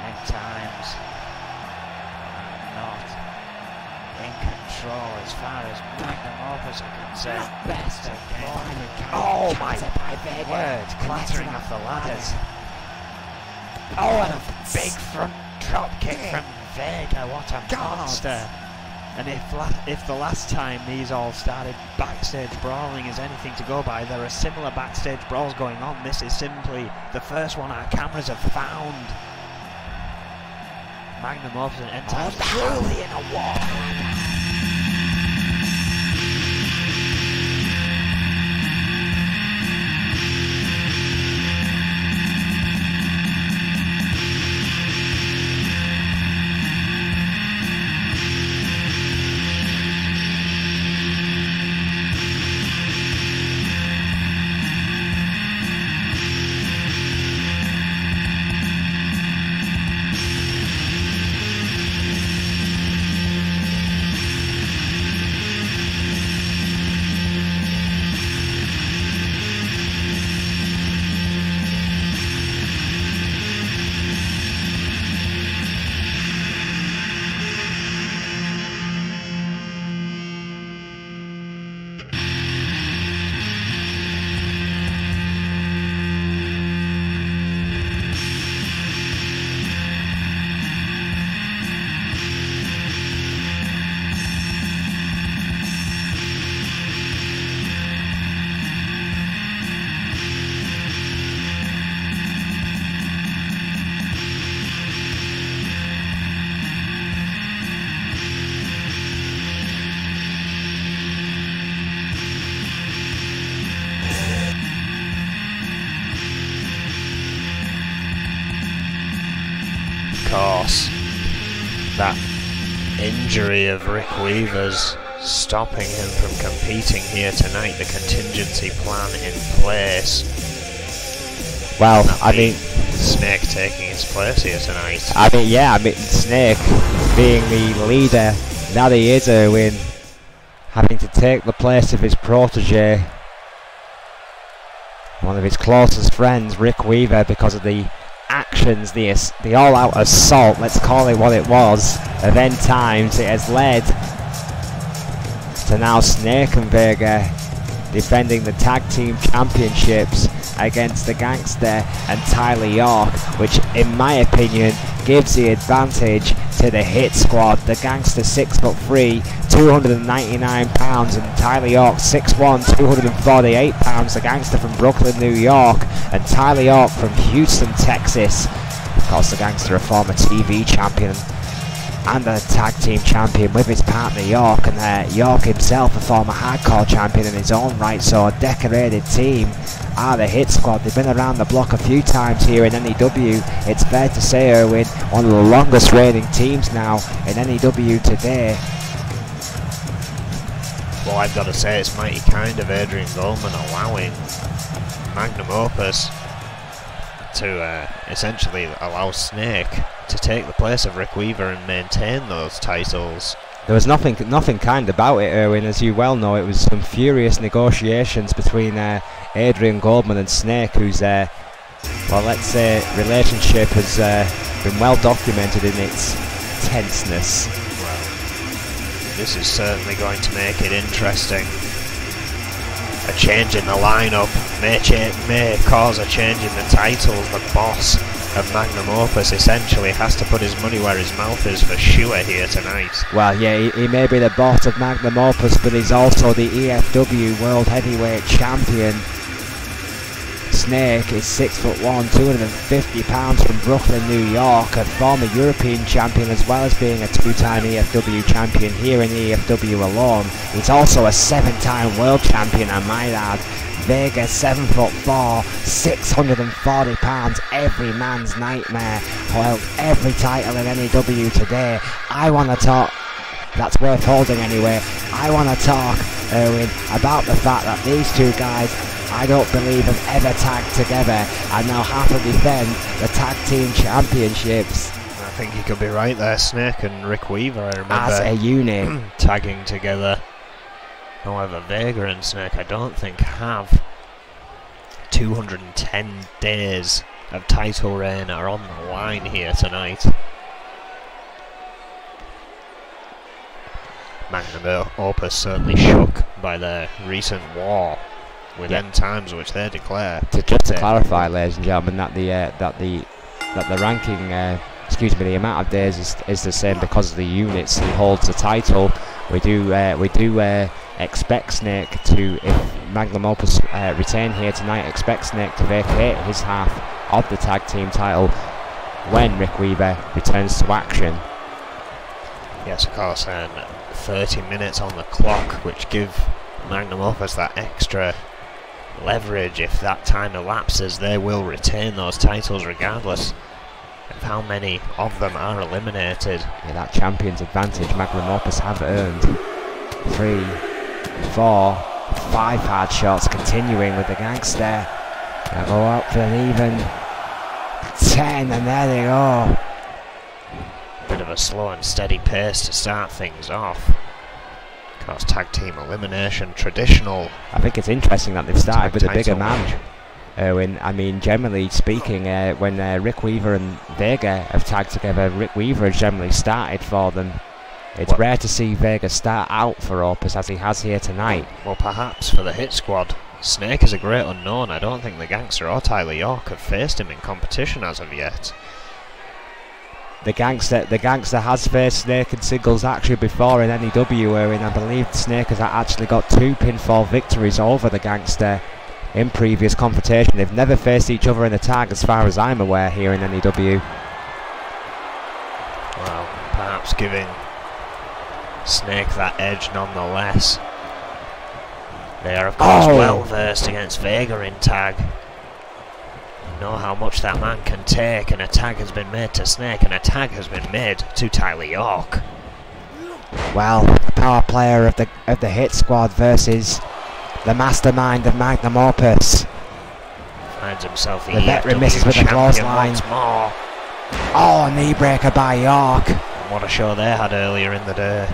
At times not in control as far as Magnum Opus are concerned. Best Again. Oh my word, Clattering off the ladders. Oh, and a big front drop kick from Vega. What a monster. And if the last time these all started backstage brawling is anything to go by, there are similar backstage brawls going on. This is simply the first one our cameras have found. Magnum Opus and N.E.W truly in a war. Course, that injury of Rick Weaver's stopping him from competing here tonight. The contingency plan in place. Well, I mean, Snake taking his place here tonight. Snake being the leader, now that he is Irwin, having to take the place of his protege, one of his closest friends, Rick Weaver, because of the actions, the all-out assault, let's call it what it was, of End Times. It has led So now Snake and Vega defending the tag team championships against the Gangster and Tyler York, which in my opinion gives the advantage to the Hit Squad. The Gangster 6'3", 299 pounds, and Tyler York 6'1", 248 pounds. The Gangster from Brooklyn, New York, and Tyler York from Houston, Texas. Of course, the Gangster, a former TV champion and a tag team champion with his partner York, and York himself a former hardcore champion in his own right. So a decorated team are the Hit Squad. They've been around the block a few times here in N.E.W. It's fair to say, Erwin, one of the longest reigning teams now in N.E.W. today. Well, I've got to say it's mighty kind of Adrian Goldman allowing Magnum Opus to essentially allow Snake to take the place of Rick Weaver and maintain those titles. There was nothing kind about it, Erwin. As you well know, it was some furious negotiations between Adrian Goldman and Snake, whose, well, let's say, relationship has been well documented in its tenseness. Well, this is certainly going to make it interesting. A change in the lineup may cause a change in the titles. The boss of Magnum Opus essentially has to put his money where his mouth is for sure here tonight. Well, yeah, he may be the boss of Magnum Opus, but he's also the EFW World Heavyweight Champion. Snake is 6'1", 250 pounds from Brooklyn, New York, a former European champion as well as being a two-time EFW champion here in EFW alone. He's also a 7-time world champion, I might add. Vega, 7'4", 640 pounds, every man's nightmare, held every title in N.E.W. today. I want to talk, that's worth holding anyway, I want to talk, Erwin, about the fact that these two guys, I don't believe, have ever tagged together and now have to defend the tag team championships. I think you could be right there. Snake and Rick Weaver, I remember, as a unit, tagging together. However, Vega and Snake, I don't think, have 210 days of title reign are on the line here tonight. Magnum Opus certainly shook by their recent war with end times, which they declare. Just to clarify, ladies and gentlemen, that the ranking, excuse me, the amount of days is the same because of the units he holds the title. We do expect Snake to, if Magnum Opus retain here tonight, expect Snake to vacate his half of the tag team title when Rick Weaver returns to action. Yes, of course, and 30 minutes on the clock, which give Magnum Opus that extra leverage. If that time elapses, they will retain those titles regardless of how many of them are eliminated. Yeah, that champion's advantage Magnum Opus have earned. 3, 4, 5 hard shots, continuing with the Gangster. They'll go up for an even 10, and there they go. Bit of a slow and steady pace to start things off. Of course, tag team elimination, traditional. I think it's interesting that they've started with a bigger man. I mean, generally speaking, when Rick Weaver and Vega have tagged together, Rick Weaver has generally started for them. It's rare to see Vega start out for Opus as he has here tonight. Well, perhaps for the Hit Squad. Snake is a great unknown. I don't think the Gangster or Tyler York have faced him in competition as of yet. The Gangster has faced Snake in singles action before in N.E.W, and I believe Snake has actually got 2 pinfall victories over the Gangster in previous confrontation. They've never faced each other in a tag as far as I'm aware here in N.E.W. Well, perhaps giving Snake that edge nonetheless. They are of course well versed against Vega in tag. Know how much that man can take, and a tag has been made to Snake and a tag has been made to Tyler York. Well, the power player of the Hit Squad versus the mastermind of Magnum Opus. Finds himself the veteran misses with a clothesline. Once more. Oh, knee breaker by York. And what a show they had earlier in the day.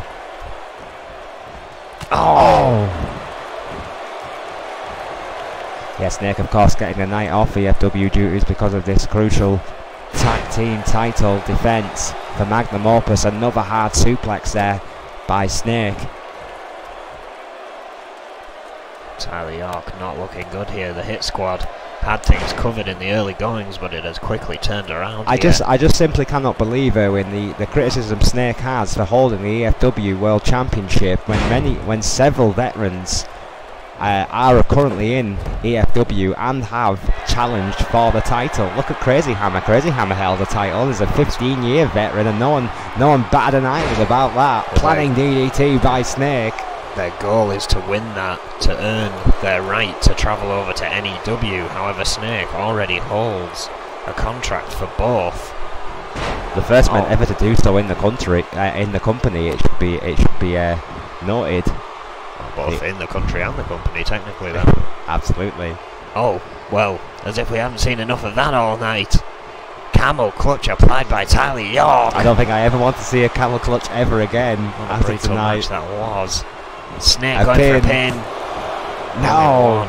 Yeah, Snake, of course, getting a night off EFW duties because of this crucial tag team title defense for Magnum Opus. Another hard suplex there by Snake. Tyler York not looking good here. The hit squad had things covered in the early goings, but it has quickly turned around. I just simply cannot believe, Owen, the criticism Snake has for holding the EFW World Championship when several veterans are currently in EFW and have challenged for the title. Look at Crazy Hammer. Crazy Hammer held the title. He's a 15-year veteran, and no one batted an eyelid about that. Planning DDT by Snake. Their goal is to win that, to earn their right to travel over to N.E.W. However, Snake already holds a contract for both. The first man ever to do so in the country, in the company. It should be noted. Both in the country and the company, technically, then. Absolutely. Oh, well, as if we haven't seen enough of that all night. Camel clutch applied by Tyler York. I don't think I ever want to see a camel clutch ever again after tonight. Match that was. Snake going for a pin. No.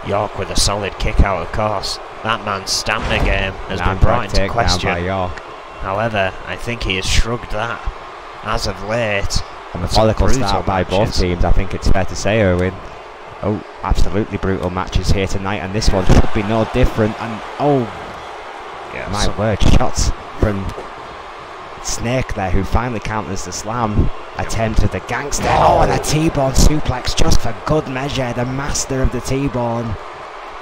York with a solid kick out, of course. That man's stamina game has been brought into question. By York. However, I think he has shrugged that as of late. A methodical start by both teams, I think it's fair to say, Owen. Oh, absolutely brutal matches here tonight, and this one should be no different. And my word, shots from Snake there, who finally counters the slam attempt of the gangster. Oh, and a T-bone suplex just for good measure. The master of the T-bone.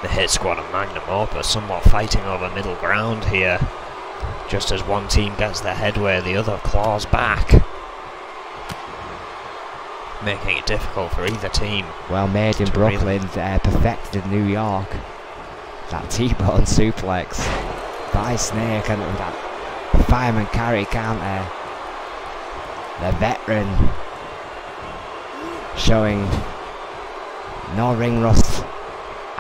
The hit squad and Magnum Opus somewhat fighting over middle ground here. Just as one team gets their headway, the other claws back, making it difficult for either team. Well made in Brooklyn, perfected in New York. That T-bone suplex by Snake, and that fireman carry counter. The veteran showing no ring rust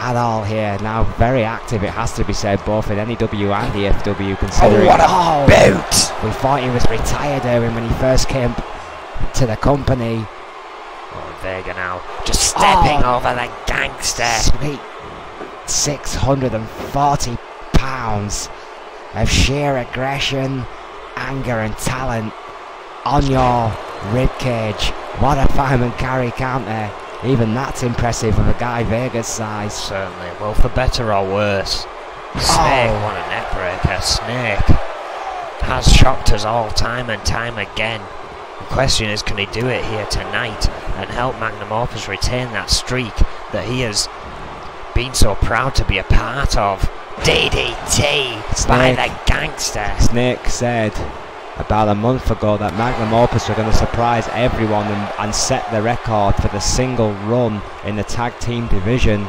at all here. Now very active, it has to be said, both in N.E.W. and EFW, considering what a boot! We thought he was retired, Owen, when he first came to the company. Oh, Vega now just stepping over the gangster. Sweet 640 pounds of sheer aggression, anger and talent on your ribcage. What a fireman carry counter. Even that's impressive with a guy Vega's size. Certainly. Well, for better or worse, Snake won a neck breaker. Snake has shocked us all time and time again. The question is, can he do it here tonight and help Magnum Opus retain that streak that he has been so proud to be a part of? DDT by the gangster. Snake said about a month ago that Magnum Opus were going to surprise everyone and set the record for the single run in the tag team division,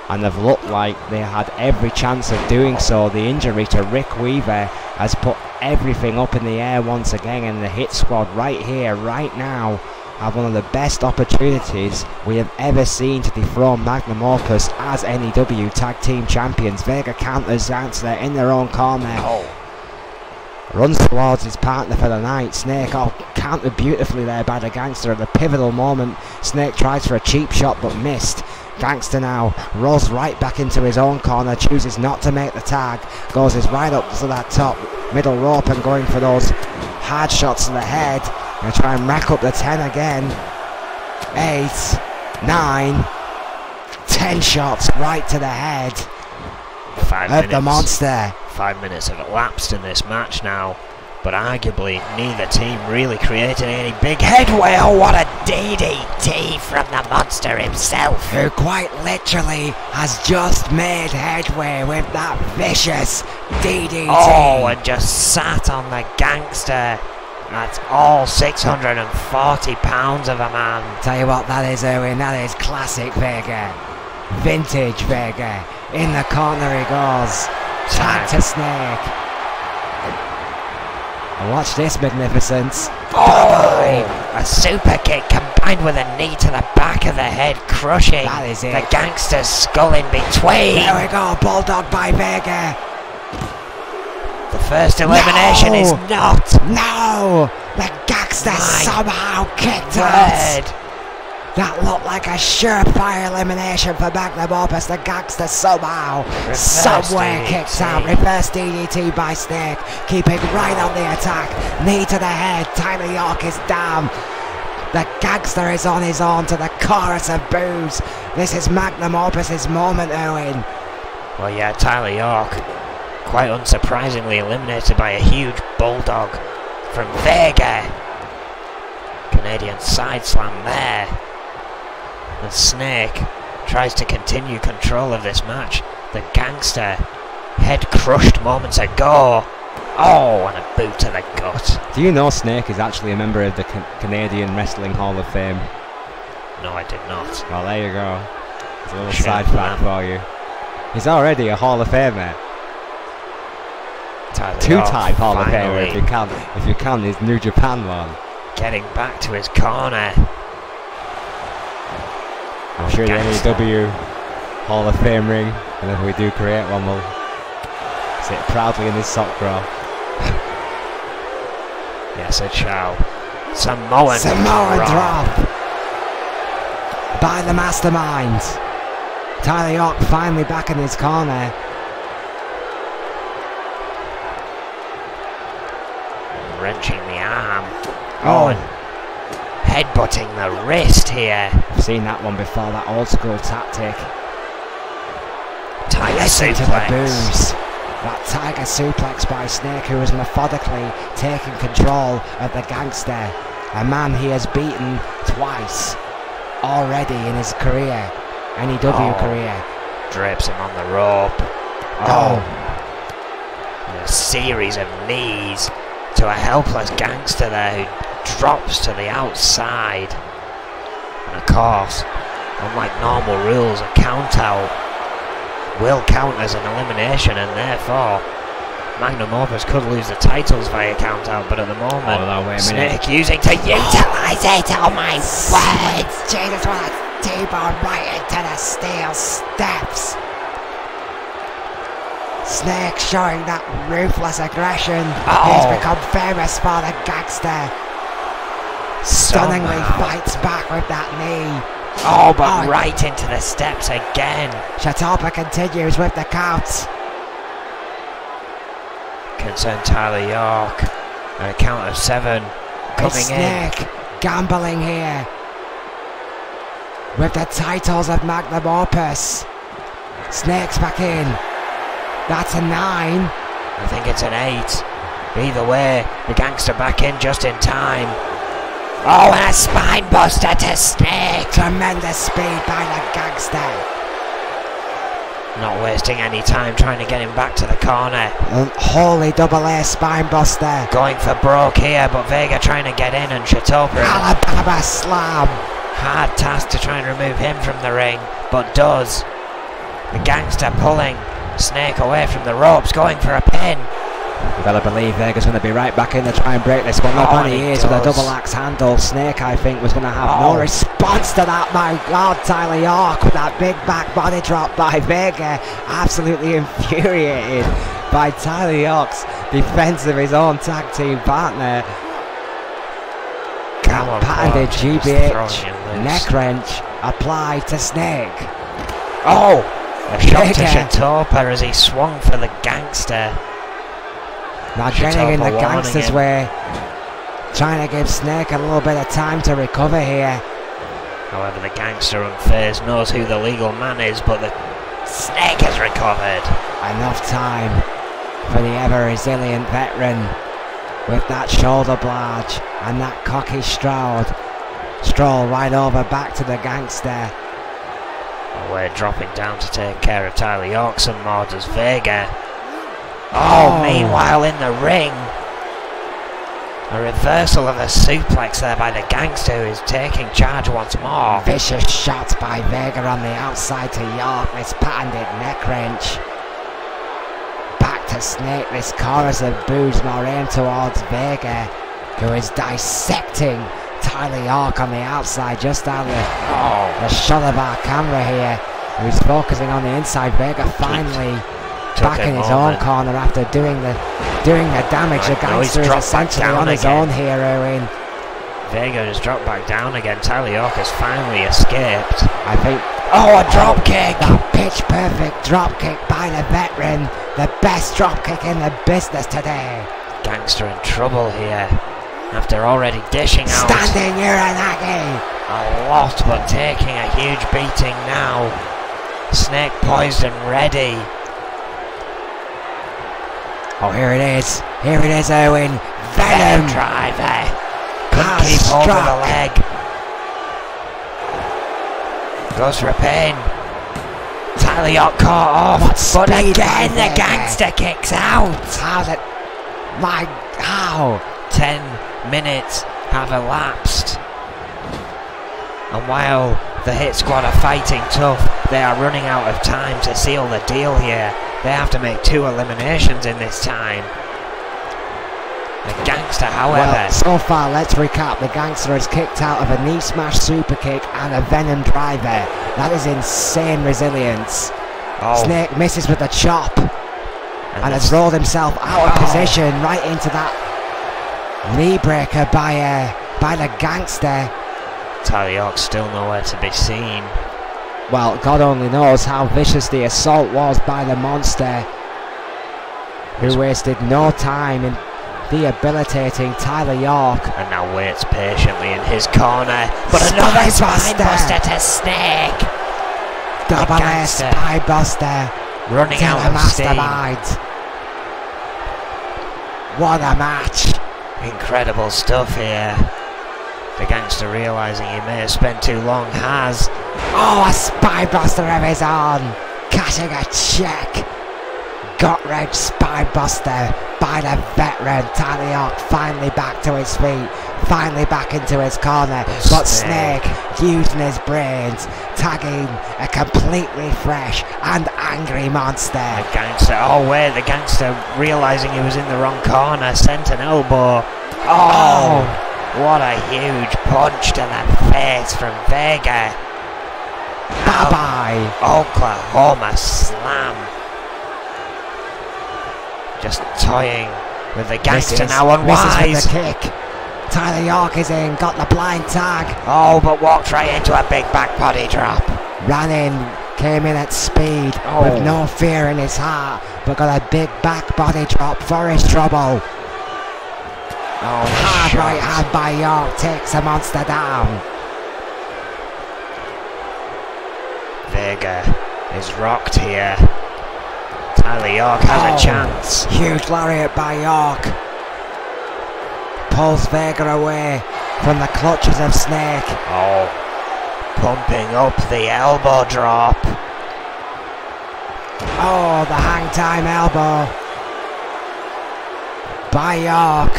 and they've looked like they had every chance of doing so. The injury to Rick Weaver has put everything up in the air once again, and the hit squad right here, right now, have one of the best opportunities we have ever seen to dethrone Magnum Opus as N.E.W. tag team champions. Vega counters Gangster in their own corner. Runs towards his partner for the night. Snake countered beautifully there by the Gangster at the pivotal moment. Snake tries for a cheap shot but missed. Gangster now rolls right back into his own corner, chooses not to make the tag, goes right up to that top middle rope and going for those hard shots to the head. Gonna try and rack up the 10 again. 8, 9, 10 shots right to the head of the monster. 5 minutes have elapsed in this match now, but arguably neither team really created any big headway. Oh, what a DDT from the monster himself, who quite literally has just made headway with that vicious DDT. Oh, and just sat on the gangster. That's all 640 pounds of a man. Tell you what that is, Owen, that is classic Vega. Vintage Vega. In the corner he goes. Tag to Snake. And watch this magnificence. Oh, a super kick combined with a knee to the back of the head, crushing that is it. The gangster's skull in between. There we go, bulldog by Vega. The first elimination is not. No, the gangster somehow kicked out. That looked like a surefire elimination for Magnum Opus. The gangster somehow, somewhere kicked out. Reverse DDT by Snake, keeping right on the attack. Knee to the head. Tyler York is down. The Gangster is on his own to the chorus of boos. This is Magnum Opus's moment, Owen. Well, yeah, Tyler York, quite unsurprisingly eliminated by a huge bulldog from Vega. Canadian side slam there. And Snake tries to continue control of this match. The Gangster, head crushed moments ago. Oh, and a boot to the gut. Do you know Snake is actually a member of the Canadian Wrestling Hall of Fame? No, I did not. Well, there you go. It's a little side fact for you. He's already a Hall of Famer. Two-time Hall of Famer if you count his New Japan one. Getting back to his corner. I'm sure the N.E.W. Hall of Fame ring, and if we do create one, we'll sit proudly in this sock drawer. Yes, it shall. Samoan drop by the Mastermind. Tyler York finally back in his corner. Wrenching the arm. Oh, and headbutting the wrist here. I've seen that one before, that old school tactic. Tiger Listen to the suplex. boos. That Tiger suplex by Snake, who is methodically taking control of the Gangster. A man he has beaten twice already in his career. N.E.W. career. Drapes him on the rope. Oh. And a series of knees to a helpless Gangster there who drops to the outside. And of course, unlike normal rules, a count out will count as an elimination, and therefore Magnum Opus could lose the titles via count out, but at the moment Snake using to utilise it. Oh my word! Jesus, what a T-bar right into the steel steps. Snake showing that ruthless aggression. He's become famous for the Gangster. Stunningly fights back with that knee. Oh, but right into the steps again. Shatopa continues with the count. Concerned Tyler York. And a count of 7 coming Snake gambling here with the titles of Magnum Opus. Snake's back in. That's a 9. I think it's an 8. Either way, the Gangster back in just in time. Oh, and a spine buster to Snake. Tremendous speed by the Gangster. Not wasting any time trying to get him back to the corner. Holy double A spine buster. Going for broke here, but Vega trying to get in, and Shatopa. Alabama slam. Hard task to try and remove him from the ring, but does. The Gangster pulling Snake away from the ropes, going for a pin. You better believe Vega's going to be right back in to try and break this one up, and he is with a double axe handle. Snake, I think, was going to have no response to that. My God, Tyler York with that big back body drop by Vega. Absolutely infuriated by Tyler York's defense of his own tag team partner. Patented GBH neck wrench applied to Snake. Oh! A shot to Shatopa as he swung for the Gangster. Now getting in the Gangster's way, trying to give Snake a little bit of time to recover here. However, the Gangster unfazed knows who the legal man is, but the Snake has recovered. Enough time for the ever-resilient veteran with that shoulder barge and that cocky stroll right over back to the Gangster. We're dropping down to take care of Tyler York some more, does Vega. Oh, meanwhile in the ring, a reversal of a suplex there by the Gangster, who is taking charge once more. Vicious shots by Vega on the outside to York, this patented neck wrench. Back to Snake, this chorus of boos more aimed towards Vega, who is dissecting Tyler York on the outside, just down the shot of our camera here, who's focusing on the inside. Vega finally back in his own corner after doing the damage. The Gangster is essentially on his own here, Owen. Vega has dropped back down again. Tyler York has finally escaped. I think. Oh, a drop kick! That pitch perfect drop kick by the veteran. The best drop kick in the business today. Gangster in trouble here. after already dishing out Standing Uranagi. a lot, but taking a huge beating now. Snake poised and ready. Oh, here it is. Here it is, Owen. Venom Venom. driver. Couldn't Has keep hold of the struck. leg. Goes for a pin. Tyler York caught off. What But speed again, by the Vega. gangster kicks out. How's it? How? 10 minutes have elapsed. And while the Hit Squad are fighting tough, they are running out of time to seal the deal here. They have to make 2 eliminations in this time. The gangster, however... Well, so far, let's recap. The gangster has kicked out of a knee smash super kick and a Venom driver. That is insane resilience. oh, Snake misses with a chop and has this- rolled himself out of position right into that knee breaker by the gangster. Tyler York's still nowhere to be seen. Well, God only knows how vicious the assault was by the monster, who wasted no time in debilitating Tyler York. And now waits patiently in his corner. But Spine another buster. spinebuster to Snake. Double A gangster. spy buster Running to out the of steam. mastermind. What a match! Incredible stuff here. The gangster, realising he may have spent too long, has. Oh, a spy buster of his own, cashing a check. Gut-wrench spine buster by the veteran. Tyler York finally back to his feet, finally back into his corner, but Snake using his brains, tagging a completely fresh and angry monster. The gangster, oh wait, the gangster, realising he was in the wrong corner, sent an elbow. Oh, what a huge punch to the face from Vega. Bye-bye. Oklahoma slam. Just toying with the gangster now, Misses unwise. with the kick. Tyler York is in, got the blind tag. Oh, but walked right into a big back body drop. Ran in, came in at speed with no fear in his heart, but got a big back body drop for his trouble. Hard shot. right hand by York takes the monster down. Vega is rocked here. Tyler York has a chance. Huge lariat by York. Pulls Vega away from the clutches of Snake. Oh, pumping up the elbow drop. Oh, the hang time elbow by York.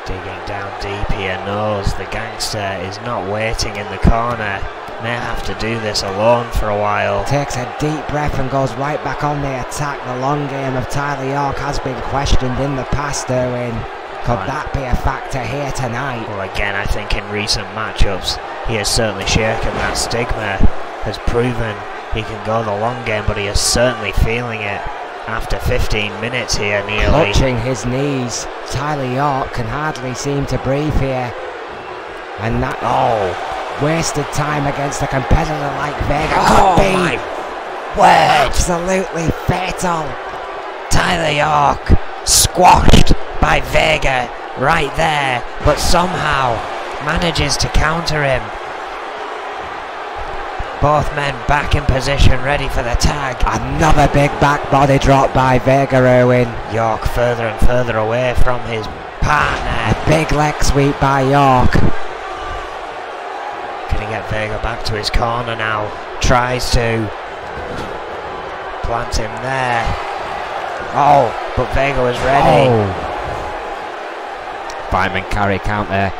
Digging down deep here, knows the gangster is not waiting in the corner. May have to do this alone for a while. Takes a deep breath and goes right back on the attack. The long game of Tyler York has been questioned in the past, Erwin. Could that be a factor here tonight? Well, again, I think in recent matchups, he has certainly shaken that stigma, has proven he can go the long game, but he is certainly feeling it after 15 minutes here, nearly. Clutching his knees, Tyler York can hardly seem to breathe here. And that wasted time against a competitor like Vega could be my word! absolutely fatal. Tyler York squashed by Vega right there, but somehow manages to counter him. Both men back in position, ready for the tag. Another big back body drop by Vega, Erwin. York further and further away from his partner. A big leg sweep by York. Can he get Vega back to his corner now? Tries to plant him there. Oh, but Vega was ready. Fireman carry counter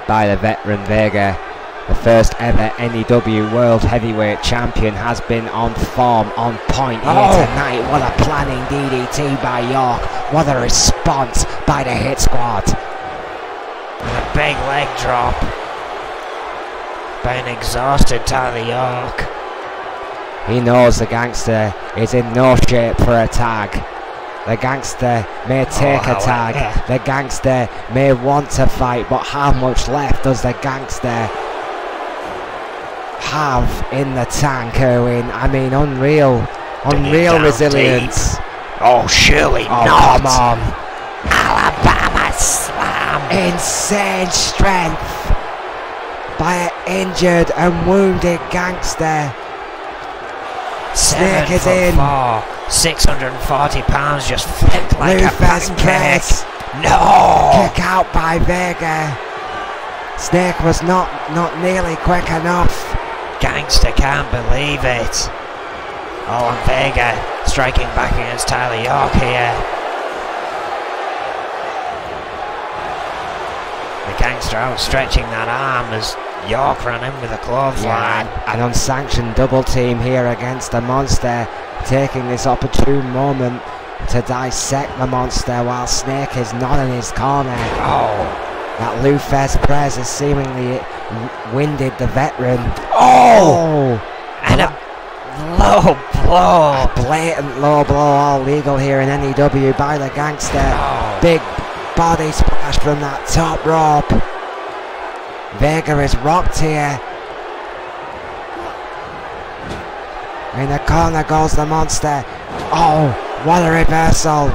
by the veteran Vega. The first ever N.E.W. World Heavyweight Champion has been on form, on point here tonight. What a planning DDT by York. What a response by the Hit Squad. And a big leg drop by an exhausted Tyler York. He knows the gangster is in no shape for a tag. The gangster may take a tag. The gangster may want to fight, but how much left does the gangster have in the tank, Erwin? I mean, unreal resilience. Oh, surely Oh, not. come on. Alabama slam. insane strength by an injured and wounded gangster. Snake is in. 640 pounds just flipped like a Luther's press. pancake. No! Kick out by Vega. Snake was not nearly quick enough. Gangster can't believe it. Oh, and Vega striking back against Tyler York here. The gangster outstretching that arm as York ran in with a clothesline. An unsanctioned double team here against the monster, taking this opportune moment to dissect the monster while Snake is not in his corner. Oh! That Luther's press has seemingly winded the veteran. Oh! And a low blow. A blatant low blow, all legal here in N.E.W. by the gangster. Oh. Big body splash from that top rope. Vega is rocked here. In the corner goes the monster. Oh, what a reversal.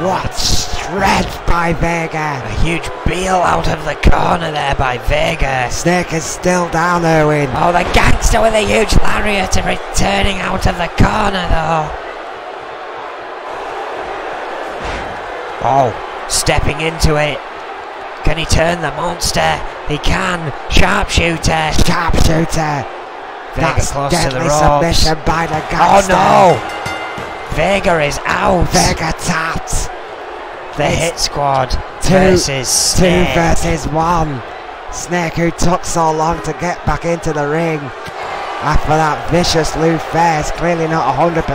What strength by Vega. A huge beel out of the corner there by Vega. Snake is still down, Erwin. Oh, the gangster with a huge lariat and returning out of the corner though. Oh, stepping into it. Can he turn the monster? He can. Sharpshooter. Sharpshooter. Vega That's close to the deadly ropes. submission by the gangster. Oh no! Vega is out. Vega tapped. The It's hit squad two versus Snake. versus 1. Snake, who took so long to get back into the ring after that vicious Luther's, clearly not 100%.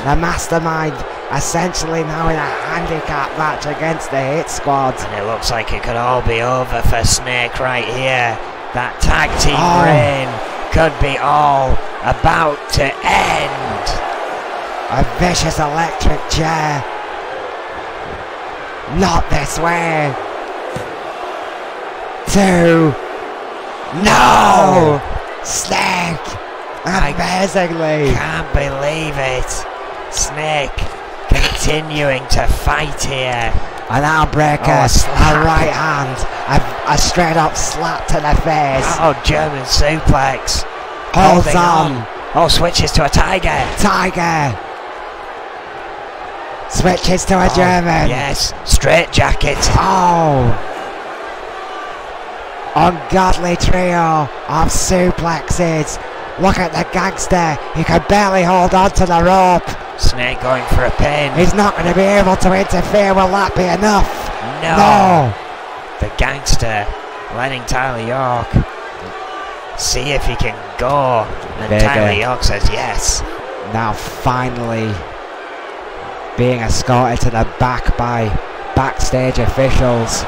The mastermind essentially now in a handicap match against the hit squad. And it looks like it could all be over for Snake right here. That tag team reign could be all about to end. A vicious electric chair. Not this way. 2. No! Snake! Amazingly! Can't believe it. Snake continuing to fight here. An arm breaker, Oh, a slap. a right hand, a straight up slap to the face. Oh, German suplex. Holds Holding on. Oh, switches to a tiger. Tiger. Switches to a German. Yes, straight jacket. Oh. Ungodly trio of suplexes. Look at the gangster. He can barely hold on to the rope. Snake going for a pin. He's not going to be able to interfere. Will that be enough? No. The gangster letting Tyler York see if he can go. And Vega. Tyler York says yes. Now finally being escorted to the back by backstage officials.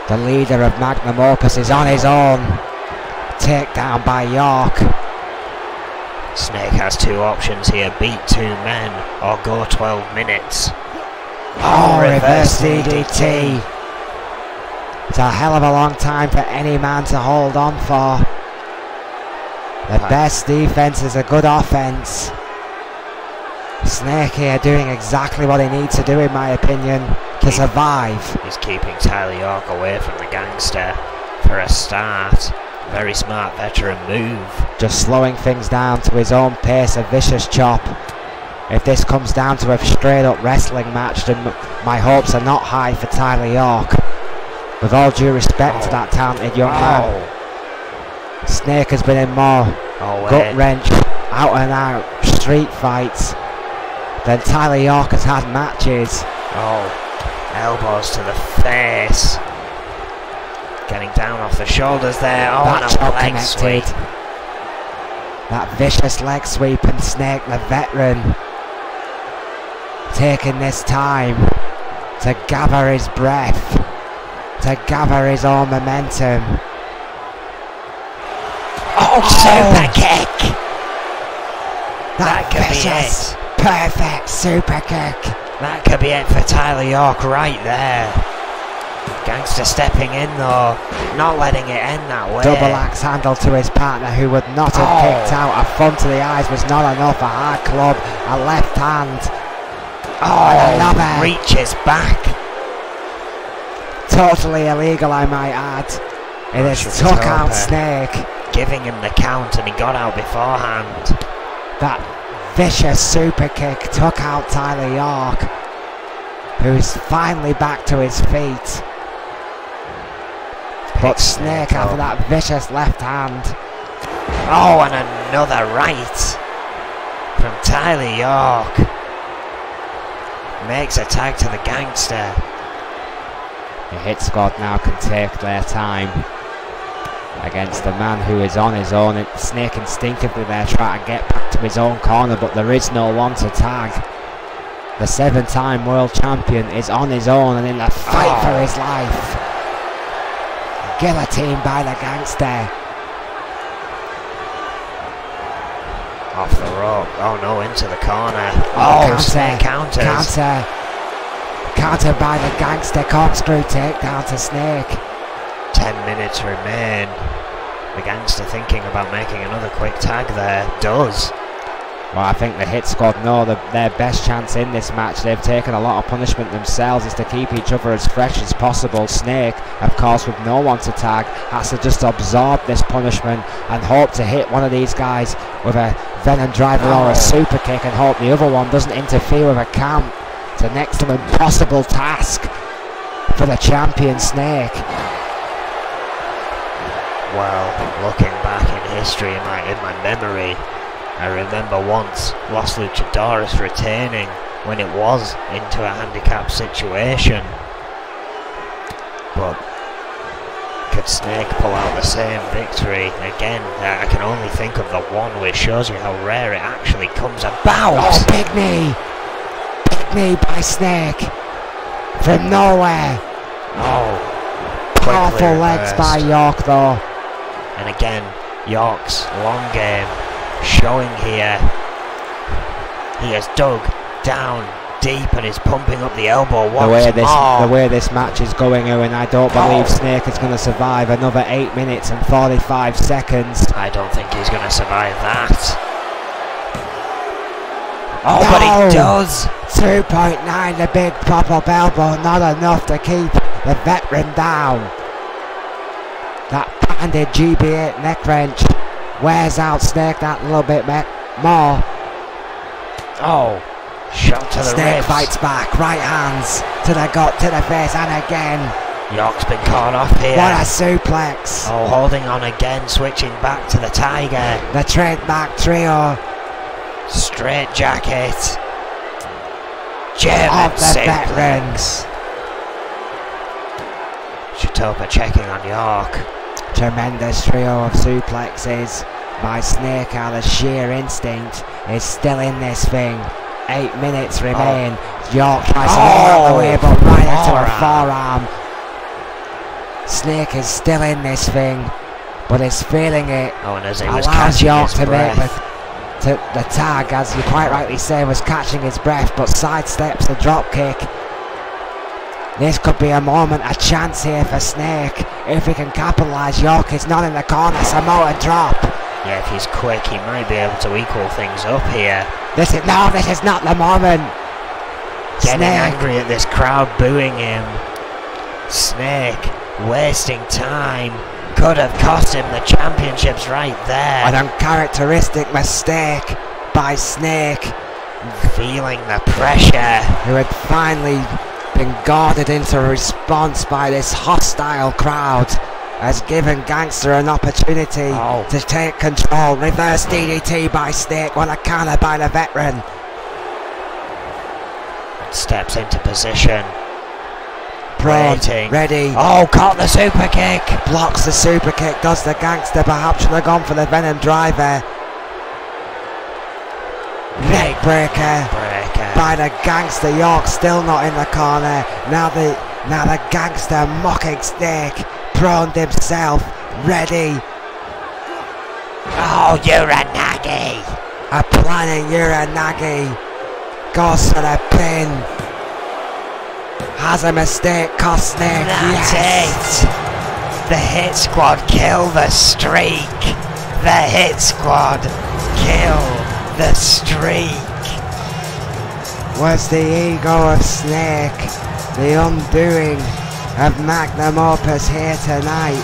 The leader of Magnum Opus is on his own. Takedown by York. Snake has two options here. Beat 2 men or go 12 minutes. Oh, reverse DDT. It's a hell of a long time for any man to hold on for. The best defense is a good offense. Snake here doing exactly what he needs to do, in my opinion, to survive. He's keeping Tyler York away from the gangster for a start. Very smart veteran move. Just slowing things down to his own pace, a vicious chop. If this comes down to a straight up wrestling match, then my hopes are not high for Tyler York. With all due respect to that talented young man, Snake has been in more gut wrench, out and out street fights than Tyler York has had matches. Oh, elbows to the face. Getting down off the shoulders there. Oh, That and a shot leg connected. sweep. That vicious leg sweep, and Snake, the veteran, taking this time to gather his breath, to gather his own momentum. Oh, super kick. That could be vicious, it. perfect super kick. That could be it for Tyler York right there. Gangster stepping in though, not letting it end that way. Double axe handle to his partner, who would not have kicked out. A front to the eyes was not enough. A hard club, a left hand. Oh, reaches back. Totally illegal, I might add. It has took out Snake. Giving him the count, and he got out beforehand. That vicious super kick took out Tyler York, who's finally back to his feet. But Snake, after that vicious left hand. Oh, and another right from Tyler York. Makes a tag to the Gangster. The hit squad now can take their time against the man who is on his own. Snake instinctively there trying to get back to his own corner, but there is no one to tag. The 7-time world champion is on his own and in the fight for his life. Guillotine by the Gangster. Off the rope. Oh no, into the corner. Oh, Snake counters. Counter by the Gangster. Corkscrew takedown to Snake. 10 minutes remain. The Gangster thinking about making another quick tag there. Does. Well, I think the hit squad know their best chance in this match. They've taken a lot of punishment themselves, is to keep each other as fresh as possible. Snake, of course, with no one to tag, has to just absorb this punishment and hope to hit one of these guys with a Venom Driver or a super kick, and hope the other one doesn't interfere with a count. It's an next to impossible task for the champion Snake. Well, looking back in history, in my memory, I remember once Los Luchadores retaining when it was into a handicap situation. But could Snake pull out the same victory? Again, I can only think of the one, which shows you how rare it actually comes about. Oh, big knee! Big knee by Snake from nowhere. Oh, powerful legs by York though. And again, York's long game showing here. He has dug down deep and is pumping up the elbow once more. The way this match is going, Owen, I don't believe Snake is going to survive another 8 minutes and 45 seconds. I don't think he's going to survive that. Oh, no. But he does. 2.9, the big pop-up elbow, not enough to keep the veteran down. That banded GB8 neck wrench wears out Snake that little bit more. Oh, shot to the Snake ribs. fights back, right hands to the gut, to the face, and again. York's been caught off here. What a suplex. Oh, holding on again, switching back to the Tiger. The trademark trio. Straight jacket. German of the veterans. Chitopa checking on York. Tremendous trio of suplexes by Snake. Out of sheer instinct is still in this thing. 8 minutes remain. York tries to get out of the way, but right into a forearm. Snake is still in this thing, but is feeling it. Oh, and as he was allows catching York his to breath. make the tag, as you quite rightly say, was catching his breath, but sidesteps the drop kick. This could be a moment, a chance here for Snake. If he can capitalise, York is not in the corner. Samoa drop. Yeah, if he's quick, he might be able to equal things up here. This is not the moment. Getting Snake. angry at this crowd booing him. Snake wasting time. Could have cost him the championships right there. An uncharacteristic mistake by Snake, Feeling the pressure. who had finally been guarded into response by this hostile crowd, has given Gangster an opportunity to take control. Reverse DDT by Snake, what a counter by the veteran. Steps into position. Prone, Waiting. ready. Oh, caught the super kick. Blocks the super kick, does the Gangster. Perhaps should have gone for the Venom Driver. Neck breaker by the Gangster. York still not in the corner. Now the Gangster mocking Snake. Proned himself, ready. Oh, Uranagi. Applying Uranagi. Goes for the pin. Has a mistake cost Snake? That's Yes. it. The Hit Squad kill the streak. The Hit Squad kill the streak. was the ego of Snake, the undoing of Magnum Opus here tonight.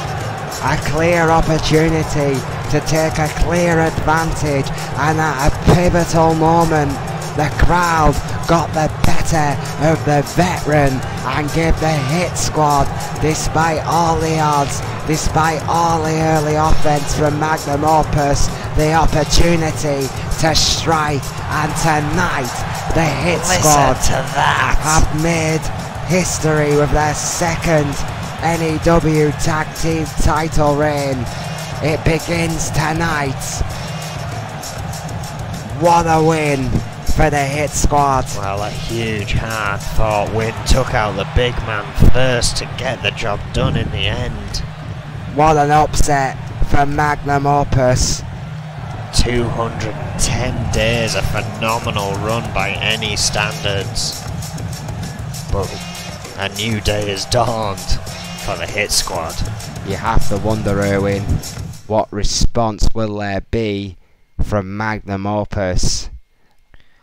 A clear opportunity to take a clear advantage, and at a pivotal moment the crowd got the better of the veteran and gave the hit squad, despite all the odds, despite all the early offense from Magnum Opus, the opportunity to strike. And tonight the hit squad have made history with their second N.E.W tag team title reign. It begins tonight. What a win for the hit squad. Well, a huge hard-fought win took out the big man first to get the job done in the end. What an upset for Magnum Opus. 210 days, a phenomenal run by any standards. But a new day has dawned for the hit squad. You have to wonder, Erwin, what response will there be from Magnum Opus?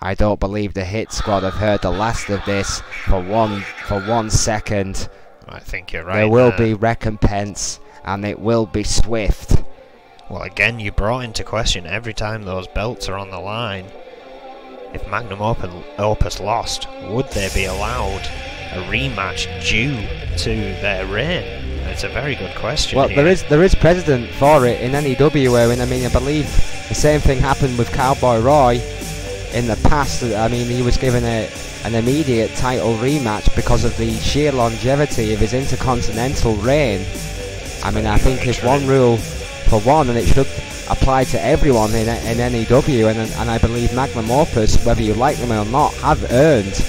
I don't believe the hit squad have heard the last of this for one second. I think you're right. There will be recompense, and it will be swift. Well, again, you brought into question every time those belts are on the line. If Magnum Opus lost, would they be allowed a rematch due to their reign? It's a very good question. Well, here. there is precedent for it in N.E.W, and I mean, I believe the same thing happened with Cowboy Roy in the past. I mean, he was given an immediate title rematch because of the sheer longevity of his intercontinental reign. I mean, I think if one rule for one, and it should apply to everyone in N.E.W, and I believe Magnum Opus, whether you like them or not, have earned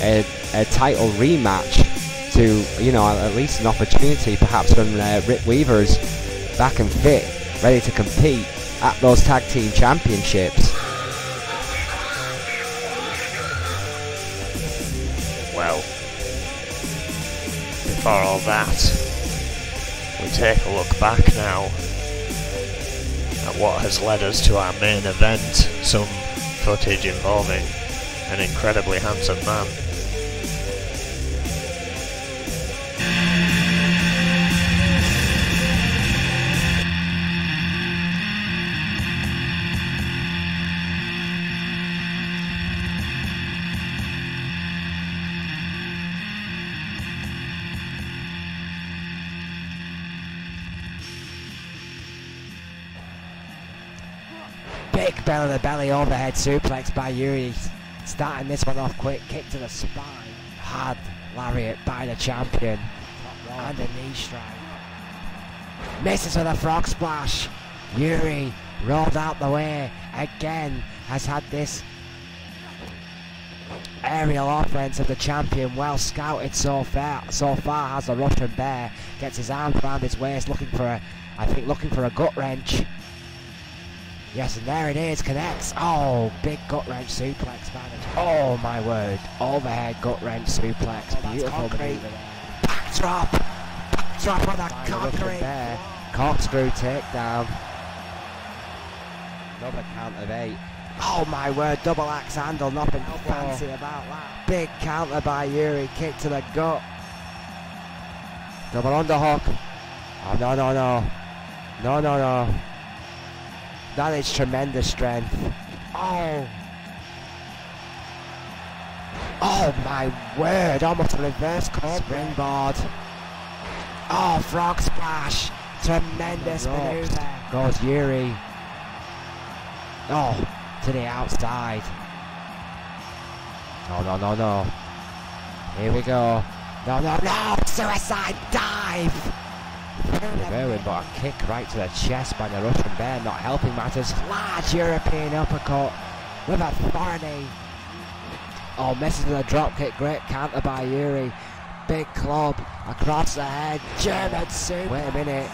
a title rematch to, you know, at least an opportunity perhaps when Rick Weaver's back and fit, ready to compete at those tag team championships. Well, before all that, we take a look back now at what has led us to our main event, some footage involving an incredibly handsome man. Big belly-to-belly overhead suplex by Yuri. Starting this one off quick. Kick to the spine. Hard lariat by the champion. And a knee strike. Misses with a frog splash. Yuri rolled out the way. Again has had this aerial offense of the champion well scouted so far. Has the Russian Bear. Gets his arms around his waist looking for a gut wrench. Yes, and there it is, connects. Oh, big gut wrench suplex by the... Oh my word, overhead gut wrench suplex. Beautiful maneuver there. Backdrop on that concrete. There. Corkscrew takedown. Another count of 8. Oh my word, double axe handle, nothing fancy about that. Big counter by Yuri, kick to the gut. Double underhook. Oh no. That is tremendous strength. Oh my word, almost a reverse call. Springboard. Oh, frog splash. Tremendous maneuver. Goes Yuri. Oh, to the outside. No. Here we go. No. Suicide dive. Erwin, but a kick right to the chest by the Russian Bear, not helping matters. Large European uppercut with authority. Oh, misses with a drop kick. Great counter by Yuri. Big club across the head. German super. Wait a minute.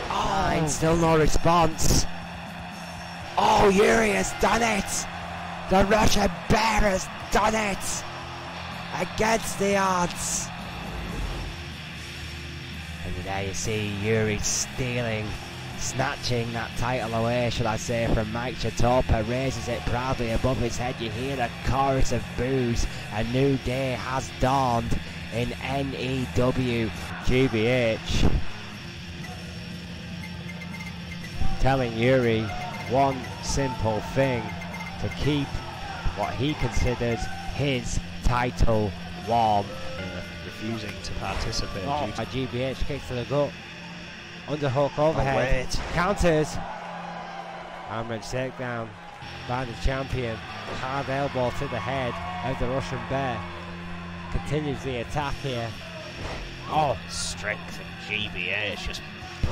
Oh, still no response. Oh, Yuri has done it. The Russian Bear has done it. Against the odds. And there you see Yuri stealing snatching that title away, should I say, from Mike Chitopa, raises it proudly above his head. You hear a chorus of boos. A new day has dawned in N.E.W. GBH. Telling Yuri one simple thing: to keep what he considers his title warm. Refusing to participate. Oh, a GBH kick to the gut. Underhook overhead. Oh, wait. Counters. Armwrench takedown by the champion. Hard elbow to the head of the Russian Bear. Continues the attack here. Oh, strength of GBH just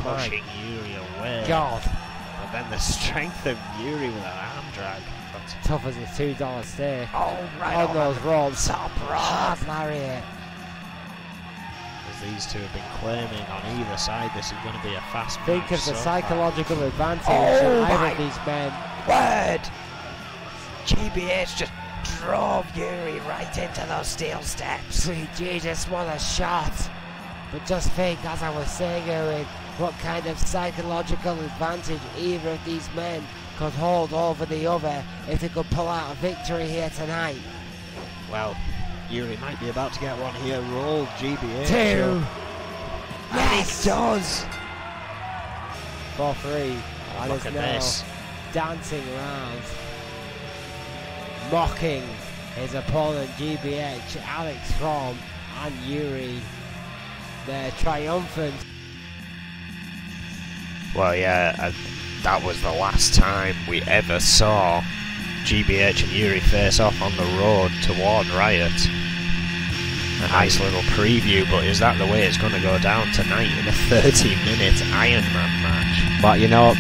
pushing Yuri away. God. But then the strength of Yuri with an arm drag. Tough as a $2 steak. Oh, right on those ropes. top Hard lariat. As these two have been claiming on either side, this is going to be a fast match. Think of the so psychological advantage Oh that either my of these men. Word! GBH just drove Yuri right into those steel steps. Sweet Jesus, what a shot. But just think, as I was saying, Owen, what kind of psychological advantage either of these men could hold over the other if they could pull out a victory here tonight. Well, Yuri might be about to get one here. Roll GBH. 2. And he does! 4-3. And Look is at now this. dancing around, mocking his opponent GBH, Alex Fromm and Yuri. They're triumphant. Well, yeah, that was the last time we ever saw GBH and Yuri face off on the road toward Riot. A nice little preview, but is that the way it's going to go down tonight in a 30-minute Iron Man match? But you know,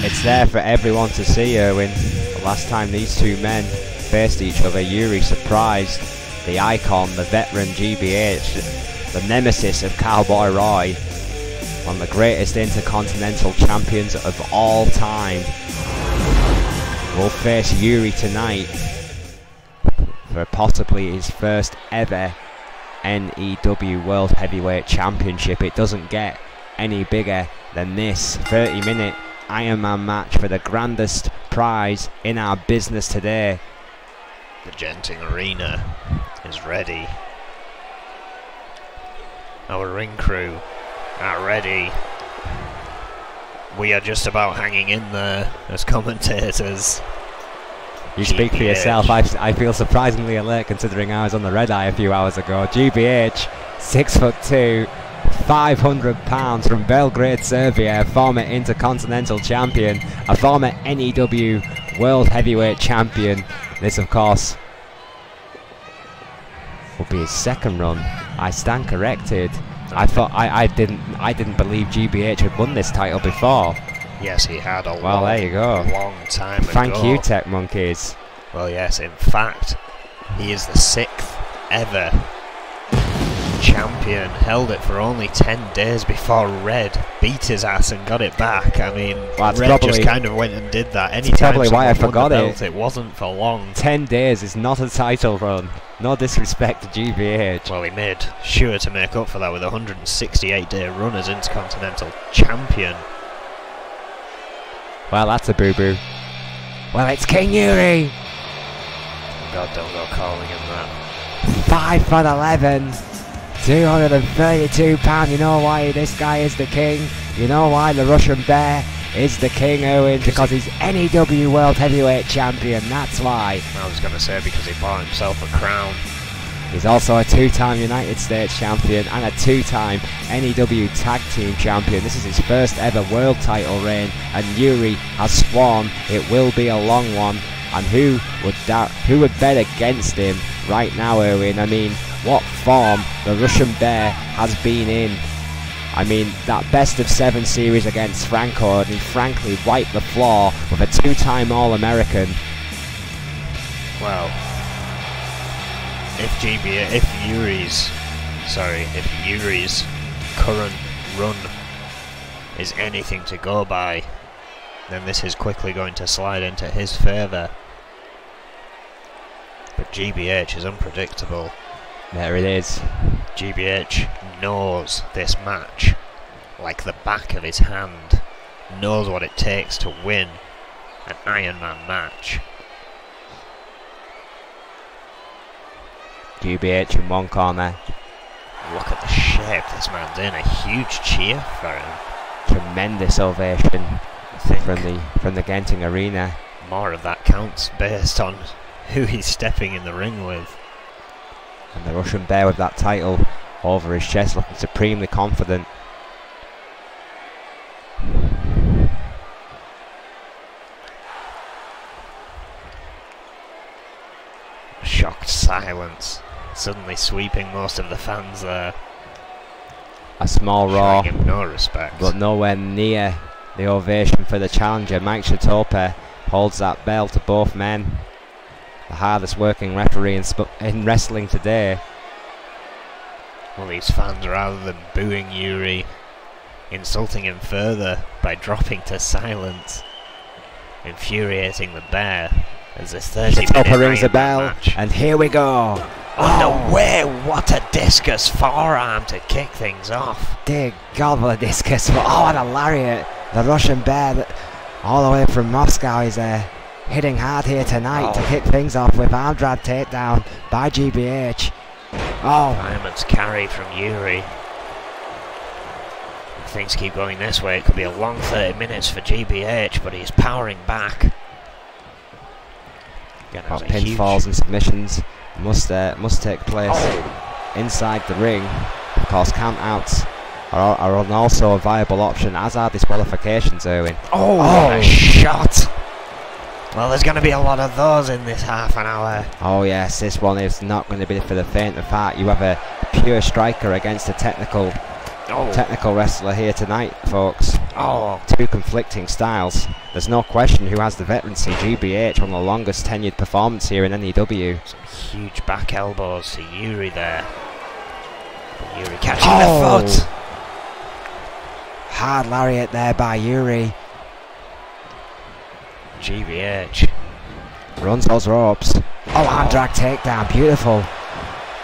it's there for everyone to see, Erwin. The last time these two men faced each other, Yuri surprised the icon, the veteran GBH, the nemesis of Cowboy Roy, one of the greatest intercontinental champions of all time, will face Yuri tonight for possibly his first ever N.E.W. World Heavyweight Championship. It doesn't get any bigger than this 30-minute Iron Man match for the grandest prize in our business today. The Genting Arena is ready. Our ring crew are ready. We are just about hanging in there as commentators. You speak for GBH. yourself. I feel surprisingly alert considering I was on the red eye a few hours ago. GBH, 6'2", 500 pounds, from Belgrade, Serbia, a former Intercontinental Champion, a former N.E.W. World Heavyweight Champion. This, of course, will be his second run. I stand corrected. I thought I didn't believe GBH had won this title before. Yes, he had a Well, there you go. long time ago. Thank you, Tech Monkeys. Well, yes, in fact, he is the 6th ever champion. Held it for only 10 days before Red beat his ass and got it back. I mean, Well, Red just kind of went and did that. Anytime probably why I someone won forgot the it. belt, it wasn't for long. 10 days is not a title run. No disrespect to GBH. Well, he made sure to make up for that with a 168-day run as Intercontinental Champion. Well, that's a boo-boo. Well, it's King Yuri. God, don't go calling him that. 5'11", 232 pounds. You know why this guy is the king? You know why the Russian Bear is the king, Owen? Because he's N.E.W. World Heavyweight Champion. That's why. I was going to say because he bought himself a crown. He's also a 2-time United States champion and a 2-time N.E.W. Tag Team champion. This is his first ever world title reign, and Yuri has sworn it will be a long one. And who would bet against him right now, Erwin? I mean, what form the Russian Bear has been in. I mean, that best of 7 series against Franco, and he frankly wiped the floor with a 2-time All-American. Well, if Yuri's current run is anything to go by, then this is quickly going to slide into his favour. But GBH is unpredictable. There it is. GBH knows this match like the back of his hand. Knows what it takes to win an Ironman match. GBH in one corner. Look at the shape this man's in. A huge cheer for him. Tremendous ovation I think from the Genting Arena. more of that counts based on who he's stepping in the ring with. And the Russian Bear with that title over his chest, looking supremely confident. Shocked silence, suddenly sweeping most of the fans there. A small roar, Showing him no respect. but nowhere near the ovation for the challenger. Mike Shatope holds that bell to both men. The hardest working referee in wrestling today. Well, these fans, rather than booing Yuri, insulting him further by dropping to silence, infuriating the Bear as this 30-minute Shatope rings the Ironman bell, match. and here we go. Underway, what a discus forearm to kick things off. Dear God, what a discus. Oh, what a lariat. The Russian Bear, all the way from Moscow, is hitting hard here tonight to kick things off with arm drag takedown by GBH. Oh, Fireman's carry from Yuri. If things keep going this way, it could be a long 30 minutes for GBH, but he's powering back. Again, it was a pinfalls and submissions must take place inside the ring. Of course, countouts are also a viable option, as are disqualifications, Erwin. what a shot! Well, there's going to be a lot of those in this half an hour. Oh yes, this one is not going to be for the faint of heart. You have a pure striker against a technical wrestler here tonight, folks. Two conflicting styles. There's no question who has the veterancy. GBH, one of the longest tenured performance here in N.E.W. Some huge back elbows to Yuri there. But Yuri catching the foot. Hard lariat there by Yuri. GBH Runs those ropes. Arm drag takedown, beautiful.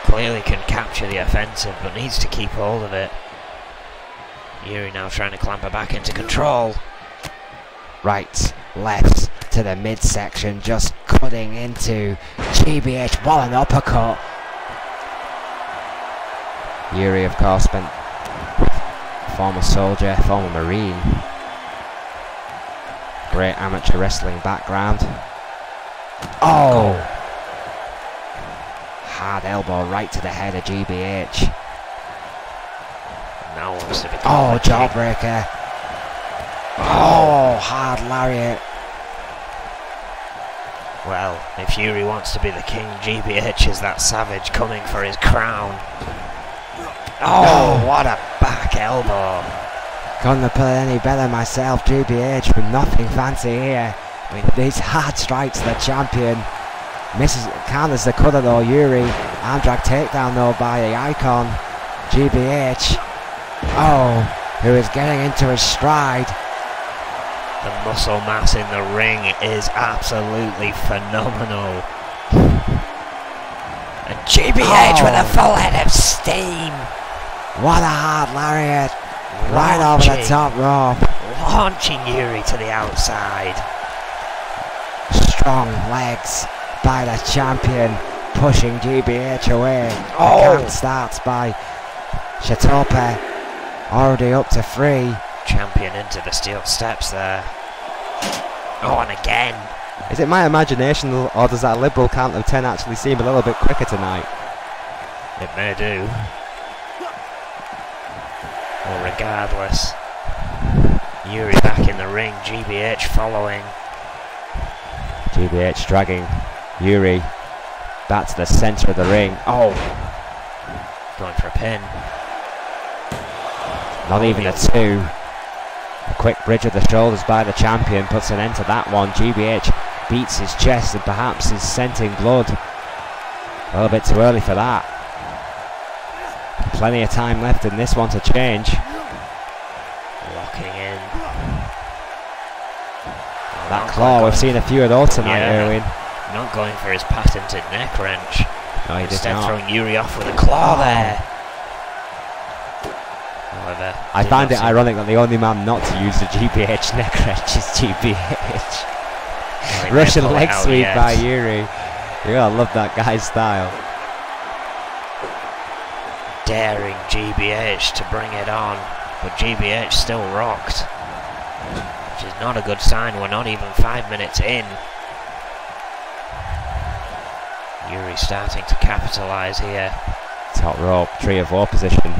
clearly can capture the offensive, but needs to keep hold of it. Yuri now trying to clamber back into control. Right, left to the midsection, just cutting into GBH. What an uppercut. Yuri, of course, spent former soldier, former Marine. Great amateur wrestling background. Hard elbow right to the head of GBH. Now wants to become jawbreaker. Hard lariat. Well, if Yuri wants to be the king, GBH is that savage coming for his crown. What a back elbow. Couldn't put it any better myself. GBH with nothing fancy here. With these hard strikes, the champion counters the cutter though. Yuri, arm drag takedown though by the icon. GBH, who is getting into his stride. The muscle mass in the ring is absolutely phenomenal. And GBH with a full head of steam. What a hard lariat. Right over the top rope. Launching Yuri to the outside. Strong legs by the champion, pushing GBH away. The count starts by Shatope, already up to 3. Champion into the steel steps there. And again. Is it my imagination, or does that liberal count of 10 actually seem a little bit quicker tonight? It may do. Well, regardless, Yuri back in the ring, GBH following. GBH dragging Yuri back to the centre of the ring. Going for a pin. Not even a 2. A quick bridge of the shoulders by the champion puts an end to that one. GBH beats his chest and perhaps is scenting blood. A little bit too early for that. Plenty of time left in this one to change. Locking in. That claw, we've seen a few of those tonight, Erwin. Not going for his patented neck wrench. No, he did Instead not. throwing Yuri off with a claw there. Well, a however. I find it ironic that the only man not to use the GBH neck wrench is GBH. Russian leg sweep by Yuri. You gotta love that guy's style. Daring GBH to bring it on, but GBH still rocked, which is not a good sign. We're not even 5 minutes in. Yuri starting to capitalise here. Top rope, tree of war position.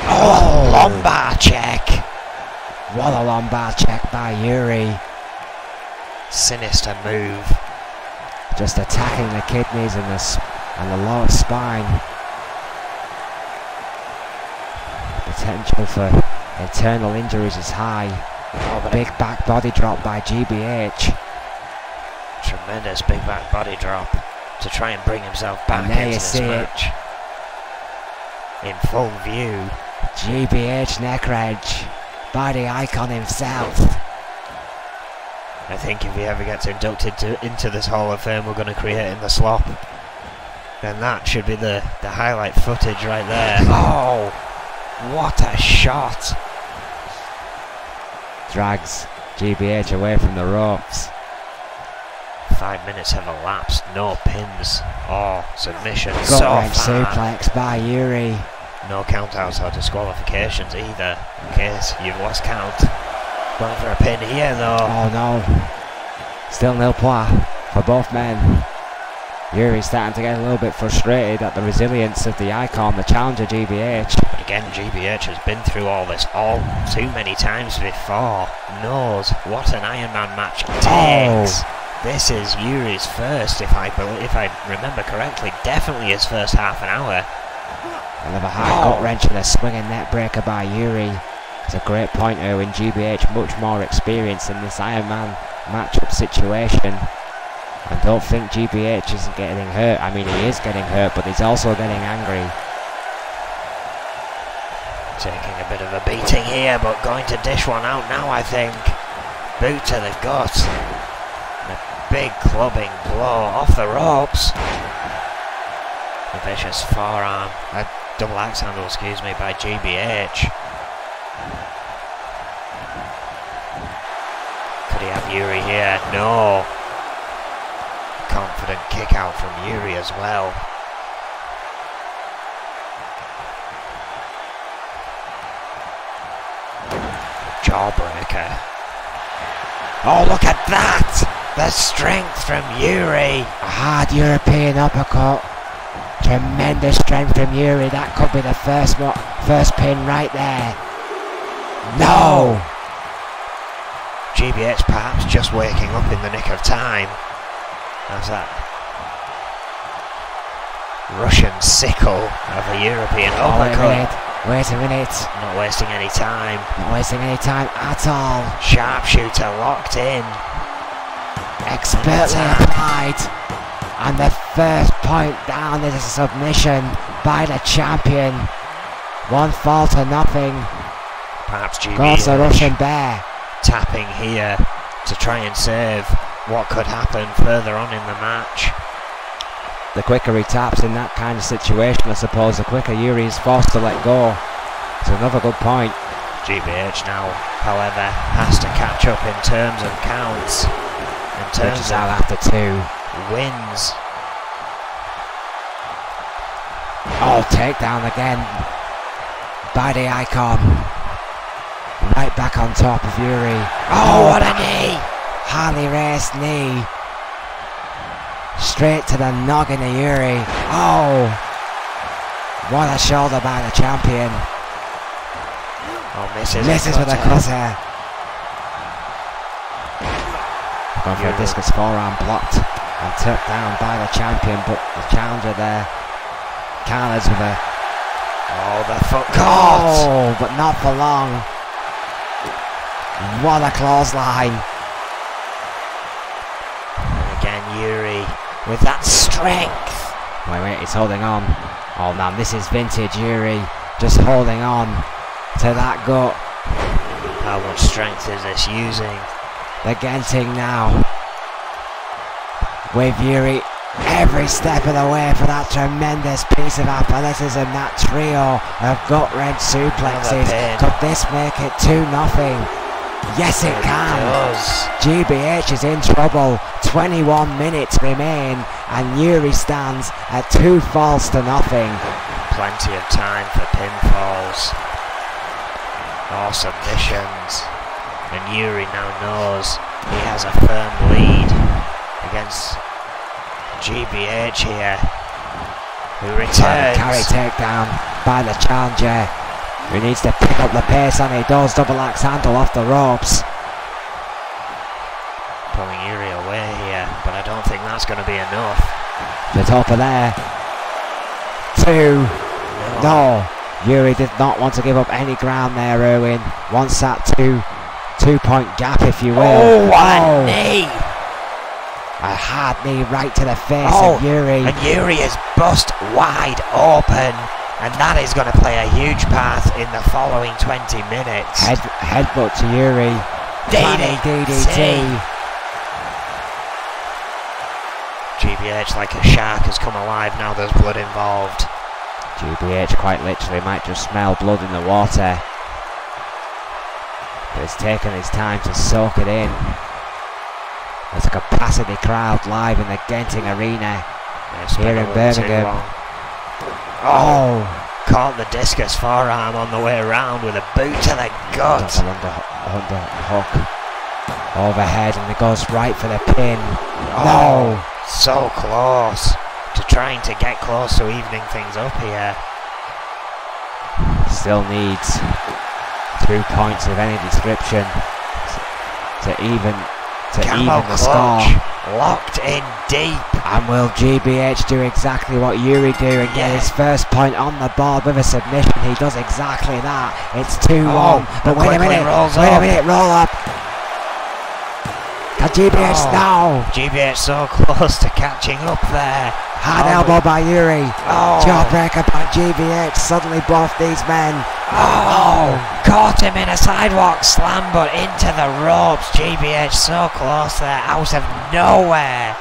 Oh, lumbar check. What a lumbar check by Yuri. Sinister move. Just attacking the kidneys and the lower spine. Potential for internal injuries is high. Oh, Big back body drop by GBH. Tremendous big back body drop to try and bring himself back And there into you this see match. In full view. GBH neck wrench by the icon himself. I think if he ever gets inducted into this Hall of Fame we're going to create in the slop, then that should be the highlight footage right there. Oh, what a shot. Drags GBH away from the ropes. 5 minutes have elapsed, no pins or submissions Gut so wrench far. suplex by Yuri. No countouts or disqualifications either, in case you've lost count. Going for a pin here though. Oh no. Still nil point for both men. Yuri's starting to get a little bit frustrated at the resilience of the icon, the challenger GBH. But again, GBH has been through all this all too many times before. Knows what an Iron Man match takes. This is Yuri's first, if I remember correctly, definitely his first half an hour. Another hard gut wrench and a swinging net breaker by Yuri. It's a great pointer when GBH much more experience in this Iron Man matchup situation. I don't think GBH isn't getting hurt. I mean, he is getting hurt, but he's also getting angry. Taking a bit of a beating here, but going to dish one out now, I think. Boot to the gut. And a big clubbing blow off the ropes. A vicious forearm, a double axe handle, excuse me, by GBH. Could he have Yuri here? No. Confident kick out from Yuri as well. Jawbreaker. Oh, look at that! The strength from Yuri. A hard European uppercut. Tremendous strength from Yuri. That could be the first pin right there. No! GBH perhaps just waking up in the nick of time. How's that? Russian sickle of a European uppercut. Wait a minute. Not wasting any time. Not wasting any time at all. Sharpshooter locked in. Expertly applied. And the first point down is a submission by the champion. 1 fall to nothing. Perhaps Goes the Russian Bear. tapping here to try and save what could happen further on in the match. The quicker he taps in that kind of situation, I suppose, the quicker Yuri is forced to let go. It's another good point. GBH now, however, has to catch up in terms of counts, in terms of out after 2. wins. Oh, takedown again by the icon. Right back on top of Yuri. Oh, what a knee! Harley Race knee. Straight to the noggin of Yuri. Oh! What a shoulder by the champion. Oh, misses Misses with a cutter. Going for a Yuri. discus forearm, blocked and took down by the champion, but the challenger there counters with a... Oh, the foot caught! Oh, but not for long. What a clothesline. And again, Yuri with that strength. Wait, he's holding on. Oh man, this is vintage Yuri. Just holding on to that gut. How much strength is this using? The Genting now. With Yuri every step of the way for that tremendous piece of athleticism, that trio of gut-wrench suplexes. Could this make it 2-0? Yes, it can. GBH is in trouble. 21 minutes remain, and Yuri stands at 2 falls to nothing. Plenty of time for pinfalls or submissions, and Yuri now knows he has a firm lead against GBH here, who returns. Carry takedown by the challenger, who needs to pick up the pace, and he does. Double axe handle off the ropes. Pulling Yuri away here, but I don't think that's going to be enough. The top of there. 2. No. Yuri did not want to give up any ground there, Erwin. Wants that two-point gap, if you will. Oh, what a knee! A hard knee right to the face of Yuri. And Yuri is bust wide open, and that is going to play a huge part in the following 20 minutes. Headbutt to Yuri. DDT. GBH, like a shark, has come alive now. There's blood involved. GBH quite literally might just smell blood in the water, but it's taken his time to soak it in. There's a capacity crowd live in the Genting Arena here in Birmingham. Caught the discus forearm on the way around with a boot to the gut. Under hook overhead, and it goes right for the pin. So close to trying to get close to evening things up here. Still needs 2 points of any description to even the score. Locked in deep. And will GBH do exactly what Yuri do and get his first point on the board with a submission? He does exactly that. It's 2-1. But wait a minute, roll up. Can GBH now? GBH so close to catching up there. Hard elbow by Yuri. Jawbreaker by GBH. Suddenly both these men. Caught him in a sidewalk slam, but into the ropes. GBH so close there, out of nowhere.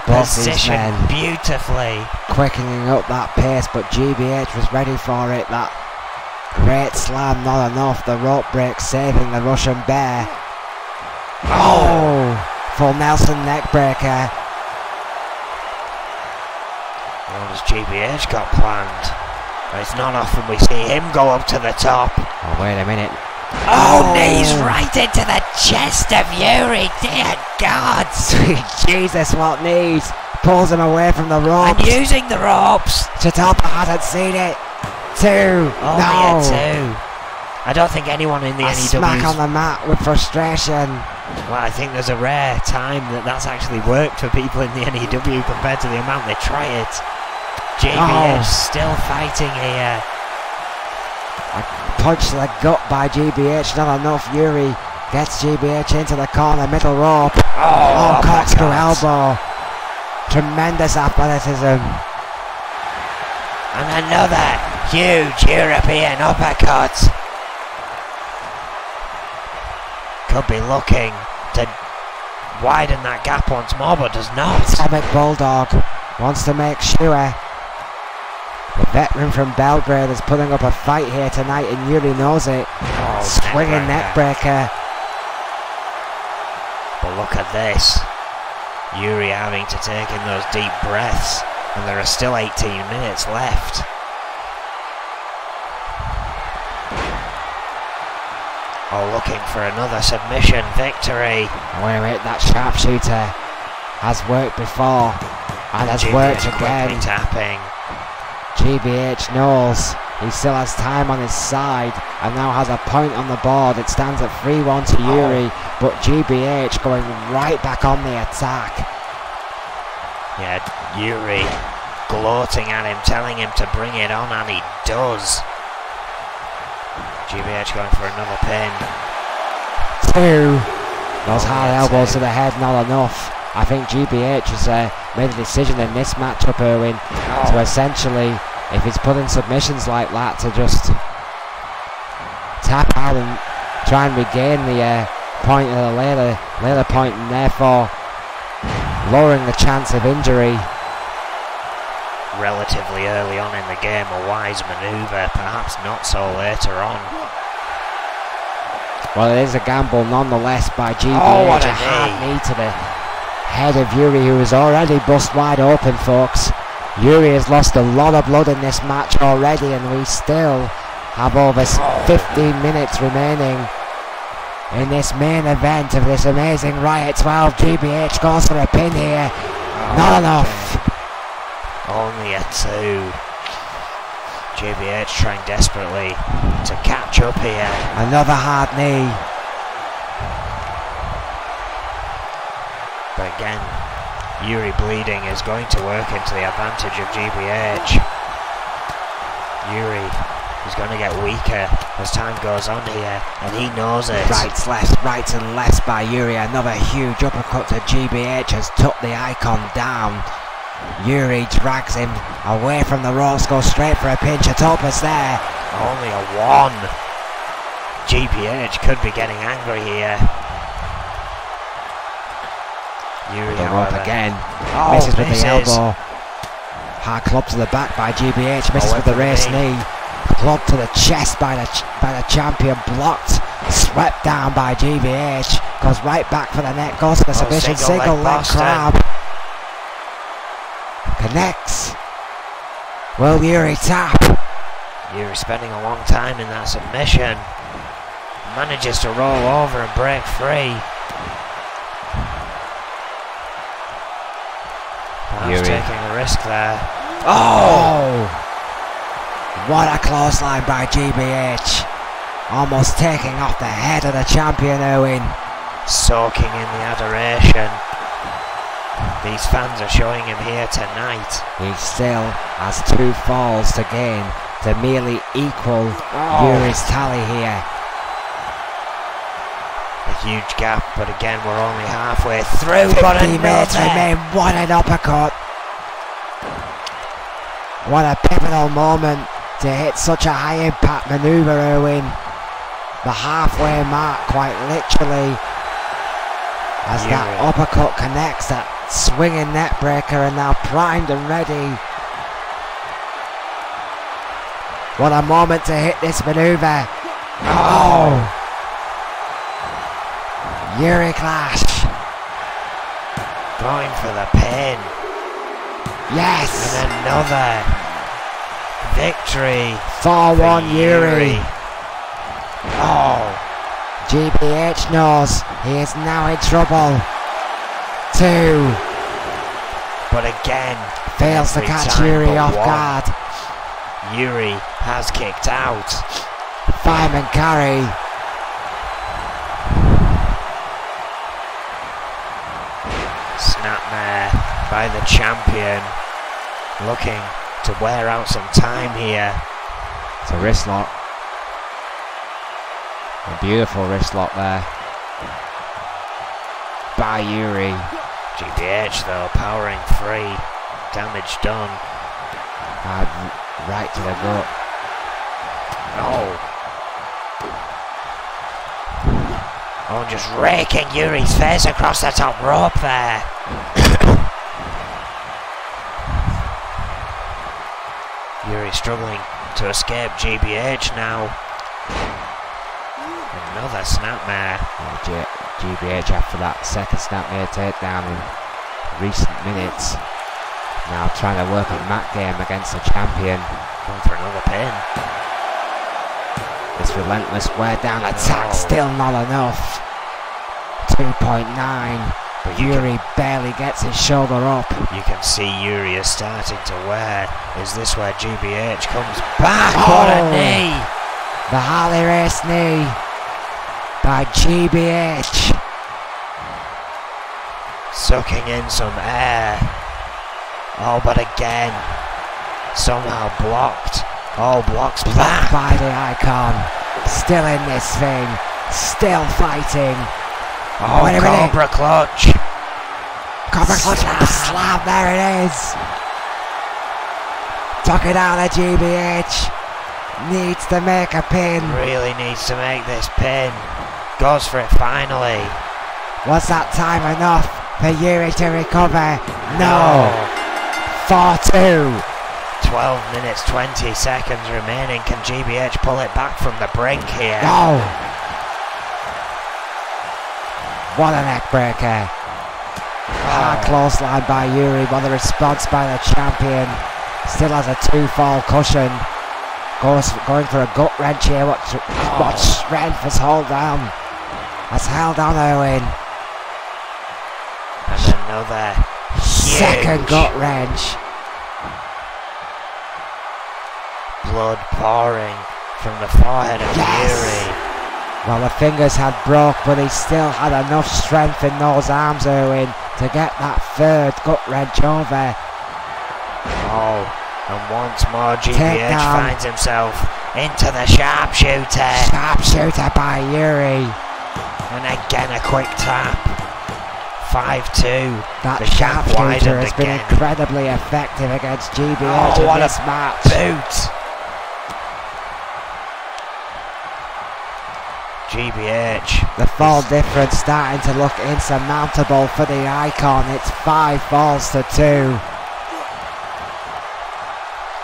Positioned beautifully. Quickening up that pace, but GBH was ready for it. That great slam, not enough. The rope break saving the Russian Bear. Full Nelson neckbreaker. What has GBH got planned? It's not often we see him go up to the top. Wait a minute. Knees right into the chest of Yuri. Dear God. Sweet Jesus, what knees. Pulls him away from the ropes. And using the ropes. Chatapa hasn't seen it. 2. Only a 2. I don't think anyone in the N.E.W. smack on the mat with frustration. Well, I think there's a rare time that's actually worked for people in the N.E.W. compared to the amount they try it. GBH still fighting here. A punch to the gut by GBH, not enough. Yuri gets GBH into the corner, middle rope. Corkscrew elbow. Tremendous athleticism. And another huge European uppercut. Could be looking to widen that gap once more, but does not. Atomic Bulldog wants to make sure. The veteran from Belgrade is putting up a fight here tonight, and Yuri knows it. Swinging neckbreaker. But look at this. Yuri having to take in those deep breaths, and there are still 18 minutes left. Looking for another submission victory. Wait a minute, that sharpshooter has worked before and has worked again. Tapping. GBH knows he still has time on his side and now has a point on the board. It stands at 3-1 to Yuri, but GBH going right back on the attack. Yeah, Yuri gloating at him, telling him to bring it on, and he does. GBH going for another pin. 2. Those hard elbows to the head, not enough. I think GBH has made a decision in this matchup, Erwin, to essentially, if he's putting submissions like that, to just tap out and try and regain the point at a later point, and therefore lowering the chance of injury. Relatively early on in the game, a wise manoeuvre, perhaps not so later on. Well, it is a gamble nonetheless by GBH. Oh, what a hard knee. knee to the head of Yuri, who is already bust wide open, folks. Yuri has lost a lot of blood in this match already, and we still have over 15 minutes remaining in this main event of this amazing Riot 12. GBH goes for a pin here. Not enough. Only a 2. JBH trying desperately to catch up here. Another hard knee. But again, Yuri bleeding is going to work into the advantage of GBH. Yuri is going to get weaker as time goes on here, and he knows it. Rights, and lefts by Yuri. Another huge uppercut to GBH has took the icon down. Yuri drags him away from the ropes, goes straight for a pinch. Atopa's there. Only a 1. GBH could be getting angry here. Yuri, The rope however, again. Misses with the elbow. Hard club to the back by GBH. Misses with the race knee. Club to the chest by the champion. Blocked. Swept down by GBH. Goes right back for the neck. Goes for the submission. Single leg crab. Connects. Will Yuri tap? Yuri spending a long time in that submission. Manages to roll over and break free. Perhaps Yuri taking a risk there. Oh! What a close line by GBH. Almost taking off the head of the champion, Owen. Soaking in the adoration. These fans are showing him here tonight. He still has 2 falls to gain to merely equal Yuri's tally here. A huge gap, but again we're only halfway through. 50 minutes remain. What an uppercut. What a pivotal moment to hit such a high impact maneuver, Erwin. The halfway mark, quite literally, as that uppercut connects, that swinging net breaker, and now primed and ready. What a moment to hit this maneuver. Oh! Yuri Clash. Going for the pin. Yes! And another victory 4-1 Yuri. Oh! GBH knows he is now in trouble. 2. But again, Fails to every catch time Yuri but off one. guard. Yuri has kicked out. Fireman carry. Snapmare by the champion. Looking to wear out some time here. It's a wrist lock. A beautiful wrist lock there by Yuri. GBH though powering free. Damage done. Right to the gut. Oh, just raking Yuri's face across the top rope there. Yuri struggling to escape GBH now. Another snapmare. GBH after that second snapmare takedown in recent minutes. Now trying to work a mat game against the champion. Going for another pin. This relentless wear down attack, still not enough. 2.9. But Yuri barely gets his shoulder up. You can see Yuri is starting to wear. Is this where GBH comes back? Oh. What a knee! The Harley Race knee by GBH. Sucking in some air. Oh, but again, somehow blocked. Oh, blocks back by the icon. Still in this thing. Still fighting. Oh, Cobra clutch. Cobra clutch. Slam. There it is. Tuck it out of GBH. Needs to make a pin. Really needs to make this pin. Goes for it finally. Was that time enough? for Yuri to recover. No. 4-2. 12 minutes 20 seconds remaining. Can GBH pull it back from the brink here? No. What a neck breaker. Hard clothesline by Yuri, but the response by the champion. Still has a 2-fall cushion. Going for a gut wrench here. What strength has held down. Has held on Owen. And another second huge gut wrench. blood pouring from the forehead of Yuri. Well, the fingers had broke, but he still had enough strength in those arms, Owen, to get that third gut wrench over. Oh, and once more GBH finds himself into the sharpshooter. Sharpshooter by Yuri. And again a quick tap. 5-2. That sharpshooter has been incredibly effective against GBH in this match. Boot. GBH. The fall difference starting to look insurmountable for the Icon. It's 5 falls to 2.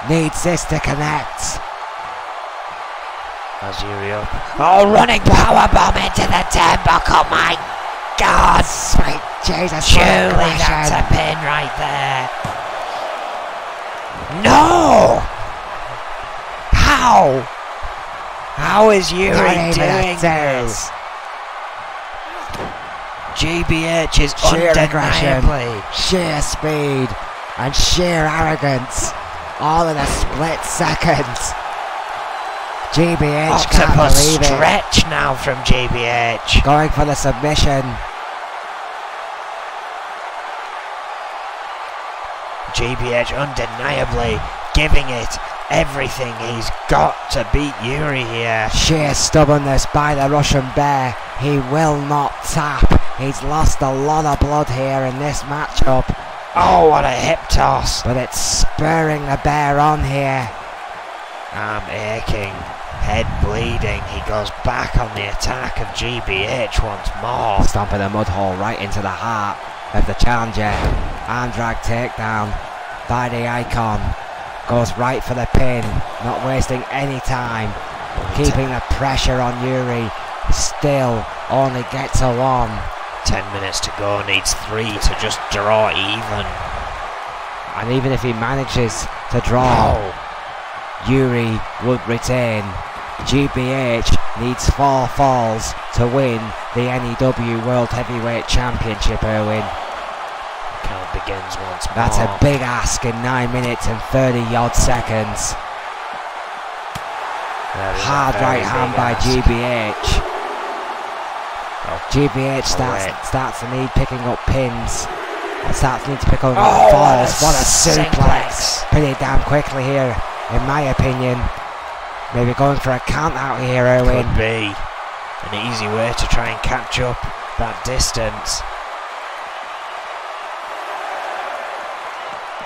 Needs this to connect. As Yuri up. Oh, running powerbomb into the turnbuckle. My God. Sweet Jesus. Surely that's a pin right there. No! How? How is Yuri doing this? GBH is sheer aggression, undeniably. sheer speed, and sheer arrogance, all in a split second. GBH can't believe it. Stretch now from GBH. Going for the submission. GBH undeniably giving it everything he's got to beat Yuri here. Sheer stubbornness by the Russian Bear. He will not tap. He's lost a lot of blood here in this matchup. Oh, what a hip toss. But it's spurring the Bear on here. Arm aching, head bleeding. He goes back on the attack of GBH once more. Stomping a mud hole right into the heart of the challenger. Arm drag takedown by the Icon. Goes right for the pin, not wasting any time. Keeping the pressure on Yuri. Still only gets a 1. 10 minutes to go, needs 3 to just draw even. And even if he manages to draw, Yuri would retain. GBH needs 4 falls to win the N.E.W. World Heavyweight Championship, Erwin. Count begins once more. That's a big ask in 9 minutes and 30 odd seconds. Hard right hand by GBH. GBH starts to need picking up pins. Starts to need to pick up falls. What a suplex. Pretty damn quickly here, in my opinion. Maybe going for a count out here, Erwin. Could be an easy way to try and catch up that distance.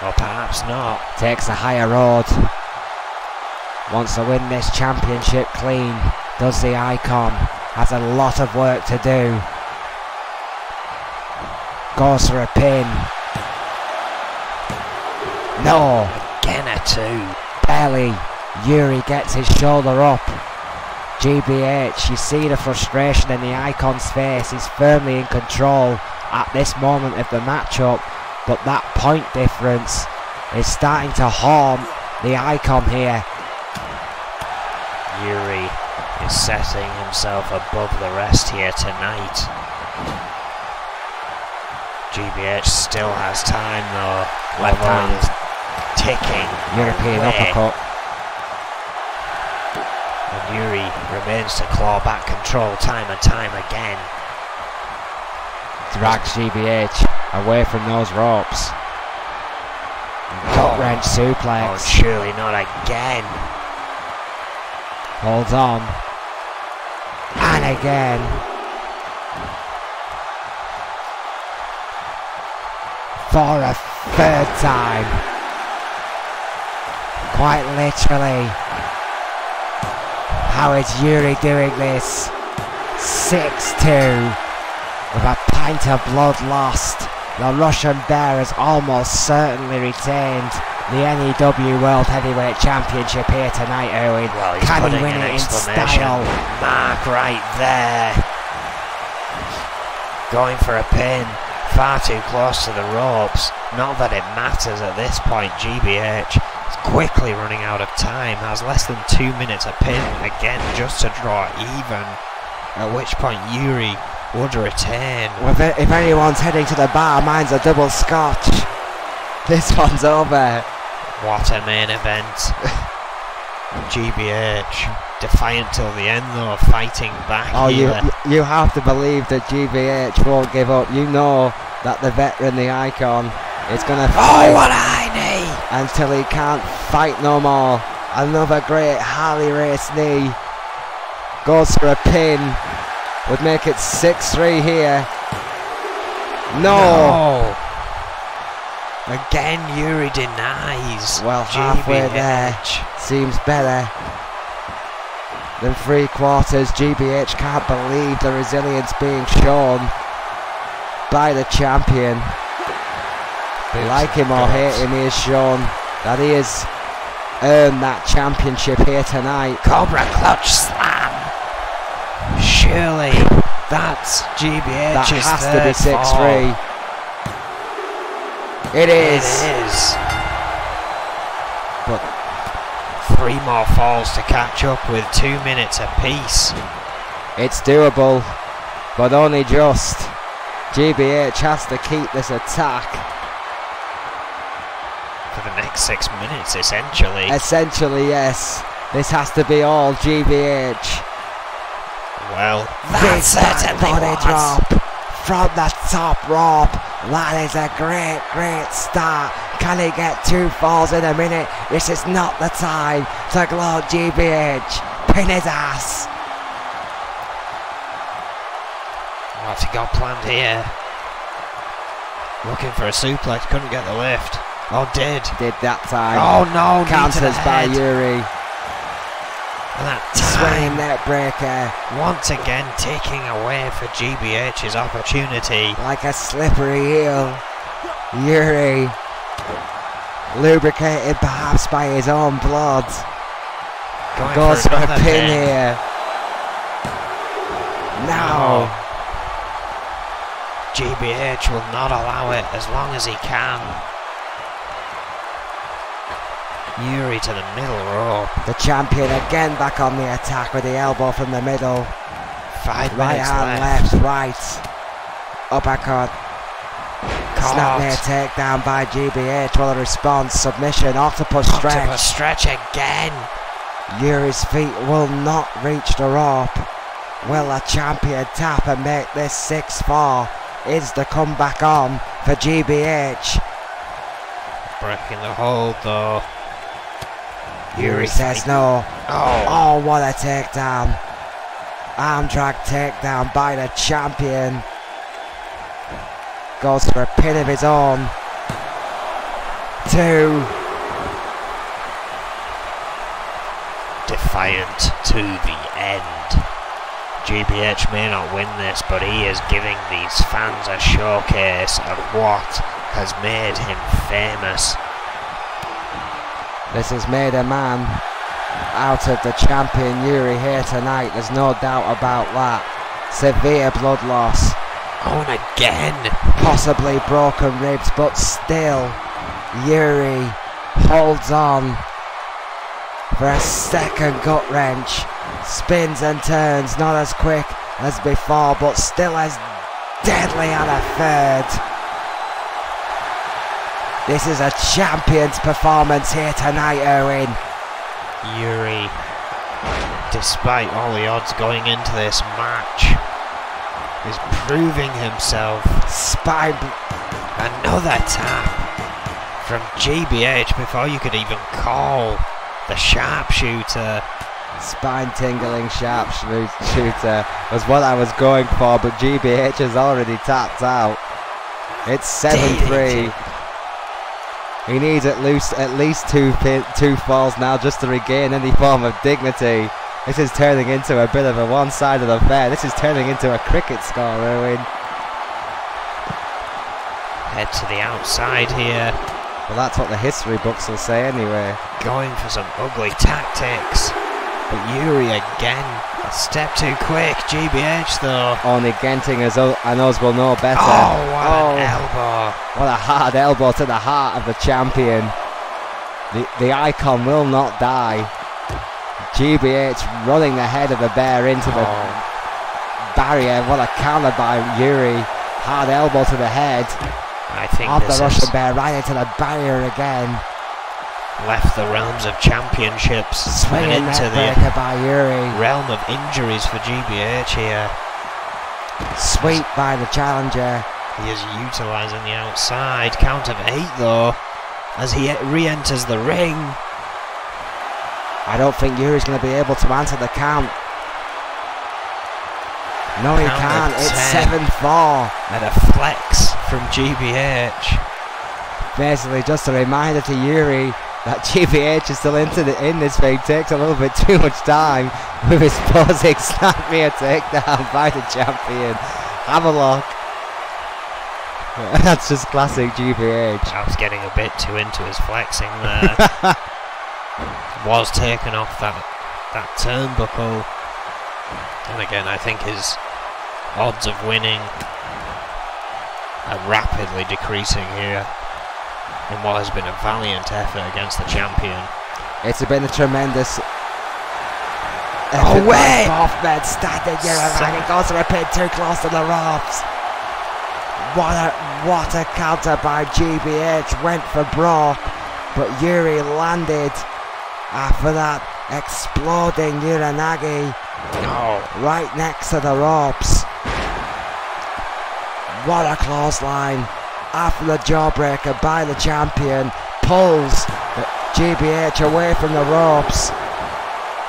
Or perhaps not. Takes the higher road. Wants to win this championship clean. Does the Icon. Has a lot of work to do. Goes for a pin. No. Again a 2. Barely. Yuri gets his shoulder up. GBH, you see the frustration in the Icon's face. He's firmly in control at this moment of the matchup. But that point difference is starting to harm the Icon here. Yuri is setting himself above the rest here tonight. GBH still has time though. Left hand ticking. European away. uppercut. And Yuri remains to claw back control time and time again. Drags GBH away from those ropes. Gut wrench suplex. Oh, surely not again. Holds on. And again. For a 3rd time. Quite literally. How is Yuri doing this? 6-2. With a pint of blood lost. The Russian Bear has almost certainly retained the N.E.W World Heavyweight Championship here tonight, Owen. Well, he's Can he putting win an it in exclamation style? mark right there. Going for a pin. Far too close to the ropes. Not that it matters at this point. GBH is quickly running out of time. Has less than 2 minutes a pin. Again, just to draw even. At which point Yuri would retain. Well, if anyone's heading to the bar, mine's a double scotch. This one's over. What a main event. GBH defiant till the end though, fighting back here. You have to believe that GBH won't give up. You know that the veteran, the icon, is going to fight. Oh, what a high knee! Until he can't fight no more. Another great Harley Race knee. Goes for a pin. Would make it 6-3 here. No! Again, Yuri denies. Well, halfway there. Seems better than 3/4. GBH can't believe the resilience being shown by the champion. Like him or hate him, he has shown that he has earned that championship here tonight. Cobra clutch slam. Surely that's GBH's that has to be 6-3. It is. It is. But 3 more falls to catch up with 2 minutes apiece. it's doable, but only just. GBH has to keep this attack. For the next 6 minutes, essentially. Essentially, yes. This has to be all GBH. Well, that certainly body was. drop from the top rope. That is a great, great start. Can he get 2 falls in a minute? This is not the time to gloat GBH. Pin his ass. What's he got planned here? Looking for a suplex, couldn't get the lift. Oh, did that time. Oh no, Counters by Yuri. And that Swinging time, net breaker. once again taking away for GBH's opportunity. Like a slippery heel. Yuri. Lubricated perhaps by his own blood. Goes for a pin here. Now. GBH will not allow it as long as he can. Yuri to the middle rope. The champion again back on the attack with the elbow from the middle. 5 Right minutes hand, left. left, right. Uppercut. Snap near takedown by GBH. Well, a response. Submission. Octopus stretch. Octopus stretch again. Yuri's feet will not reach the rope. Will the champion tap and make this 6-4? Is the comeback on for GBH? Breaking the hold though. Yuri says no. Oh. Oh, what a takedown. Arm drag takedown by the champion. Goes for a pin of his own. 2. Defiant to the end. GBH may not win this, but he is giving these fans a showcase of what has made him famous. This has made a man out of the champion Yuri here tonight. There's no doubt about that. Severe blood loss. Oh, and again. Possibly broken ribs, but still Yuri holds on for a second gut wrench. Spins and turns, not as quick as before, but still as deadly on a third. This is a champion's performance here tonight, Owen. Yuri, despite all the odds going into this match, is proving himself. Spine. Another tap from GBH before you could even call the sharpshooter. Spine tingling sharpshooter was what I was going for, but GBH has already tapped out. It's 7-3. He needs at least two falls now just to regain any form of dignity. This is turning into a bit of a one-sided affair. This is turning into a cricket score, Owen. Head to the outside here. Well, that's what the history books will say anyway. Going for some ugly tactics. But Yuri again, a step too quick. GBH though. Only Genting and us will know better. Oh, what an elbow. What a hard elbow to the heart of the champion. The icon will not die. GBH running the head of the bear into the barrier. What a counter by Yuri. Hard elbow to the head I think of this the has Russian bear, right into the barrier again. left the realms of championships and Swinging into neck the breaker by Yuri. realm of injuries for GBH here. Sweep by the challenger. He is utilising the outside. Count of 8 though, as he re-enters the ring. I don't think Yuri's going to be able to answer the count. No, he Count can't. of It's 10. 7-4. And a flex from GBH. Basically, just a reminder to Yuri that GBH is still in this thing. Takes a little bit too much time with his posing snap rear takedown by the champion. Have a look. That's just classic GBH. I was getting a bit too into his flexing there. Was taken off that turnbuckle. And again, I think his odds of winning are rapidly decreasing here in what has been a valiant effort against the champion. It's been a tremendous Oh, effort wait! by Boffman. Standing here and he goes to a pin too close to the ropes. What a counter by GBH. Went for Brock, but Yuri landed after that exploding Uranagi right next to the ropes. What a clothesline after the jawbreaker by the champion. Pulls GBH away from the ropes.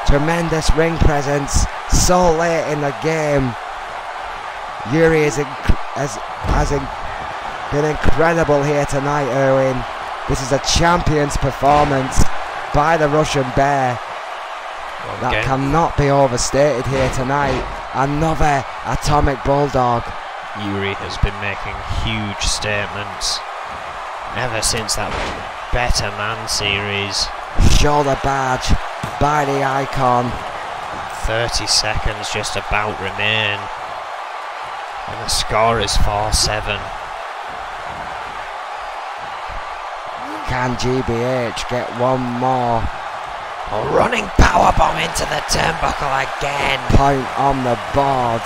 Tremendous ring presence so late in the game. Yuri has been incredible here tonight, Erwin. This is a champion's performance by the Russian bear that cannot be overstated here tonight. Another atomic bulldog. Yuri has been making huge statements ever since that Better Man series. Shoulder badge by the icon. 30 seconds just about remain, and the score is 4-7. Can GBH get one more? A running powerbomb into the turnbuckle again. Point on the board.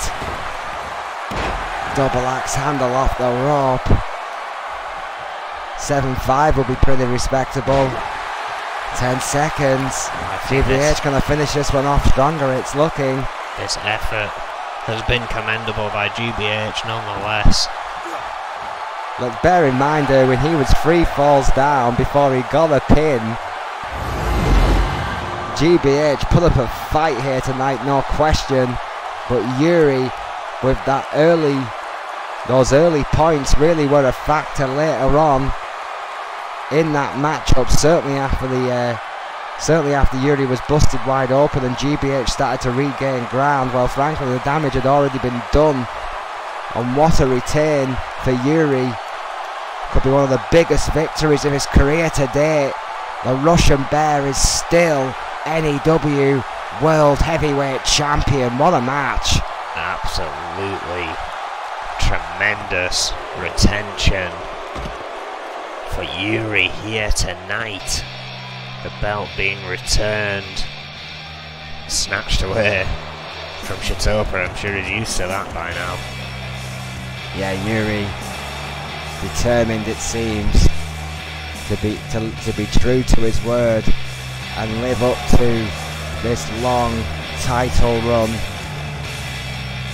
Double axe handle off the rope. 7-5 will be pretty respectable. 10 seconds. GBH going to finish this one off stronger, it's looking. This effort has been commendable by GBH nonetheless. Look, bear in mind when he was 3 falls down before he got a pin. GBH put up a fight here tonight, no question. But Yuri, with those early points, really were a factor later on in that matchup. Certainly after Yuri was busted wide open and GBH started to regain ground. Well, frankly, the damage had already been done. And what a retain for Yuri. Could be one of the biggest victories of his career to date. The Russian bear is still N.E.W. World Heavyweight Champion. What a match. Absolutely tremendous retention for Yuri here tonight. The belt being returned, snatched away from Shitopa. I'm sure he's used to that by now. Yeah, Yuri, determined it seems to be true to his word and live up to this long title run.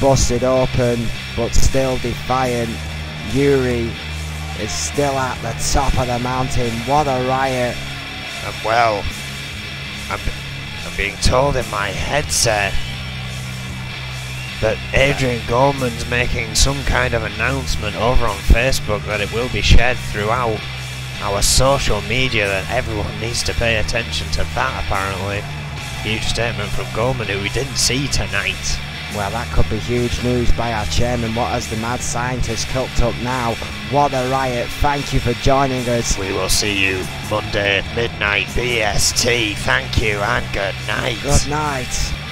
Busted open, but still defiant. Yuri is still at the top of the mountain. What a riot. And well, I'm being told in my headset that Adrian Goldman's making some kind of announcement over on Facebook that it will be shared throughout our social media, that everyone needs to pay attention to that apparently. Huge statement from Goldman, who we didn't see tonight. Well, that could be huge news by our chairman. What has the mad scientist cooked up now? What a riot. Thank you for joining us. We will see you Monday at midnight BST. Thank you and good night. Good night.